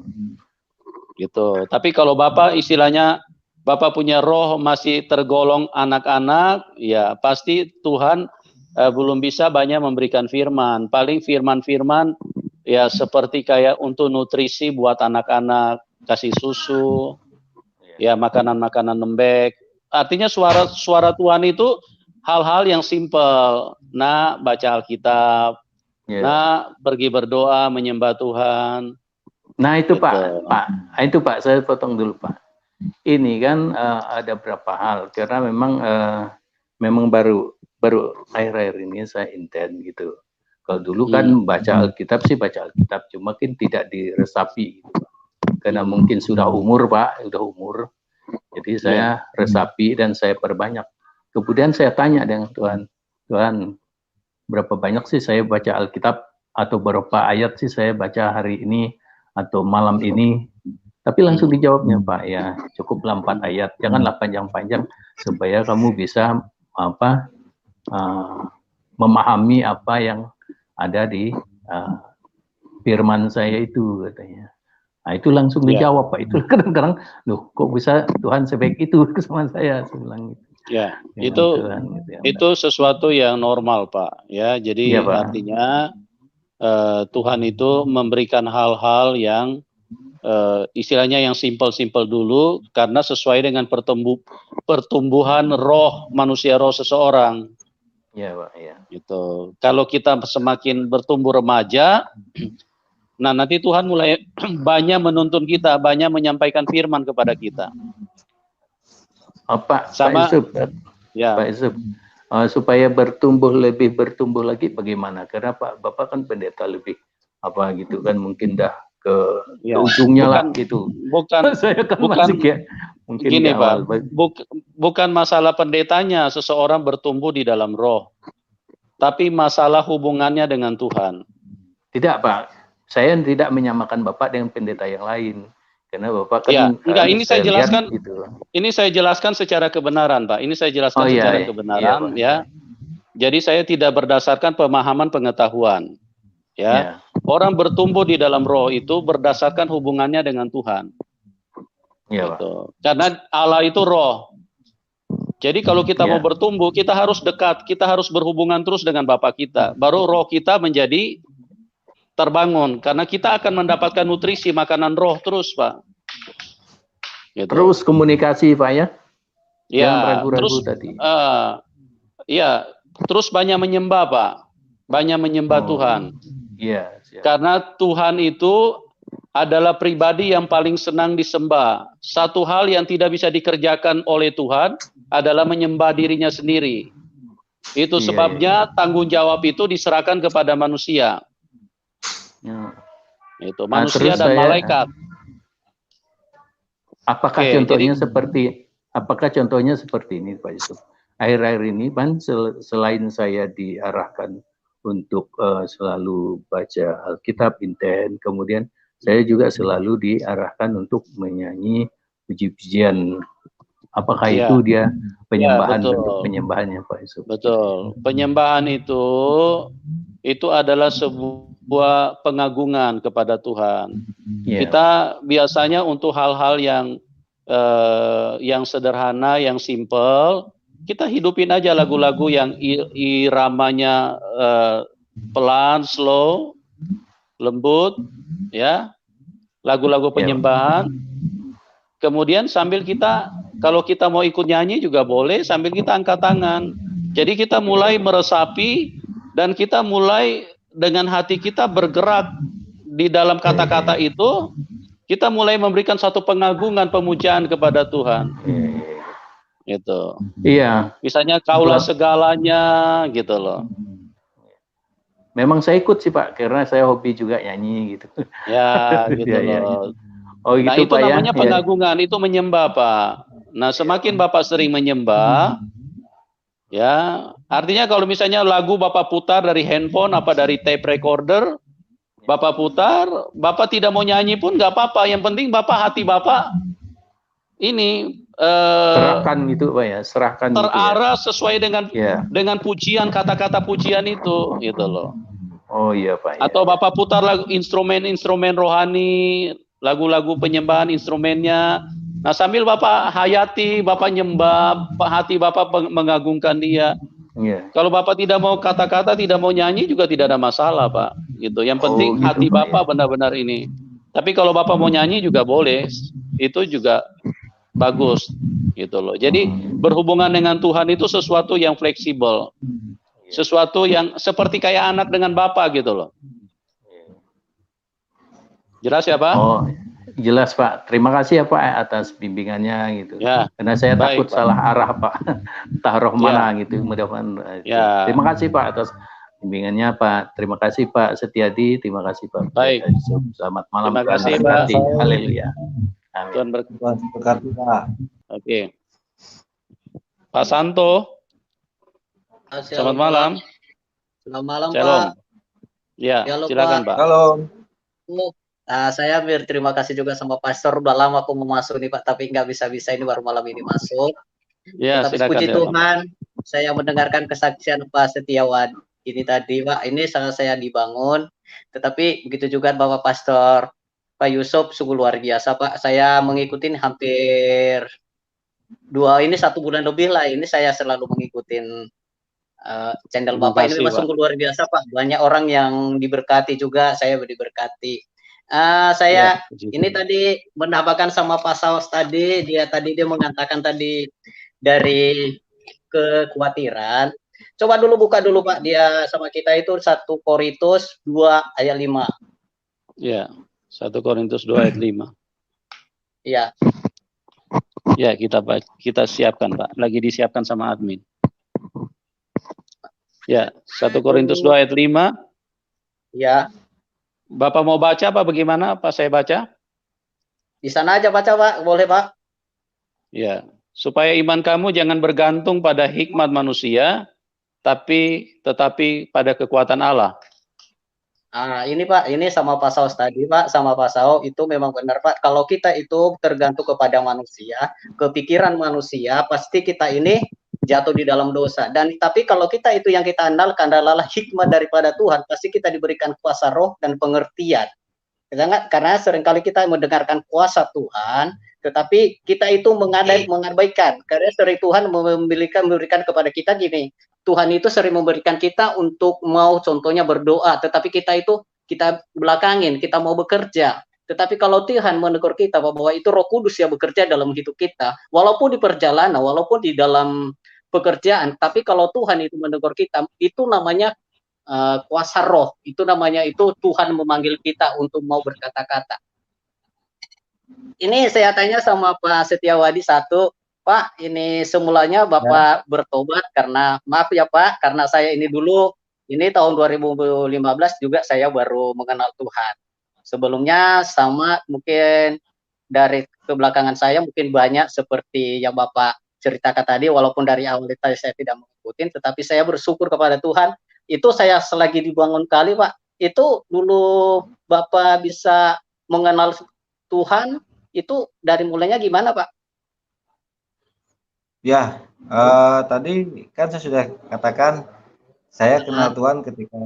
Gitu. Tapi kalau Bapak istilahnya Bapak punya roh masih tergolong anak-anak, ya pasti Tuhan belum bisa banyak memberikan firman. Paling firman-firman ya seperti kayak untuk nutrisi buat anak-anak, kasih susu, ya makanan-makanan lembek. Artinya suara Tuhan itu hal-hal yang simpel. Nah, baca Alkitab. Nah, pergi berdoa, menyembah Tuhan. Nah itu Gitu. Pak, saya potong dulu Pak. Ini kan ada beberapa hal karena memang baru akhir-akhir ini saya intens gitu. Kalau dulu kan baca Alkitab sih baca Alkitab, cuma kan tidak diresapi gitu Pak. Karena mungkin sudah umur Pak, sudah umur. Jadi saya resapi dan saya perbanyak. Kemudian saya tanya dengan Tuhan, Tuhan berapa banyak sih saya baca Alkitab atau berapa ayat sih saya baca hari ini atau malam ini? Tapi langsung dijawabnya Pak, ya cukuplah 4 ayat, janganlah panjang-panjang supaya kamu bisa memahami apa yang ada di firman saya itu katanya. Nah itu langsung dijawab Pak. Itu kadang-kadang, loh kok bisa Tuhan sebaik itu sama saya bilang gitu. Ya, Dengan itu Tuhan, gitu ya. itu sesuatu yang normal Pak. Ya, jadi Iya, Pak. artinya Tuhan itu memberikan hal-hal yang istilahnya yang simpel-simpel dulu karena sesuai dengan pertumbuhan roh manusia, roh seseorang. Iya Pak. Iya. Gitu. Kalau kita semakin bertumbuh remaja, nah nanti Tuhan mulai banyak menuntun kita, banyak menyampaikan firman kepada kita. Pak Sama, Yusuf, ya. Pak Yusuf, supaya lebih bertumbuh lagi bagaimana? Karena Bapak kan pendeta lebih gitu kan mungkin dah ke ujungnya lah gitu. Bukan saya kan masih kayak mungkin gini awal. Pak, bukan masalah pendetanya seseorang bertumbuh di dalam roh, tapi masalah hubungannya dengan Tuhan. Tidak Pak, saya tidak menyamakan Bapak dengan pendeta yang lain. Karena Bapak kan enggak, ini saya jelaskan gitu. Ini saya jelaskan secara kebenaran, Pak. Ini saya jelaskan secara kebenaran, ya. Jadi saya tidak berdasarkan pemahaman pengetahuan, ya. Orang bertumbuh di dalam roh itu berdasarkan hubungannya dengan Tuhan. Iya, gitu. Karena Allah itu roh. Jadi kalau kita mau bertumbuh, kita harus dekat, kita harus berhubungan terus dengan Bapa kita. Baru roh kita menjadi terbangun karena kita akan mendapatkan nutrisi makanan roh terus Pak. Gitu. Terus komunikasi Pak ya? Ya. Ragu-ragu Terus tadi. Ya. Terus banyak menyembah Pak, banyak menyembah Tuhan. Iya. Karena Tuhan itu adalah pribadi yang paling senang disembah. Satu hal yang tidak bisa dikerjakan oleh Tuhan adalah menyembah dirinya sendiri. Itu sebabnya tanggung jawab itu diserahkan kepada manusia. Itu manusia dan malaikat. Apakah contohnya seperti ini Pak Yusuf? Akhir-akhir ini kan selain saya diarahkan untuk selalu baca Alkitab intens, kemudian saya juga selalu diarahkan untuk menyanyi puji-pujian Apakah Iya. itu dia penyembahan, betul. bentuk penyembahannya Pak Yusuf? Betul. Penyembahan itu adalah sebuah pengagungan kepada Tuhan. Iya. Kita biasanya untuk hal-hal yang sederhana, yang simple, kita hidupin aja lagu-lagu yang iramanya pelan, slow, lembut, ya, lagu-lagu penyembahan. Kemudian sambil kita, kalau kita mau ikut nyanyi juga boleh, sambil kita angkat tangan. Jadi kita mulai meresapi dan kita mulai dengan hati kita bergerak di dalam kata-kata itu. Kita mulai memberikan satu pengagungan, pemujaan kepada Tuhan. Gitu. Iya. Misalnya kaulah segalanya, gitu loh. Memang saya ikut sih Pak, karena saya hobi juga nyanyi gitu. Ya, gitu Ya, ya, ya. loh. Oh gitu Nah, itu Pak namanya ya. pengagungan, itu menyembah Pak. Nah, semakin Bapak sering menyembah, ya, artinya kalau misalnya lagu Bapak putar dari handphone apa dari tape recorder, Bapak putar, Bapak tidak mau nyanyi pun nggak apa-apa. Yang penting Bapak, hati Bapak ini serahkan gitu Pak ya, serahkan terarah gitu ya. sesuai dengan pujian, kata-kata pujian itu, gitu loh. Oh iya Pak. Atau Bapak putar lagu instrumen-instrumen rohani, lagu-lagu penyembahan instrumennya. Nah, sambil Bapak hayati, Bapak nyembah, hati Bapak mengagungkan Dia. Yeah. Kalau Bapak tidak mau kata-kata, tidak mau nyanyi juga tidak ada masalah, Pak. Gitu. Yang penting gitu, hati Pak, Bapak benar-benar ini. Tapi kalau Bapak mau nyanyi juga boleh, itu juga bagus, gitu loh. Jadi berhubungan dengan Tuhan itu sesuatu yang fleksibel, sesuatu yang seperti kayak anak dengan Bapak, gitu loh. Jelas ya, Pak? Oh, jelas Pak. Terima kasih ya Pak atas bimbingannya gitu. Ya. Karena saya Baik, takut Pak. salah arah Pak. Entah roh mana gitu. Mudah-mudahan. Ya. Terima kasih Pak atas bimbingannya Pak. Terima kasih Pak Setiadi. Terima kasih Pak. Baik. Selamat malam. Terima kasih Pak. Haleluya. Tuhan berkati Pak. Oke. Pak Santo. Selamat malam. Selamat malam Shalom. Pak. Ya, Halo, silakan Pak. Shalom. Saya berterima kasih juga sama Pastor. Udah lama aku mau masuk nih Pak, tapi nggak bisa-bisa ini baru malam ini masuk. Ya, tapi silakan, puji silakan. Tuhan, saya mendengarkan kesaksian Pak Setiawan ini tadi Pak. Ini sangat saya dibangun. Tetapi begitu juga Bapak Pastor Pak Yusuf, sungguh luar biasa Pak. Saya mengikuti hampir 1 bulan lebih lah. Ini saya selalu mengikuti channel Bapak ini memang sungguh luar biasa Pak. Banyak orang yang diberkati juga, saya diberkati. Saya ini tadi menambahkan sama Pak Saus tadi, dia mengatakan tadi dari kekhawatiran. Coba dulu buka dulu Pak, dia sama kita itu 1 Korintus 2 ayat 5. Ya, 1 Korintus 2 ayat 5. Iya. Ya, kita siapkan Pak. Lagi disiapkan sama admin. Ya, 1 Korintus 2 ayat 5. Ya. Bapak mau baca apa bagaimana? Pak saya baca? Di sana aja baca Pak, boleh Pak? Ya, supaya iman kamu jangan bergantung pada hikmat manusia, tetapi pada kekuatan Allah. Ini Pak, ini sama Pak Saus tadi Pak, sama Pak Saus itu memang benar Pak. Kalau kita itu tergantung kepada manusia, kepikiran manusia, pasti kita ini jatuh di dalam dosa. Dan tapi kalau kita itu yang kita andalkan adalah hikmat daripada Tuhan, pasti kita diberikan kuasa roh dan pengertian. Karena seringkali kita mendengarkan kuasa Tuhan, tetapi kita itu mengabaikan. Karena sering Tuhan memberikan kepada kita gini, Tuhan itu sering memberikan kita untuk mau contohnya berdoa, tetapi kita belakangin, kita mau bekerja. Tetapi kalau Tuhan menegur kita bahwa itu Roh Kudus yang bekerja dalam hidup kita, walaupun di perjalanan, walaupun di dalam pekerjaan, tapi kalau Tuhan itu menegur kita, itu namanya kuasa roh, itu namanya itu Tuhan memanggil kita untuk mau berkata-kata. Ini saya tanya sama Pak Setiawadi satu, Pak, ini semulanya Bapak bertobat karena, maaf ya Pak, karena saya ini dulu, ini tahun 2015 juga saya baru mengenal Tuhan. Sebelumnya sama mungkin dari kebelakangan saya mungkin banyak seperti yang Bapak ceritakan tadi, walaupun dari awal tadi saya tidak mengikuti, tetapi saya bersyukur kepada Tuhan. Itu saya selagi dibangun kali Pak, itu dulu Bapak bisa mengenal Tuhan, itu dari mulainya gimana Pak? Ya, tadi kan saya sudah katakan saya kenal Tuhan ketika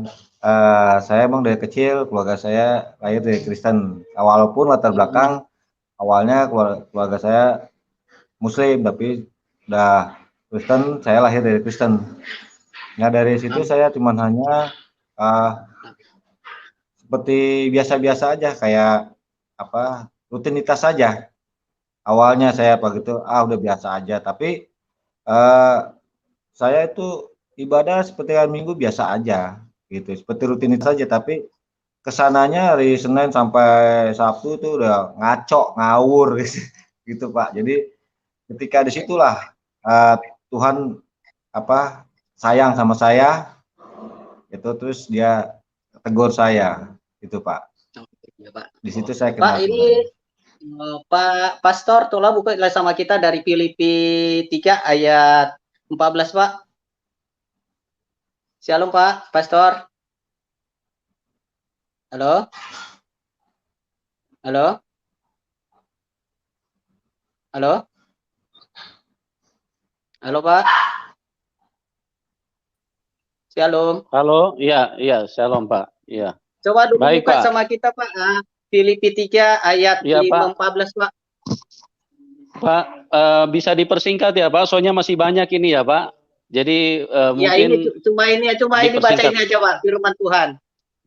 saya emang dari kecil keluarga saya lahir dari Kristen. Walaupun latar belakang awalnya keluarga saya Muslim, tapi udah Kristen, saya lahir dari Kristen. Nah dari situ saya cuman hanya seperti biasa-biasa aja, kayak apa rutinitas saja. Awalnya saya begitu, udah biasa aja. Tapi saya itu ibadah seperti hari Minggu biasa aja, gitu. Seperti rutinitas saja. Tapi kesananya dari Senin sampai Sabtu itu udah ngaco, ngawur, gitu Pak. Jadi ketika disitulah Tuhan sayang sama saya, itu terus dia tegur saya, gitu Pak. Ya, Pak. Di situ saya kenal. Pak, ini Pak Pastor tolong buka sama kita dari Filipi 3 ayat 14, Pak. Shalom Pak Pastor. Halo. Halo. Halo. Halo Pak. Shalom. Halo, iya, shalom Pak. Iya. Coba dulu Baik, buka Pak. sama kita Pak. Filipi 3 ayat Ya, 14 Pak. Pak, bisa dipersingkat ya Pak, soalnya masih banyak ini ya Pak. Jadi mungkin ini baca ini aja Pak, firman Tuhan.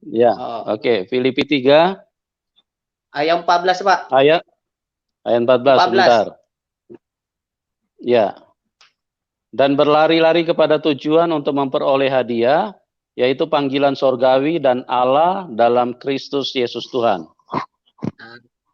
Ya, oke. Filipi 3 ayat 14 Pak. Ayat 14, sebentar. Ya. Dan berlari-lari kepada tujuan untuk memperoleh hadiah, yaitu panggilan sorgawi dan Allah dalam Kristus Yesus Tuhan.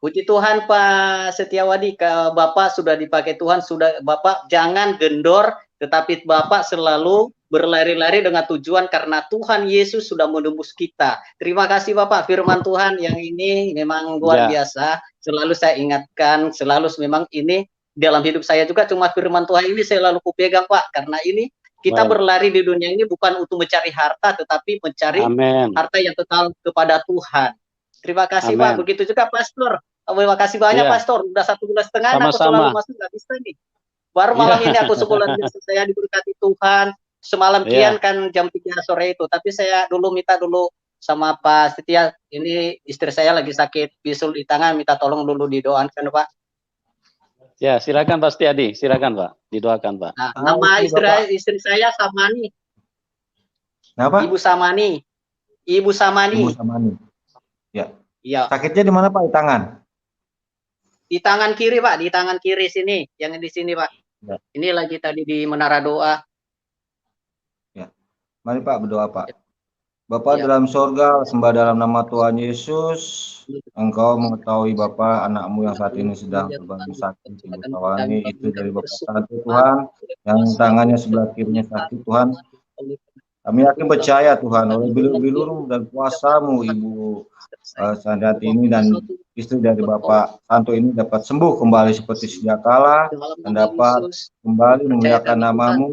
Puji Tuhan Pak Setiawadi, Bapak sudah dipakai Tuhan, Bapak jangan gendor, tetapi Bapak selalu berlari-lari dengan tujuan karena Tuhan Yesus sudah menembus kita. Terima kasih Bapak, firman Tuhan yang ini memang luar biasa. Selalu saya ingatkan, selalu memang ini dalam hidup saya juga cuma firman Tuhan ini selalu kupegang Pak, karena ini kita berlari di dunia ini bukan untuk mencari harta, tetapi mencari harta yang total kepada Tuhan. Terima kasih Pak, begitu juga Pastor. Terima kasih banyak Pastor, udah 1,5 bulan aku selalu masuk, nggak bisa nih. Baru malam ini aku sebulan saya diberkati Tuhan. Semalam kian kan jam 3 sore itu, tapi saya dulu minta dulu sama Pak Setia, ini istri saya lagi sakit bisul di tangan, minta tolong dulu didoakan Pak. Ya, silakan Pak Setiadi, silakan Pak, didoakan Pak. Nah, nama istri saya Samani. Kenapa? Ibu Samani. Ibu Samani. Ya. Iya. Sakitnya di mana Pak? Di tangan? Di tangan kiri Pak, di tangan kiri sini, yang di sini Pak. Ya. Ini lagi tadi di menara doa. Ya. Mari Pak berdoa Pak. Bapak dalam sorga, sembah dalam nama Tuhan Yesus. Engkau mengetahui Bapak anakmu yang saat ini sedang berbagai sakit. Ibu Tawani itu dari Bapak satu Tuhan, yang tangannya sebelah kirinya sakit Tuhan. Kami yakin percaya Tuhan, oleh bilur-bilur dan kuasa-Mu Ibu Sandrati ini dan istri dari Bapak Santo ini dapat sembuh kembali seperti sedia kala dan dapat kembali memuliakan nama-Mu.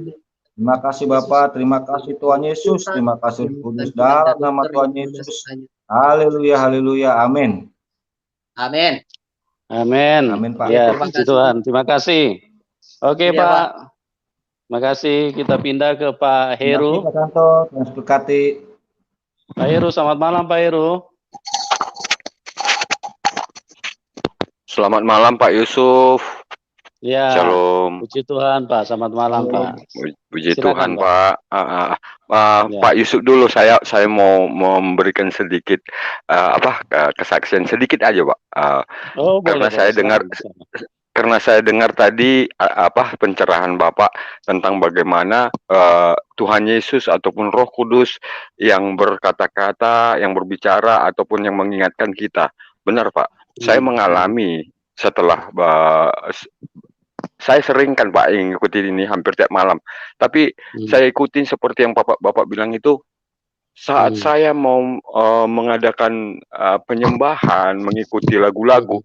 Terima kasih Bapak, terima kasih Tuhan Yesus, terima kasih Kudus dalam nama Tuhan Yesus. Haleluya, haleluya, amin. Amin. Amin. Amin Pak. Ya, puji Tuhan, terima kasih. Oke Pak. Terima kasih. Kita pindah ke Pak Heru. Pak Santo, Tuhan berkati. Pak Heru, selamat malam Pak Heru. Selamat malam Pak Yusuf. Ya. Shalom. Puji Tuhan Pak, selamat malam Pak. Puji Tuhan Pak. Pak Yusuf dulu saya mau memberikan sedikit kesaksian sedikit aja Pak. Karena saya dengar karena saya dengar tadi pencerahan Bapak tentang bagaimana Tuhan Yesus ataupun Roh Kudus yang berkata-kata, yang berbicara ataupun yang mengingatkan kita. Benar Pak. Saya mengalami setelah saya sering kan Pak ngikutin ini hampir tiap malam. Tapi saya ikutin seperti yang Bapak bilang itu saat saya mau mengadakan penyembahan, mengikuti lagu-lagu.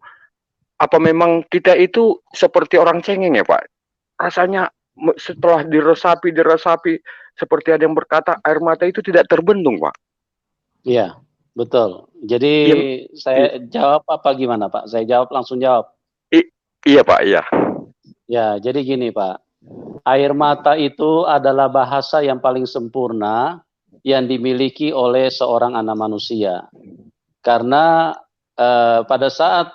Apa memang kita itu seperti orang cengeng ya Pak? Rasanya setelah diresapi seperti ada yang berkata air mata itu tidak terbendung Pak. Iya, betul. Jadi saya jawab apa gimana Pak? Saya jawab langsung jawab. Iya Pak, iya. Ya, jadi gini Pak. air mata itu adalah bahasa yang paling sempurna yang dimiliki oleh seorang anak manusia. Karena pada saat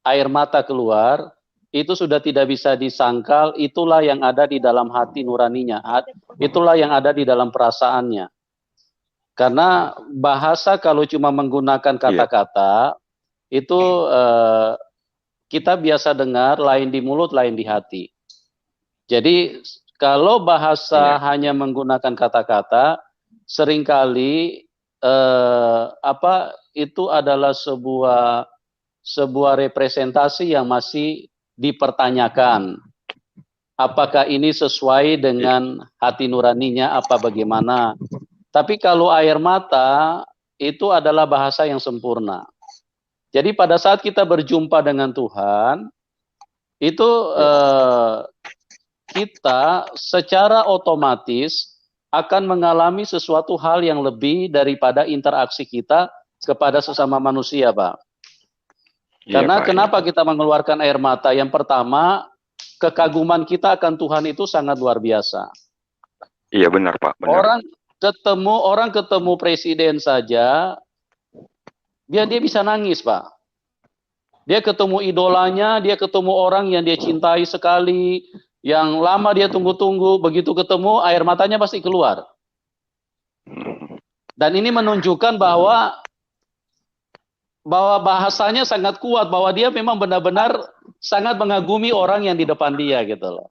air mata keluar, itu sudah tidak bisa disangkal, itulah yang ada di dalam hati nuraninya, itulah yang ada di dalam perasaannya. Karena bahasa kalau cuma menggunakan kata-kata, itu kita biasa dengar lain di mulut, lain di hati. Jadi kalau bahasa hanya menggunakan kata-kata, seringkali itu adalah sebuah representasi yang masih dipertanyakan. Apakah ini sesuai dengan hati nuraninya, apa bagaimana? Tapi kalau air mata itu adalah bahasa yang sempurna. Jadi pada saat kita berjumpa dengan Tuhan, itu kita secara otomatis akan mengalami sesuatu hal yang lebih daripada interaksi kita kepada sesama manusia, Pak. Karena kenapa kita mengeluarkan air mata? Yang pertama, kekaguman kita akan Tuhan itu sangat luar biasa. Iya benar, Pak. Benar. Orang ketemu presiden saja, dia bisa nangis, Pak. Dia ketemu idolanya, dia ketemu orang yang dia cintai sekali, yang lama dia tunggu-tunggu, begitu ketemu air matanya pasti keluar. Dan ini menunjukkan bahwa bahasanya sangat kuat, bahwa dia memang benar-benar sangat mengagumi orang yang di depan dia gitu loh.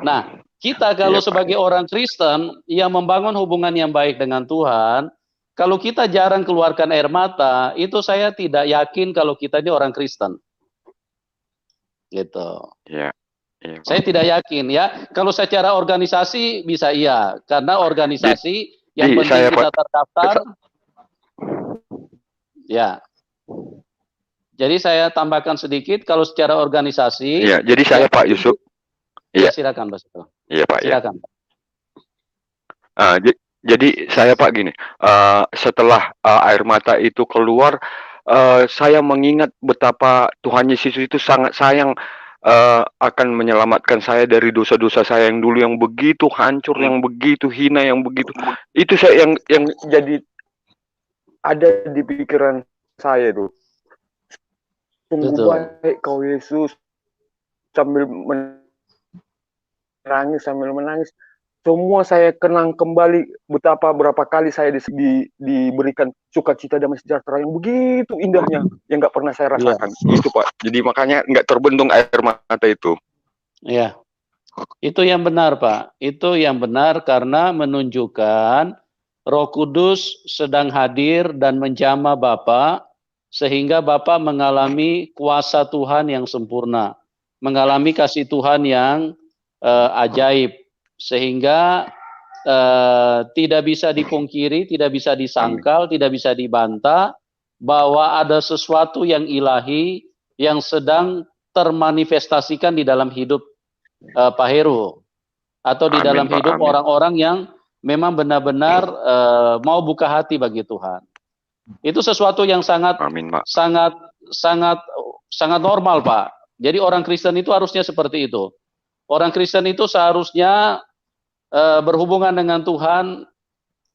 Nah, kita kalau sebagai orang Kristen yang membangun hubungan yang baik dengan Tuhan, kalau kita jarang keluarkan air mata, itu saya tidak yakin kalau kita ini orang Kristen. Gitu. Iya. Saya tidak yakin ya. Kalau secara organisasi bisa iya, karena organisasi yang penting kita terdaftar. Ya. Jadi saya tambahkan sedikit, kalau secara organisasi. Iya, jadi saya Pak Yusuf. Iya, silakan Pak. Iya Pak. Silakan. Jadi saya Pak gini, setelah air mata itu keluar, saya mengingat betapa Tuhan Yesus itu sangat sayang akan menyelamatkan saya dari dosa-dosa saya yang dulu yang begitu hancur, yang begitu hina, yang begitu. Itu saya yang jadi ada di pikiran saya itu. Sungguh baik kau Yesus, sambil menangis. Semua saya kenang kembali betapa berapa kali saya diberikan sukacita damai sejahtera yang begitu indahnya yang nggak pernah saya rasakan. Itu Pak. Jadi makanya nggak terbendung air mata itu. Iya, itu yang benar Pak. Itu yang benar karena menunjukkan Roh Kudus sedang hadir dan menjamah Bapak sehingga Bapak mengalami kuasa Tuhan yang sempurna, mengalami kasih Tuhan yang ajaib. Sehingga tidak bisa dipungkiri, tidak bisa disangkal, tidak bisa dibantah bahwa ada sesuatu yang ilahi yang sedang termanifestasikan di dalam hidup Pak Heru atau di dalam hidup orang-orang yang memang benar-benar mau buka hati bagi Tuhan. Itu sesuatu yang sangat normal Pak. Jadi orang Kristen itu harusnya seperti itu. Orang Kristen itu seharusnya berhubungan dengan Tuhan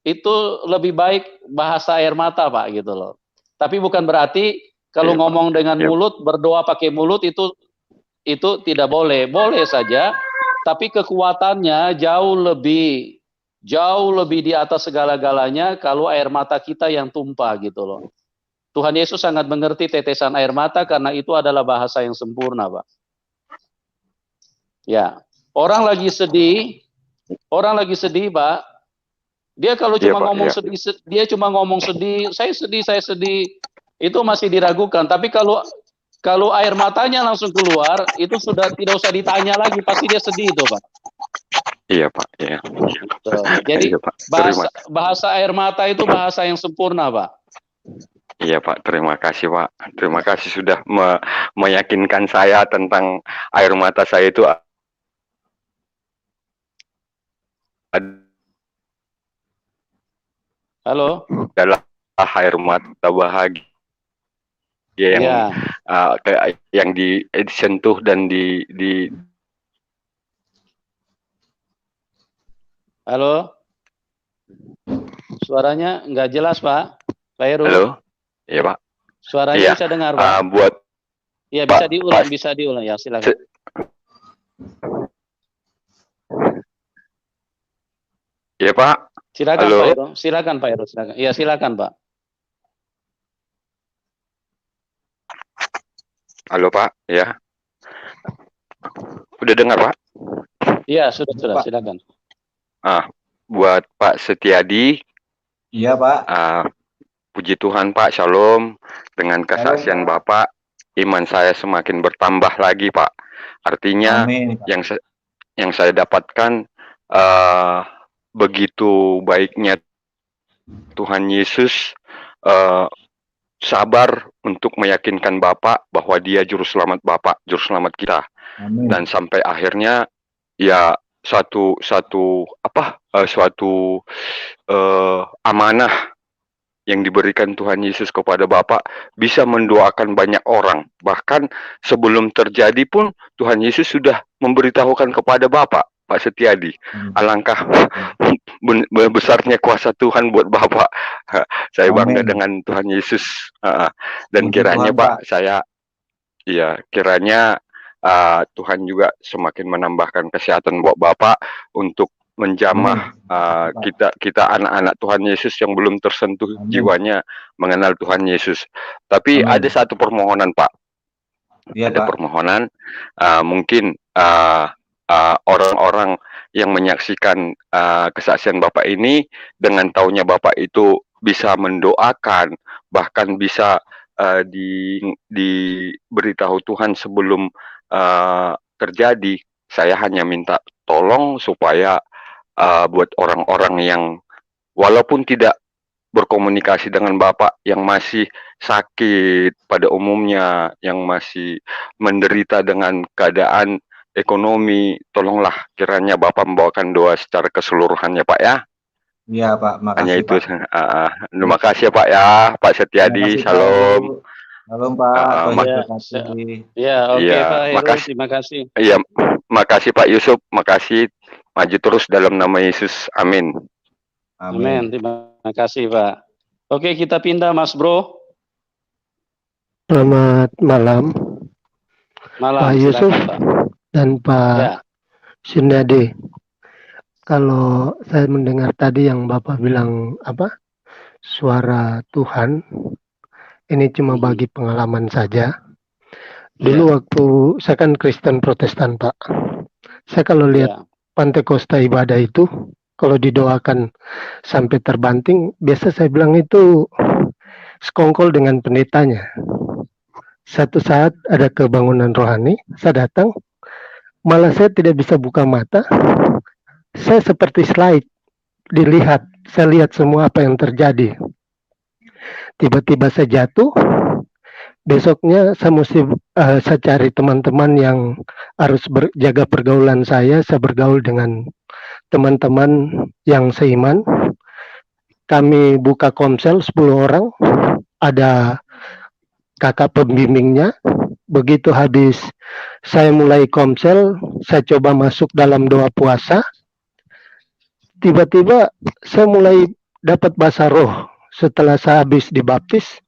itu lebih baik bahasa air mata Pak gitu loh. Tapi bukan berarti kalau ngomong dengan mulut, berdoa pakai mulut itu tidak boleh. Boleh saja, tapi kekuatannya jauh lebih di atas segala-galanya kalau air mata kita yang tumpah gitu loh. Tuhan Yesus sangat mengerti tetesan air mata karena itu adalah bahasa yang sempurna Pak. Ya, orang lagi sedih Pak, dia kalau cuma ngomong sedih, dia cuma ngomong sedih, saya sedih, itu masih diragukan. Tapi kalau air matanya langsung keluar, itu sudah tidak usah ditanya lagi, pasti dia sedih itu Pak. Iya Pak, iya. Jadi bahasa air mata itu bahasa yang sempurna Pak. Iya Pak, terima kasih Pak. Terima kasih sudah meyakinkan saya tentang air mata saya itu Halo. Adalah air mata bahagia yang disentuh dan Halo? Suaranya nggak jelas, Pak. Pak Heru. Halo? Iya, Pak. Suaranya Iya. bisa dengar, Pak. Buat Iya, Pak, bisa diulang ya, silakan. Iya, Pak. Silakan, Halo? Pak Heru. Silakan, Pak Heru. Silakan. Iya, silakan, Pak. Halo, Pak. Ya. Udah dengar, Pak? Iya, sudah, silakan. Buat Pak Setiadi. Iya, Pak. Puji Tuhan, Pak. Shalom. Dengan kesaksian Bapak, iman saya semakin bertambah lagi, Pak. Artinya, Amin. yang saya dapatkan begitu baiknya Tuhan Yesus sabar untuk meyakinkan Bapak bahwa Dia juru selamat Bapak, juru selamat kita. Amin. Dan sampai akhirnya ya suatu amanah yang diberikan Tuhan Yesus kepada Bapak bisa mendoakan banyak orang. Bahkan sebelum terjadi pun Tuhan Yesus sudah memberitahukan kepada Bapak, Pak Setiadi. Alangkah besarnya kuasa Tuhan buat Bapak. Saya bangga dengan Tuhan Yesus. Dan kiranya Pak, kiranya Tuhan juga semakin menambahkan kesehatan buat Bapak untuk menjamah kita anak-anak Tuhan Yesus yang belum tersentuh jiwanya mengenal Tuhan Yesus. Tapi ada satu permohonan, Pak. Ya, ada Pak. permohonan, mungkin orang-orang yang menyaksikan kesaksian Bapak ini dengan taunya Bapak itu bisa mendoakan, bahkan bisa diberitahu Tuhan sebelum terjadi. Saya hanya minta tolong supaya buat orang-orang yang walaupun tidak berkomunikasi dengan Bapak, yang masih sakit pada umumnya, yang masih menderita dengan keadaan ekonomi, tolonglah kiranya Bapak membawakan doa secara keseluruhannya, Pak ya. Iya, Pak. Makasih, Hanya itu. Pak. Terima kasih ya, Pak ya, Pak Setiadi. Shalom. Shalom, Pak. Ya, oke, Pak Heru, makasih. terima kasih. Iya, makasih Pak Yusuf, makasih. Maju terus dalam nama Yesus. Amin. Amin. Terima kasih, Pak. Oke, kita pindah, Mas Bro. Selamat malam. Pak Yusuf silakan, Pak. Dan Pak Setiadi. Kalau saya mendengar tadi yang Bapak bilang suara Tuhan, ini cuma bagi pengalaman saja. Dulu waktu saya kan Kristen Protestan, Pak. Saya kalau lihat Pantekosta ibadah itu, kalau didoakan sampai terbanting, biasa saya bilang itu sekongkol dengan pendetanya. Satu saat ada kebangunan rohani, saya datang, malah saya tidak bisa buka mata, saya seperti slide, saya lihat semua apa yang terjadi. Tiba-tiba saya jatuh, besoknya saya mesti saya cari teman-teman yang harus jaga pergaulan saya bergaul dengan teman-teman yang seiman. Kami buka komsel 10 orang, ada kakak pembimbingnya. Begitu habis saya mulai komsel, saya coba masuk dalam doa puasa. Tiba-tiba saya mulai dapat bahasa roh setelah saya habis dibaptis.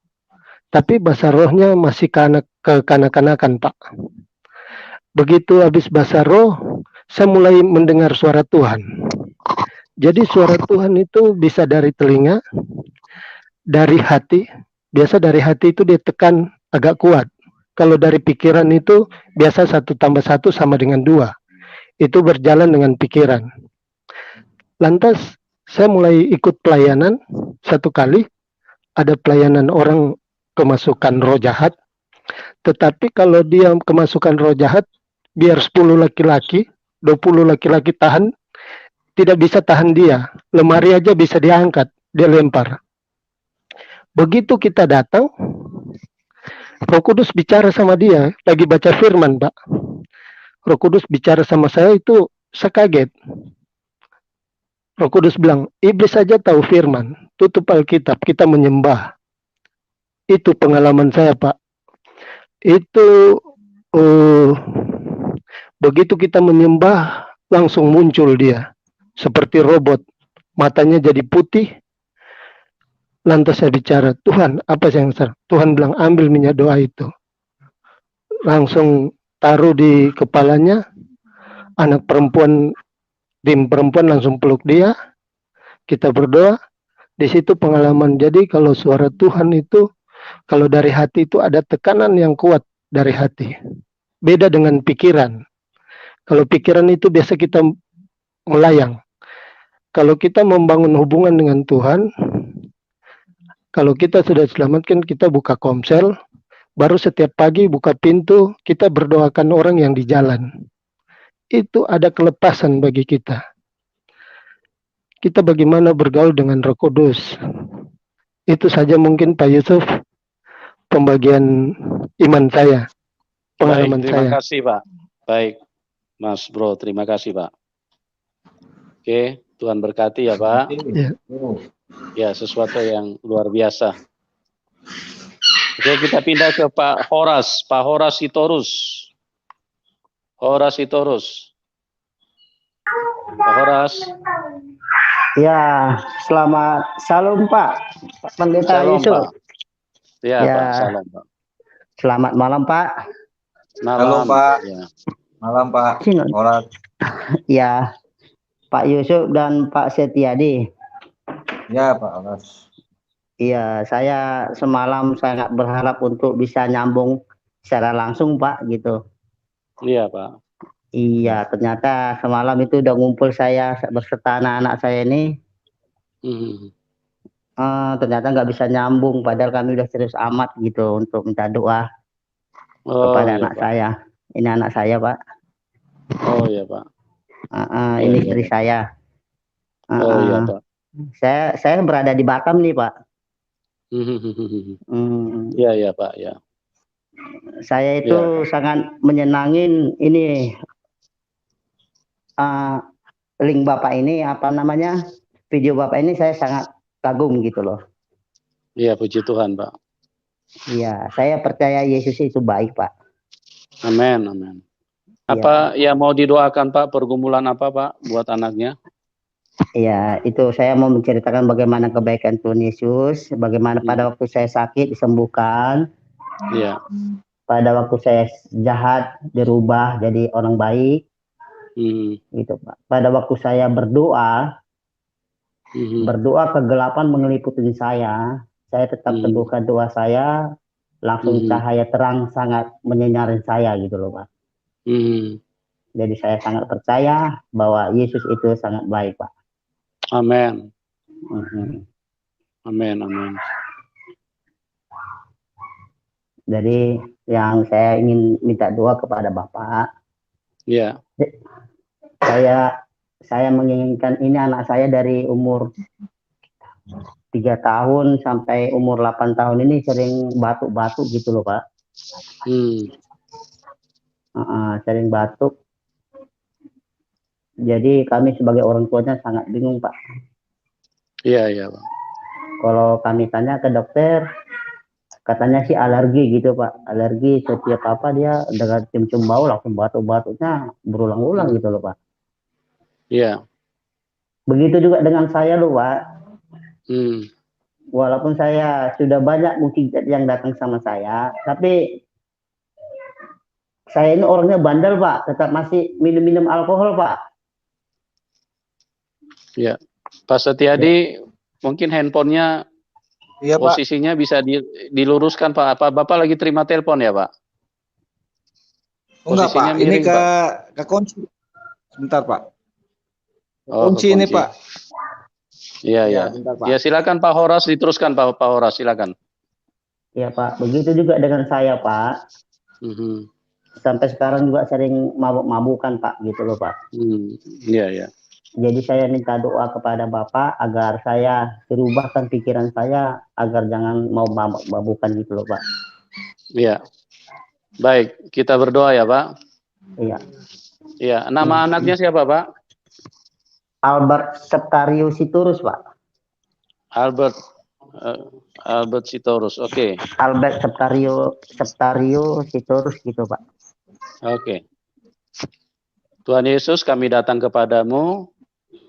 Tapi bahasa rohnya masih kekanak-kanakan, Pak. Begitu habis bahasa roh, saya mulai mendengar suara Tuhan. Jadi suara Tuhan itu bisa dari telinga, dari hati. Biasa dari hati itu ditekan agak kuat. Kalau dari pikiran itu biasa 1 tambah 1 sama dengan 2. Itu berjalan dengan pikiran. Lantas saya mulai ikut pelayanan 1 kali. Ada pelayanan orang kemasukan roh jahat. Tetapi kalau dia kemasukan roh jahat, biar 10 laki-laki, 20 laki-laki tahan, tidak bisa tahan dia. Lemari aja bisa diangkat, dia lempar. Begitu kita datang, Roh Kudus bicara sama dia, lagi baca firman, Pak. Roh Kudus bicara sama saya itu, saya kaget. Roh Kudus bilang, iblis saja tahu firman, tutup Alkitab, kita menyembah. Itu pengalaman saya, Pak. Itu begitu kita menyembah, langsung muncul dia. seperti robot, matanya jadi putih. Lantas saya bicara, Tuhan, apa yang salah? Tuhan bilang, ambil minyak doa itu. Langsung taruh di kepalanya, anak perempuan, tim perempuan langsung peluk dia, kita berdoa, di situ pengalaman. Jadi kalau suara Tuhan itu, kalau dari hati itu ada tekanan yang kuat dari hati. Beda dengan pikiran. Kalau pikiran itu biasa kita melayang. Kalau kita membangun hubungan dengan Tuhan, kalau kita sudah selamatkan, kita buka komsel, baru setiap pagi buka pintu, kita berdoakan orang yang di jalan. Itu ada kelepasan bagi kita. Kita bagaimana bergaul dengan Roh Kudus. Itu saja mungkin Pak Yusuf, pembagian iman saya, pengalaman Baik, terima saya. kasih Pak. Baik, Mas Bro, terima kasih Pak. Oke, Tuhan berkati ya Pak. Ya. Ya, sesuatu yang luar biasa. Oke, kita pindah ke Pak Horas. Pak Horas Sitorus. Horas Sitorus. Pak Horas. Ya, selamat salam Pak Pendeta Salam, Yusuf. Pak. Ya, Ya. Pak, salam Pak. Selamat malam Pak. Malam, Halo Pak. Ya. Malam Pak. Horas. Ya, Pak Yusuf dan Pak Setiadi. Ya Pak Horas. Iya, saya semalam sangat berharap untuk bisa nyambung secara langsung Pak gitu. Iya Pak. Iya, ternyata semalam itu udah ngumpul saya berserta anak-anak saya ini. Ternyata nggak bisa nyambung, padahal kami udah serius amat gitu untuk minta doa kepada iya, anak Pak. saya. Ini anak saya Pak. Oh iya Pak. Ini Iya, istri iya. saya. Oh iya Pak. Saya berada di Batam nih Pak. Iya iya Pak ya. Saya itu sangat menyenangin ini link Bapak ini, apa namanya, video Bapak ini saya sangat kagum gitu loh. Iya, puji Tuhan Pak. Iya, saya percaya Yesus itu baik Pak. Amin, amin. Apa ya mau didoakan Pak, pergumulan apa Pak buat anaknya? Iya, itu saya mau menceritakan bagaimana kebaikan Tuhan Yesus, bagaimana pada waktu saya sakit disembuhkan, Iya. pada waktu saya jahat dirubah jadi orang baik, gitu Pak. Pada waktu saya berdoa, kegelapan mengeliputi saya tetap teguhkan doa saya, langsung cahaya terang sangat menyinari saya gitu loh Pak. Jadi saya sangat percaya bahwa Yesus itu sangat baik Pak. Amin. Amin, amin. Jadi yang saya ingin minta doa kepada Bapak. Iya. Saya menginginkan ini anak saya dari umur 3 tahun sampai umur 8 tahun ini sering batuk-batuk gitu loh Pak. Sering batuk. Jadi kami sebagai orang tuanya sangat bingung Pak. Iya, iya Pak. Kalau kami tanya ke dokter, katanya sih alergi gitu Pak. Alergi setiap apa dia dengan cium-cium bau langsung batuk-batuknya berulang-ulang gitu loh Pak. Iya. Begitu juga dengan saya loh Pak. Walaupun saya sudah banyak mukjizat yang datang sama saya, tapi saya ini orangnya bandel Pak, tetap masih minum-minum alkohol Pak. Ya, Pak Setiadi, mungkin handphonenya posisinya bisa diluruskan Pak. Apa Bapak lagi terima telepon ya Pak? Enggak Pak, ini ke kunci. Sebentar Pak. Kunci ini Pak. Iya, iya. Ya silakan Pak Horas, diteruskan Pak Horas, silakan. Iya Pak, begitu juga dengan saya Pak. Sampai sekarang juga sering mabuk-mabukan Pak, gitu loh Pak. Iya, iya. Jadi saya minta doa kepada Bapak agar saya dirubahkan pikiran saya agar jangan mau mabuk-mabukan gitu loh Pak. Iya. Baik, kita berdoa ya Pak. Iya. Iya, nama anaknya siapa Pak? Albert Septarius Sitorus Pak. Albert Sitorus, oke. Albert Septarius Sitorus gitu Pak. Oke. Tuhan Yesus, kami datang kepadamu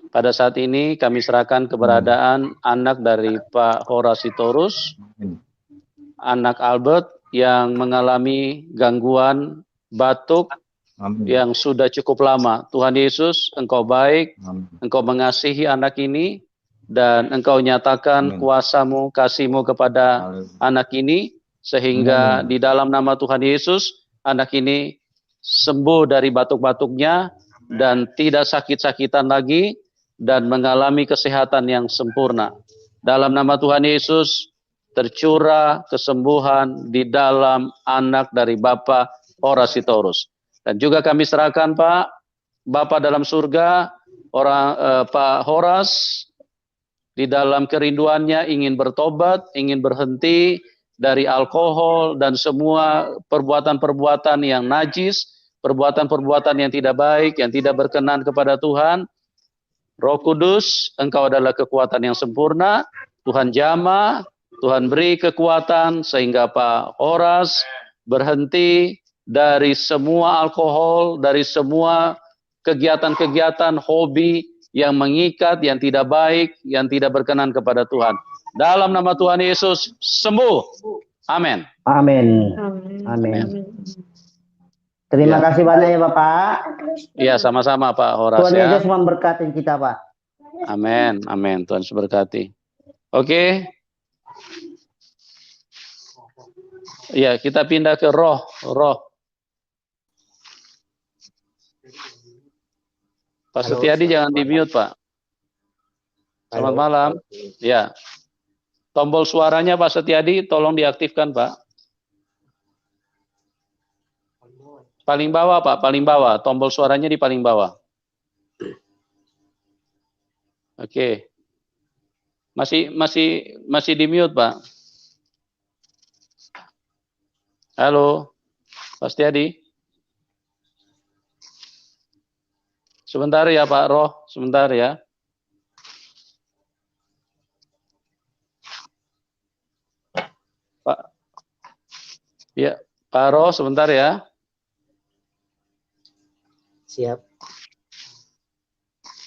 Pada saat ini kami serahkan keberadaan anak dari Pak Horas Sitorus, anak Albert yang mengalami gangguan batuk yang sudah cukup lama. Tuhan Yesus, Engkau baik, Engkau mengasihi anak ini, dan Engkau nyatakan kuasa-Mu, kasih-Mu kepada anak ini, sehingga di dalam nama Tuhan Yesus, anak ini sembuh dari batuk-batuknya, dan tidak sakit-sakitan lagi, dan mengalami kesehatan yang sempurna. Dalam nama Tuhan Yesus, tercurah kesembuhan di dalam anak dari Bapak Horas Sitorus. Dan juga kami serahkan Pak, Bapak dalam surga, Pak Horas, di dalam kerinduannya ingin bertobat, ingin berhenti dari alkohol dan semua perbuatan-perbuatan yang najis, perbuatan-perbuatan yang tidak baik, yang tidak berkenan kepada Tuhan. Roh Kudus, Engkau adalah kekuatan yang sempurna. Tuhan jamah, Tuhan beri kekuatan sehingga Pak Horas berhenti dari semua alkohol, dari semua kegiatan-kegiatan hobi yang mengikat, yang tidak baik, yang tidak berkenan kepada Tuhan. Dalam nama Tuhan Yesus, sembuh. Amin. Amin. Amin. Terima kasih banyak ya Bapak. Iya, sama-sama Pak Horas. Tuhan ya. Yesus memberkati kita Pak. Amin, amin. Tuhan Yesus berkati. Oke. Ya, kita pindah ke roh. Pak Setiadi jangan di-mute, Pak. Selamat malam. Ya. Tombol suaranya Pak Setiadi tolong diaktifkan, Pak. Paling bawah, Pak, paling bawah. Tombol suaranya di paling bawah. Oke. Masih di-mute, Pak. Halo. Pak Setiadi. Sebentar ya, Pak Roh, sebentar ya. Pak. Ya, Pak Roh, sebentar ya. Siap.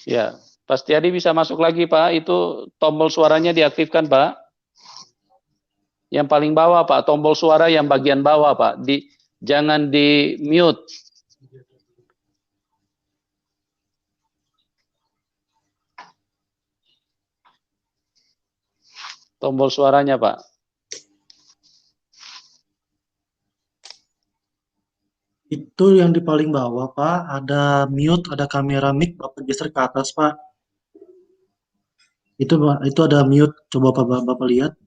Ya, Pak Setiadi bisa masuk lagi, Pak. Itu tombol suaranya diaktifkan, Pak. Yang paling bawah, Pak. Tombol suara yang bagian bawah, Pak. Jangan di-mute. Tombol suaranya, Pak. Itu yang di paling bawah, Pak. Ada mute, ada kamera mic, Bapak geser ke atas, Pak. Itu ada mute. Coba Bapak lihat.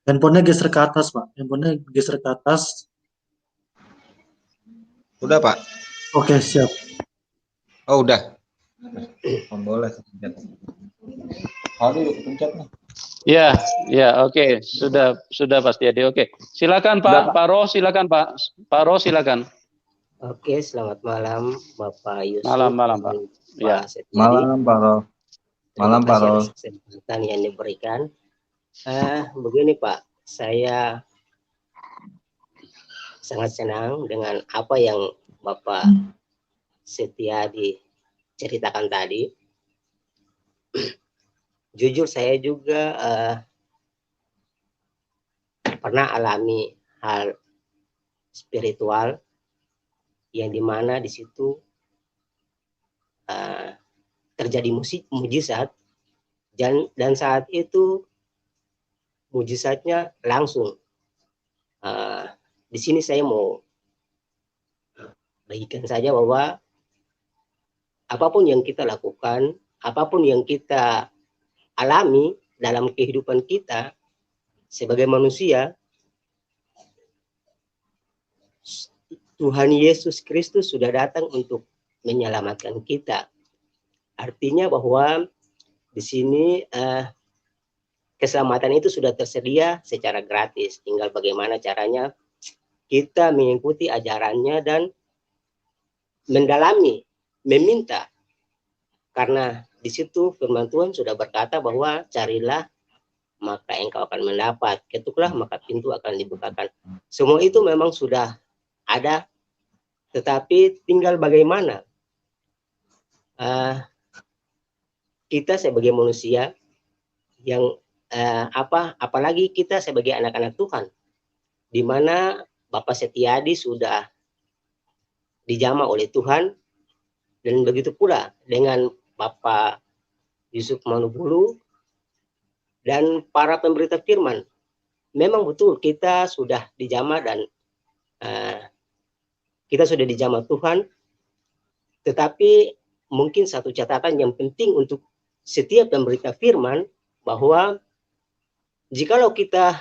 Handphonenya geser ke atas, Pak. Handphonenya geser ke atas. Udah, Pak. Oke, siap. Oh, udah. Boleh pencet. Pencet nih. Ya, oke. Sudah Pak Setiadi. Oke. Silakan Pak. Pak Roh, silakan Pak. Pak Roh, silakan. Oke, selamat malam Bapak Yusuf. Malam, Pak. Ya. Malam, Pak Roh. Malam, Pak Roh. Kesempatan yang diberikan. Begini Pak, saya sangat senang dengan apa yang Bapak Setiadi ceritakan tadi. Jujur saya juga pernah alami hal spiritual yang dimana di situ terjadi mujizat dan saat itu mujizatnya langsung. Di sini saya mau bagikan saja bahwa apapun yang kita lakukan, apapun yang kita alami dalam kehidupan kita sebagai manusia, Tuhan Yesus Kristus sudah datang untuk menyelamatkan kita. Artinya bahwa di sini keselamatan itu sudah tersedia secara gratis. Tinggal bagaimana caranya kita mengikuti ajarannya dan mendalami, meminta. Karena di situ firman Tuhan sudah berkata bahwa carilah maka engkau akan mendapat, ketuklah maka pintu akan dibukakan. Semua itu memang sudah ada, tetapi tinggal bagaimana kita sebagai manusia yang apalagi kita sebagai anak-anak Tuhan, di mana Bapak Setiadi sudah dijamah oleh Tuhan, dan begitu pula dengan Bapak Yusuf Manubulu dan para pemberita firman. Memang betul kita sudah dijamah dan kita sudah dijamah Tuhan, tetapi mungkin satu catatan yang penting untuk setiap pemberita firman, bahwa jikalau kita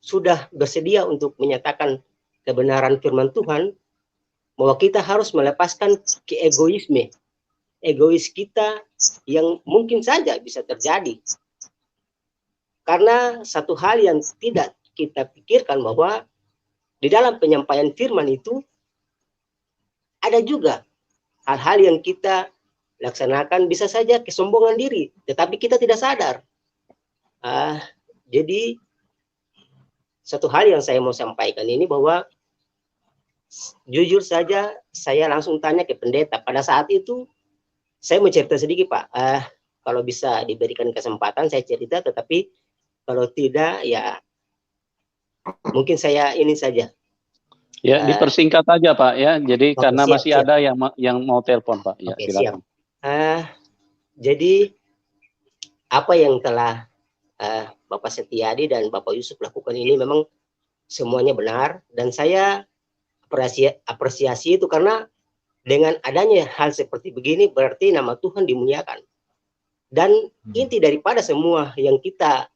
sudah bersedia untuk menyatakan kebenaran firman Tuhan, bahwa kita harus melepaskan egois kita yang mungkin saja bisa terjadi. Karena satu hal yang tidak kita pikirkan, bahwa di dalam penyampaian firman itu ada juga hal-hal yang kita laksanakan, bisa saja kesombongan diri, tetapi kita tidak sadar. Jadi satu hal yang saya mau sampaikan ini, bahwa jujur saja saya langsung tanya ke pendeta. Pada saat itu saya mau cerita sedikit, Pak. Kalau bisa diberikan kesempatan saya cerita, tetapi kalau tidak ya mungkin saya ini saja. Ya, dipersingkat aja Pak ya. Jadi karena siap, masih ada yang mau telepon Pak. Ya, silakan. Jadi apa yang telah Bapak Setiadi dan Bapak Yusuf lakukan ini memang semuanya benar, dan saya apresiasi itu, karena dengan adanya hal seperti begini berarti nama Tuhan dimuliakan. Dan inti daripada semua yang kita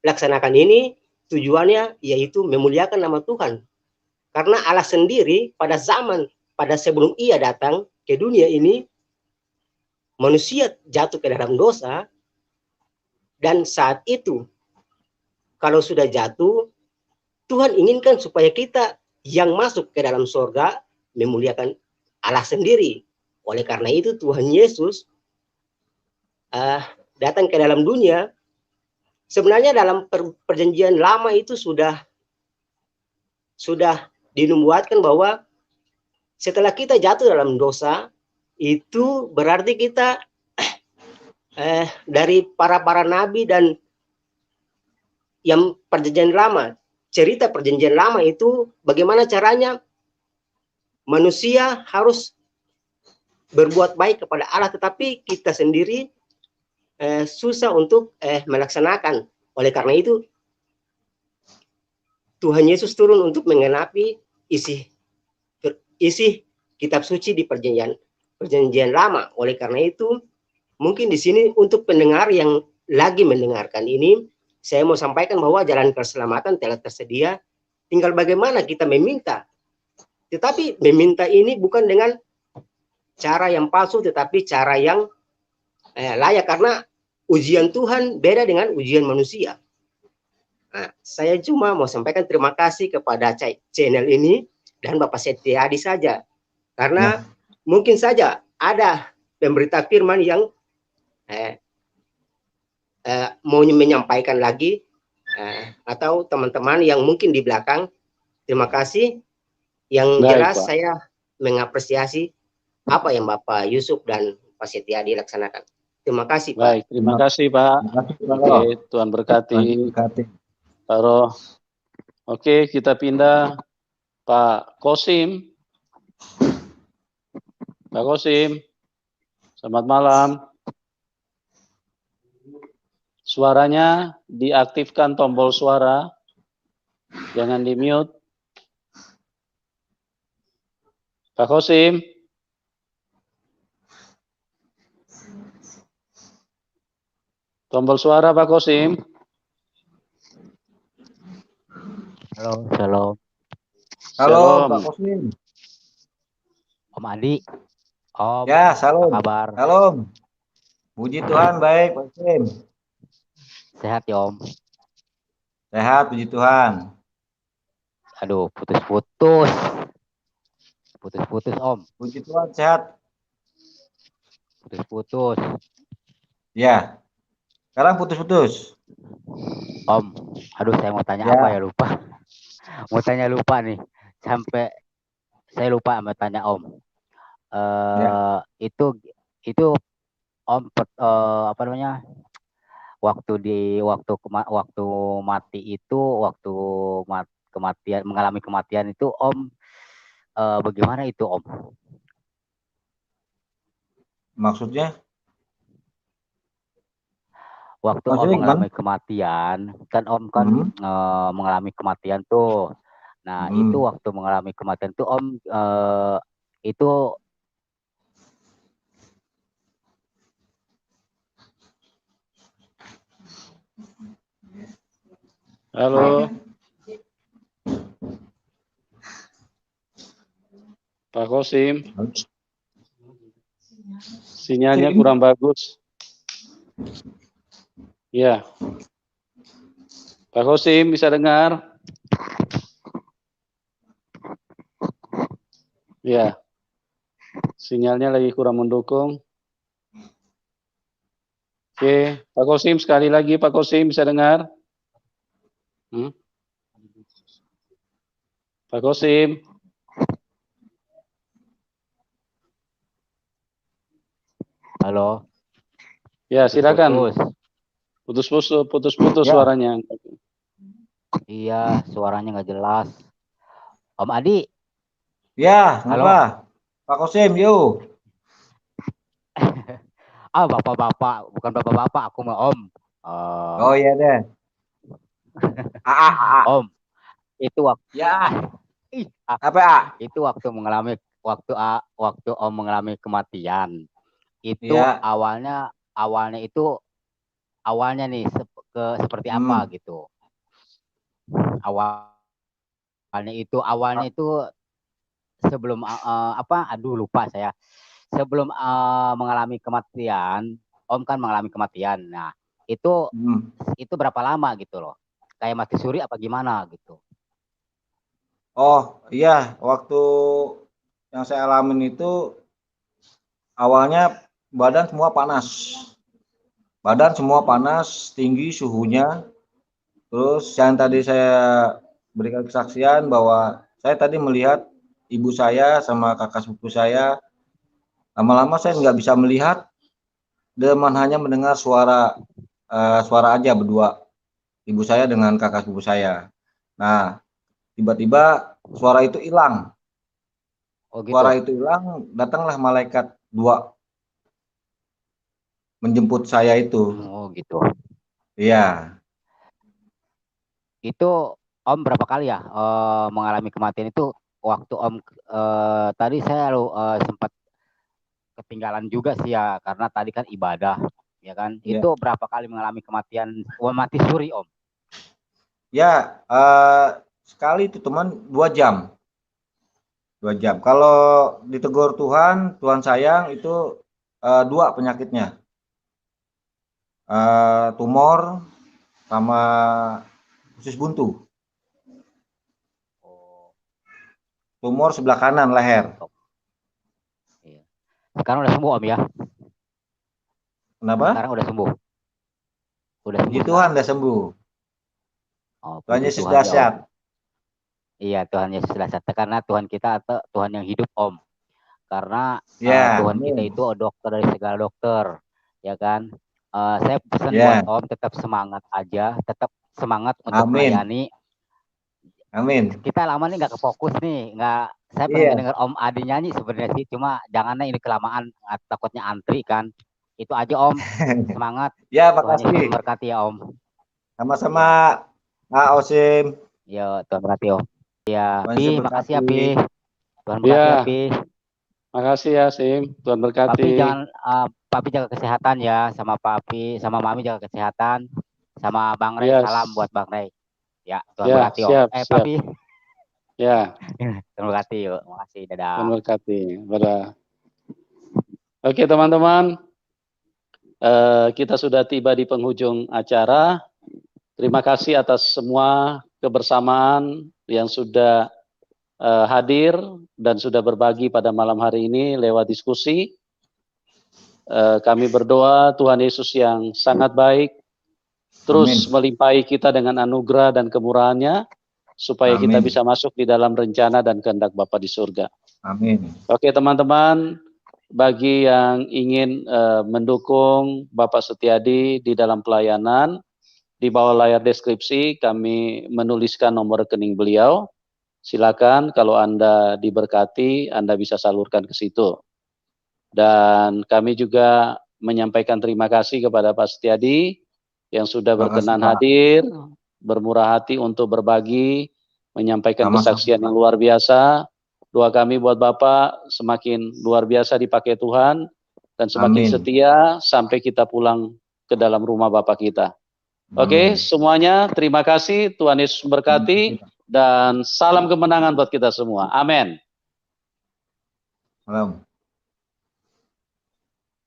laksanakan ini tujuannya yaitu memuliakan nama Tuhan. Karena Allah sendiri pada sebelum ia datang ke dunia ini, manusia jatuh ke dalam dosa, dan saat itu kalau sudah jatuh, Tuhan inginkan supaya kita yang masuk ke dalam surga memuliakan Allah sendiri. Oleh karena itu Tuhan Yesus datang ke dalam dunia. Sebenarnya dalam perjanjian lama itu sudah dinubuatkan bahwa setelah kita jatuh dalam dosa, itu berarti kita dari para nabi dan yang perjanjian lama, cerita perjanjian lama itu bagaimana caranya manusia harus berbuat baik kepada Allah, tetapi kita sendiri susah untuk melaksanakan. Oleh karena itu Tuhan Yesus turun untuk menggenapi isi kitab suci di perjanjian lama. Oleh karena itu mungkin di sini untuk pendengar yang lagi mendengarkan ini, saya mau sampaikan bahwa jalan keselamatan telah tersedia, tinggal bagaimana kita meminta. Tetapi meminta ini bukan dengan cara yang palsu, tetapi cara yang layak, karena ujian Tuhan beda dengan ujian manusia. Nah, saya cuma mau sampaikan terima kasih kepada channel ini dan Bapak Setiadi saja, karena mungkin saja ada pemberita firman yang mau menyampaikan lagi, atau teman-teman yang mungkin di belakang. Terima kasih. Yang jelas Pak, saya mengapresiasi apa yang Bapak Yusuf dan Pak Setiadi laksanakan. Terima kasih Pak. Baik, terima kasih Pak. Oke, Tuhan berkati. Pak Roh. Oke, kita pindah Pak Kosim. Pak Kosim, selamat malam. Suaranya diaktifkan tombol suara, jangan di-mute. Pak Kosim. Tombol suara Pak Kosim. Halo, shalom. Halo Pak Kosim. Om Andi. Om. Ya, salam. Apa kabar? Salam. Puji Tuhan, baik Pak Kosim. Sehat ya Om. Sehat, puji Tuhan. Aduh, putus-putus. Putus-putus Om. Puji Tuhan, sehat. Putus-putus. Ya. Sekarang putus-putus. Om, aduh saya mau tanya apa ya, lupa. Mau tanya lupa nih. Sampai saya lupa mau tanya Om. Itu Om apa namanya, waktu mati itu, kematian, mengalami kematian itu Om, bagaimana itu Om? Maksudnya? Waktu Om mengalami kematian, kan Om kan mengalami kematian tuh. Nah, itu waktu mengalami kematian tuh Om, itu Halo. Pak Kosim. Sinyalnya kurang bagus. Ya. Pak Kosim bisa dengar? Ya. Sinyalnya lagi kurang mendukung. Oke, Pak Kosim sekali lagi, Pak Kosim bisa dengar? Pak Kosim. Halo. Ya, silakan. Putus-putus Ya. suaranya. Iya, suaranya nggak jelas. Om Adi. Ya, halo. apa? Pak Kosim, yuk. Bapak-bapak, bukan bapak-bapak, aku mah Om. Oh iya deh. Om, itu waktu. Ya. Apa? Itu waktu Om mengalami kematian. Itu ya. awalnya nih seperti apa gitu. Awalnya itu sebelum lupa saya. Sebelum mengalami kematian, Om kan mengalami kematian. Nah, itu berapa lama gitu loh? Kayak mati suri apa gimana gitu? Oh iya, waktu yang saya alamin itu awalnya badan semua panas, tinggi suhunya. Terus yang tadi saya berikan kesaksian bahwa saya tadi melihat ibu saya sama kakak sepupu saya. Lama-lama saya nggak bisa melihat, dan hanya mendengar suara aja berdua, ibu saya dengan kakak sepupu saya. Nah, tiba-tiba suara itu hilang. Oh, gitu. Suara itu hilang, datanglah malaikat 2 menjemput saya itu. Oh, gitu. Iya. Itu Om berapa kali ya mengalami kematian itu? Waktu Om tadi saya sempat ketinggalan juga sih ya, karena tadi kan ibadah, ya kan? Ya. Itu berapa kali mengalami kematian mati suri Om? Ya, sekali itu teman 2 jam. 2 jam. Kalau ditegur Tuhan sayang itu 2 penyakitnya. Tumor sama usus buntu. Tumor sebelah kanan leher. Sekarang udah sembuh Om ya? Kenapa? Sekarang udah sembuh. Puji Tuhan udah sembuh. Oh, Tuhan Yesus dahsyat. Iya, Tuhan Yesus dahsyat. Karena Tuhan kita Tuhan yang hidup Om. Karena Tuhan kita itu dokter dari segala dokter, ya kan? Saya pesan buat Om tetap semangat aja, tetap semangat untuk melayani. Amin. Kita lama nih nggak kefokus nih, saya pengen denger Om Adi nyanyi sebenarnya sih, cuma janganlah ini kelamaan, takutnya antri kan. Itu aja Om, semangat. Ya, Tuhan makasih. Yesus memberkati ya Om. Sama-sama, Osim. Ya, Tuhan berkati Om. Ya, Pi, makasih ya Pi. Tuhan Ya. berkati ya Pi. Makasih ya Sim, Tuhan berkati. Papi jangan, Papi jaga kesehatan ya, sama Papi, sama Mami jaga kesehatan, sama Bang Rey, salam buat Bang Rey. Ya, Tuhan berkati Om. Siap. Papi. Ya. Tuhan berkati yuk, makasih, dadah. Tuhan berkati, dadah. Oke teman-teman, kita sudah tiba di penghujung acara. Terima kasih atas semua kebersamaan yang sudah hadir dan sudah berbagi pada malam hari ini lewat diskusi. Kami berdoa Tuhan Yesus yang sangat baik terus melimpahi kita dengan anugerah dan kemurahan-Nya supaya kita bisa masuk di dalam rencana dan kehendak Bapa di surga. Amin. Oke teman-teman, bagi yang ingin mendukung Bapak Setiadi di dalam pelayanan, di bawah layar deskripsi kami menuliskan nomor rekening beliau. Silakan kalau Anda diberkati, Anda bisa salurkan ke situ. Dan kami juga menyampaikan terima kasih kepada Pak Setiadi yang sudah berkenan hadir, bermurah hati untuk berbagi, menyampaikan kesaksian yang luar biasa. Doa kami buat Bapak semakin luar biasa dipakai Tuhan dan semakin setia sampai kita pulang ke dalam rumah Bapak kita. Oke, semuanya terima kasih, Tuhan Yesus memberkati dan salam kemenangan buat kita semua. Amin. Salam.